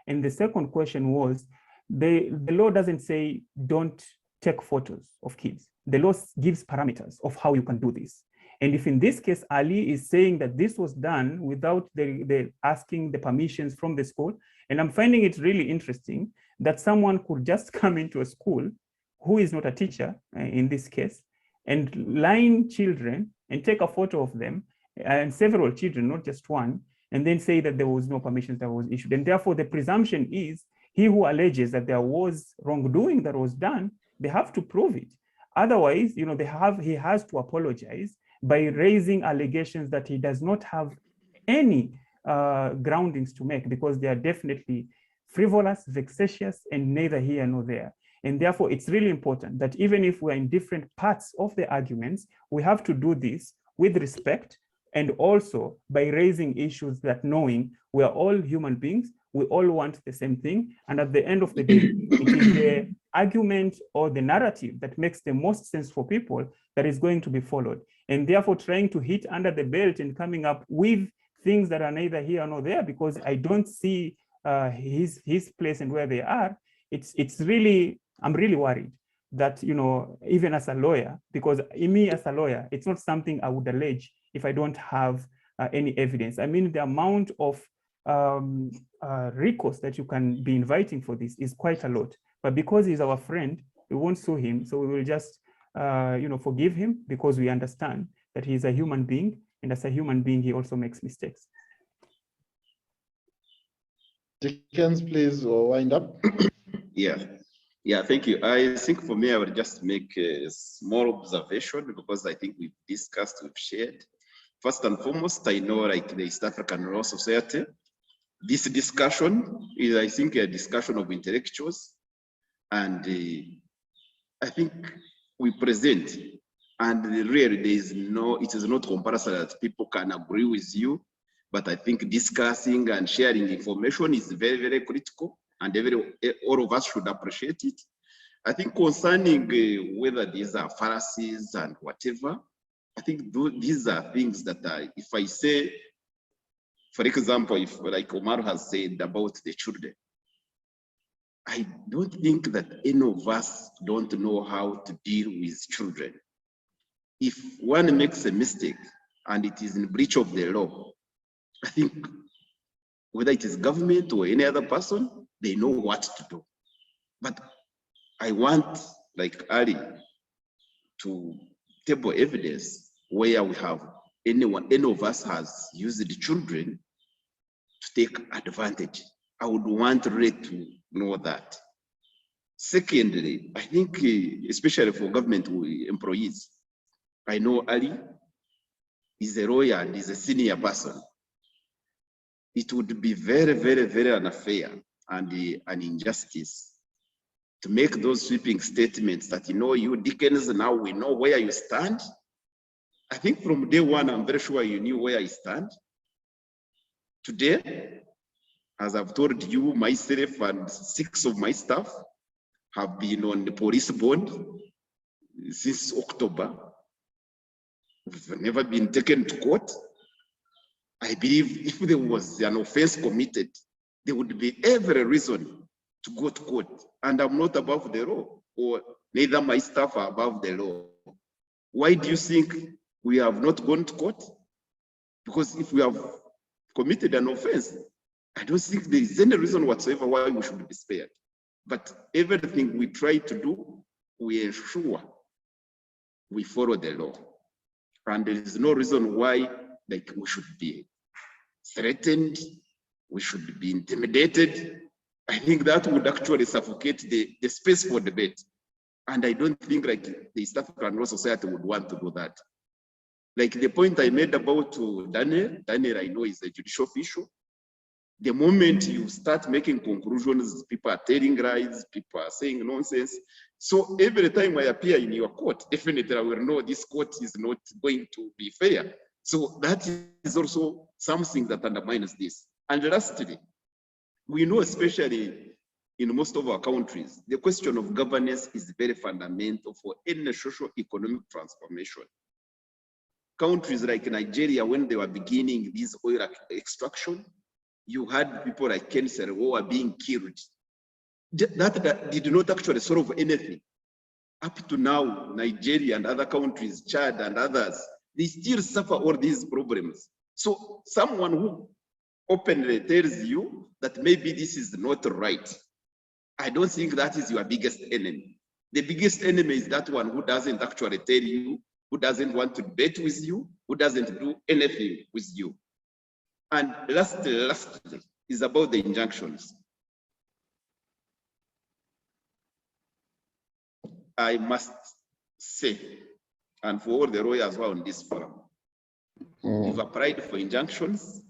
Speaker 4: And the second question was, the law doesn't say don't take photos of kids. The law gives parameters of how you can do this. And if in this case, Ali is saying that this was done without the asking the permissions from the school, and I'm finding it really interesting that someone could just come into a school who is not a teacher in this case, and line children and take a photo of them, and several children, not just one, and then say that there was no permissions that was issued. And therefore the presumption is he who alleges that there was wrongdoing that was done, they have to prove it. Otherwise, he has to apologize by raising allegations that he does not have any groundings to make, because they are definitely frivolous, vexatious, and neither here nor there. And therefore, it's really important that even if we're in different parts of the arguments, we have to do this with respect, and also by raising issues that knowing we are all human beings, we all want the same thing. And at the end of the day, it is the argument or the narrative that makes the most sense for people that is going to be followed. And therefore, trying to hit under the belt and coming up with things that are neither here nor there, because I don't see his place and where they are, it's really, I'm really worried that, even as a lawyer, because me as a lawyer, it's not something I would allege if I don't have any evidence. I mean, the amount of recourse that you can be inviting for this is quite a lot. But because he's our friend, we won't sue him. So we will just, forgive him, because we understand that he's a human being, and as a human being, he also makes mistakes.
Speaker 1: Dickens, please wind up.
Speaker 5: Yeah, thank you. I think for me, I would just make a small observation, because I think we've discussed, we've shared. First and foremost, I know, like the East African Law Society, this discussion is, I think, a discussion of intellectuals. And I think we present, and really it is not comparison that people can agree with you, But I think discussing and sharing information is very, very critical, and all of us should appreciate it. I think concerning whether these are fallacies and whatever, I think these are things that if I say, for example, if like Omar has said about the children, I don't think that any of us don't know how to deal with children. If one makes a mistake and it is in breach of the law, I think whether it is government or any other person, they know what to do. But I want, like Ali, to table evidence where we have any of us has used the children to take advantage. I would want Ray to know that. Secondly, I think, especially for government employees, I know Ali is a lawyer and is a senior person. It would be very, very, very unfair and an injustice to make those sweeping statements that, you Dickens, now we know where you stand. I think from day one, I'm very sure you knew where I stand. Today, as I've told you, myself and 6 of my staff have been on the police bond since October. We've never been taken to court. I believe if there was an offense committed, there would be every reason to go to court. And I'm not above the law, or neither my staff are above the law. Why do you think we have not gone to court? Because if we have committed an offense, I don't think there is any reason whatsoever why we should be spared. But everything we try to do, we ensure we follow the law. And there is no reason why we should be threatened, we should be intimidated. I think that would actually suffocate the space for debate. And I don't think the East African Law Society would want to do that. Like the point I made about Daniel I know is a judicial official. The moment you start making conclusions, people are telling lies, people are saying nonsense. So every time I appear in your court, definitely I will know this court is not going to be fair. So that is also something that undermines this. And lastly, we know, especially in most of our countries, the question of governance is very fundamental for any socio-economic transformation. Countries like Nigeria, when they were beginning this oil extraction, you had people like Ken Sere who were being killed. That did not actually solve anything. Up to now, Nigeria and other countries, Chad and others, they still suffer all these problems. So someone who openly tells you that maybe this is not right, I don't think that is your biggest enemy. The biggest enemy is that one who doesn't actually tell you, who doesn't want to debate with you, who doesn't do anything with you. And lastly is about the injunctions. I must say, and for all the lawyers who are on this forum, we've applied for injunctions.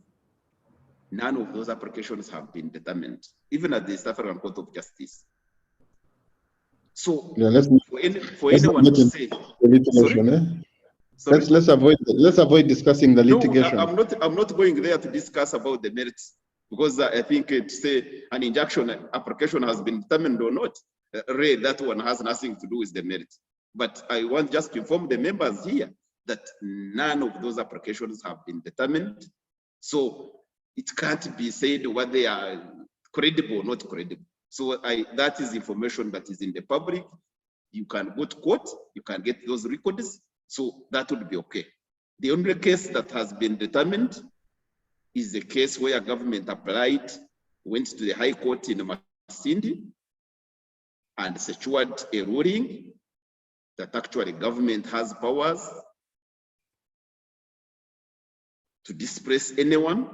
Speaker 5: None of those applications have been determined, even at the East African Court of Justice. So, for anyone to say, sorry?
Speaker 1: Let's avoid discussing the litigation.
Speaker 5: No, I'm not going there to discuss about the merits, because I think to say an injunction application has been determined or not, Ray, that one has nothing to do with the merit. But I want just to inform the members here that none of those applications have been determined. So it can't be said whether they are credible or not credible. So that is information that is in the public. You can go to court, you can get those records. So that would be okay. The only case that has been determined is the case where government applied, went to the High Court in Masindi and secured a ruling that actually government has powers to displace anyone,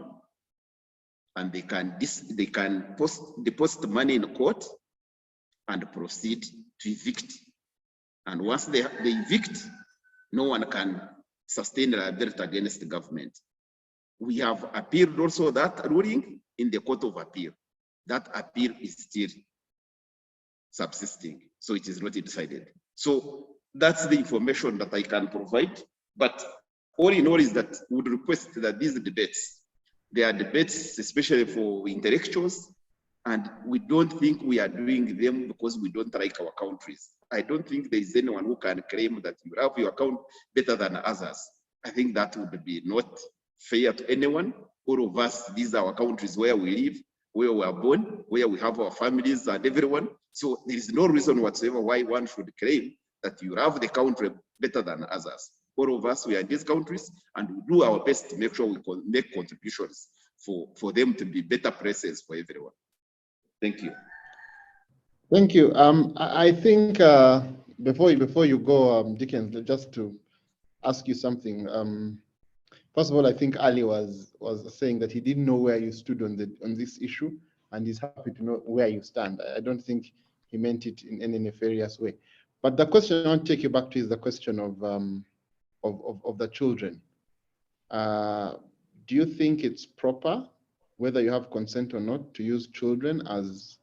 Speaker 5: and they can deposit money in court and proceed to evict. And once they evict, no one can sustain liability against the government. We have appealed also that ruling in the Court of Appeal. That appeal is still subsisting, so it is not decided. So that's the information that I can provide. But all in all is that we would request that these debates There are debates, especially for intellectuals, and we don't think we are doing them because we don't like our countries. I don't think there is anyone who can claim that you have your account better than others. I think that would be not fair to anyone. All of us, these are our countries where we live, where we are born, where we have our families and everyone. So there is no reason whatsoever why one should claim that you have the country better than others. All of us, we are in these countries, and we do our best to make sure we make contributions for them to be better places for everyone. Thank you.
Speaker 1: Thank you. I think before you go, Dickens, just to ask you something. First of all, I think Ali was saying that he didn't know where you stood on this issue, and he's happy to know where you stand. I don't think he meant it in any nefarious way. But the question I want to take you back to is the question of the children. Do you think it's proper, whether you have consent or not, to use children as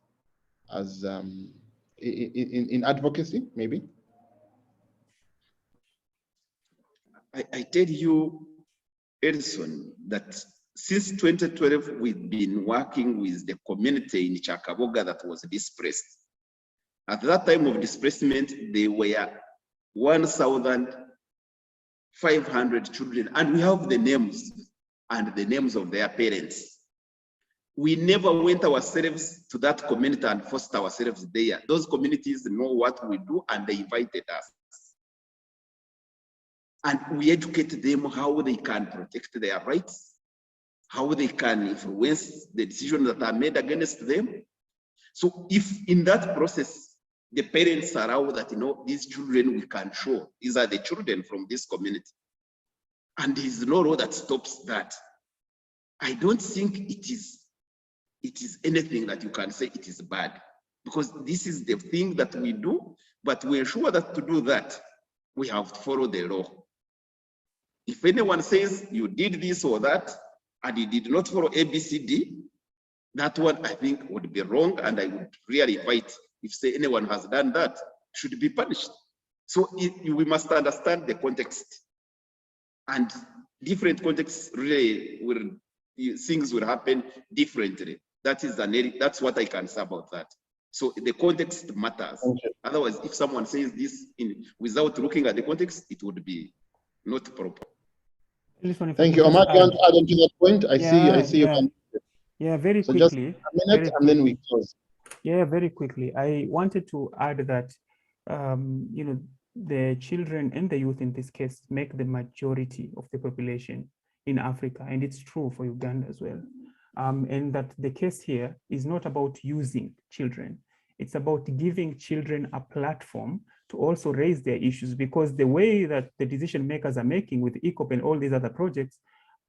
Speaker 1: in advocacy, maybe?
Speaker 5: I tell you, Edison, that since 2012, we've been working with the community in Chakaboga that was displaced. At that time of displacement, there were 1,500 children, and we have the names and the names of their parents. We never went ourselves to that community and forced ourselves there. Those communities know what we do, and they invited us. And we educate them how they can protect their rights, how they can influence the decisions that are made against them. So if in that process, the parents allow that, these children we can show, these are the children from this community, and there is no law that stops that, I don't think it is anything that you can say it is bad, because this is the thing that we do, but we ensure that to do that, we have to follow the law. If anyone says you did this or that, and you did not follow ABCD, that one I think would be wrong, and I would really invite, if say anyone has done that, should be punished. So we must understand the context, and different contexts really things will happen differently. That's what I can say about that. So the context matters. Okay. Otherwise, if someone says this without looking at the context, it would be not proper.
Speaker 1: Thank you. Omar, you want to add on to that point? I see you.
Speaker 4: Yeah, very
Speaker 1: so
Speaker 4: quickly.
Speaker 1: Just a minute, and then we close.
Speaker 4: Yeah, very quickly. I wanted to add that, the children and the youth in this case make the majority of the population in Africa, and it's true for Uganda as well. And that the case here is not about using children. It's about giving children a platform to also raise their issues, because the way that the decision makers are making with EACOP and all these other projects,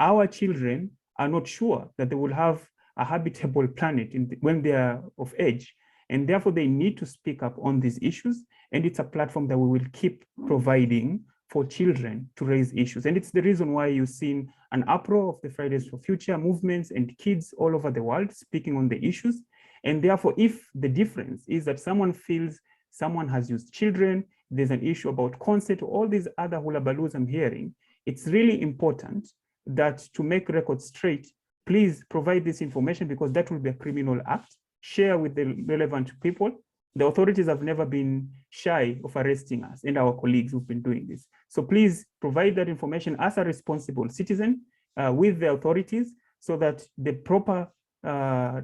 Speaker 4: our children are not sure that they will have a habitable planet when they are of age. And therefore they need to speak up on these issues. And it's a platform that we will keep providing for children to raise issues. And it's the reason why you've seen an uproar of the Fridays for Future movements and kids all over the world speaking on the issues. And therefore, if the difference is that someone feels someone has used children, there's an issue about consent, all these other hula baloos I'm hearing, it's really important that to make records straight, please provide this information, because that will be a criminal act. Share with the relevant people. The authorities have never been shy of arresting us and our colleagues who've been doing this. So please provide that information as a responsible citizen with the authorities, so that the proper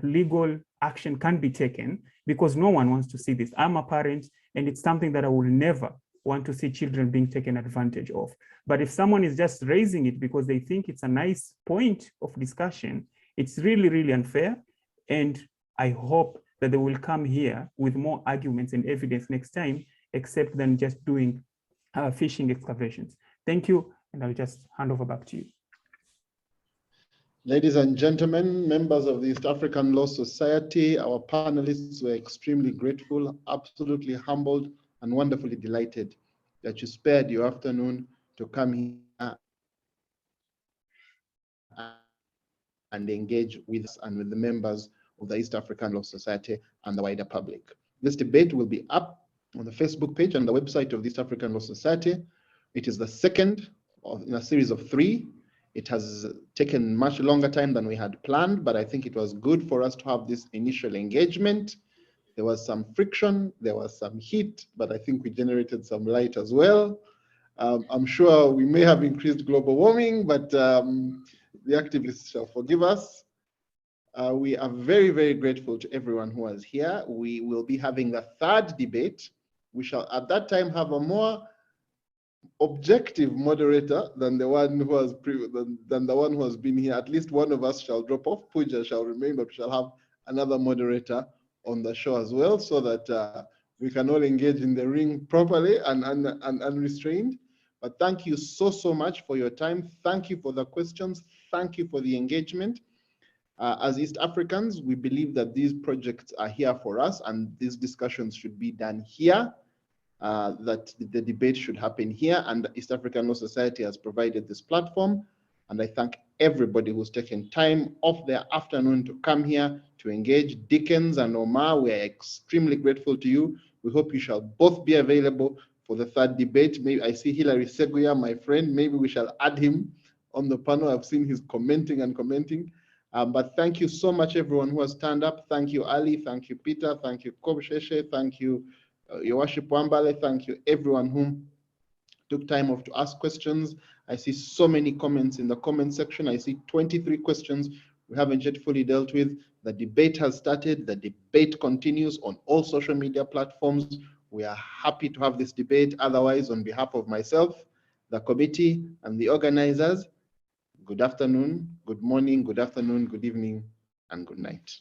Speaker 4: legal action can be taken, because no one wants to see this. I'm a parent, and it's something that I will never want to see children being taken advantage of. But if someone is just raising it because they think it's a nice point of discussion, it's really, really unfair. And I hope that they will come here with more arguments and evidence next time, except than just doing fishing excavations. Thank you, and I'll just hand over back to you.
Speaker 1: Ladies and gentlemen, members of the East African Law Society, our panelists were extremely grateful, absolutely humbled, and wonderfully delighted that you spared your afternoon to come here and engage with us and with the members of the East African Law Society and the wider public. This debate will be up on the Facebook page and the website of the East African Law Society. It is the second in a series of 3, It has taken much longer time than we had planned, but I think it was good for us to have this initial engagement. There was some friction, there was some heat, but I think we generated some light as well. I'm sure we may have increased global warming, but the activists shall forgive us. We are very, very grateful to everyone who was here. We will be having the third debate. We shall at that time have a more objective moderator than the one who has than the one who has been here. At least one of us shall drop off. Pooja shall remain, but we shall have another moderator on the show as well, so that we can all engage in the ring properly and unrestrained. But thank you so much for your time. Thank you for the questions. Thank you for the engagement. As East Africans, we believe that these projects are here for us, and these discussions should be done here. That the debate should happen here, and East African Law Society has provided this platform. And I thank everybody who's taken time off their afternoon to come here to engage. Dickens and Omar, we are extremely grateful to you. We hope you shall both be available for the third debate. Maybe I see Hilary Seguya, my friend. Maybe we shall add him on the panel. I've seen he's commenting. But thank you so much, everyone who has turned up. Thank you, Ali. Thank you, Peter. Thank you, Kobsheshe. Thank you, Your Worship Bombale. Thank you, everyone who took time off to ask questions. I see so many comments in the comment section. I see 23 questions we haven't yet fully dealt with. The debate has started. The debate continues on all social media platforms. We are happy to have this debate. Otherwise, on behalf of myself, the committee, and the organizers, good afternoon, good morning, good afternoon, good evening, and good night.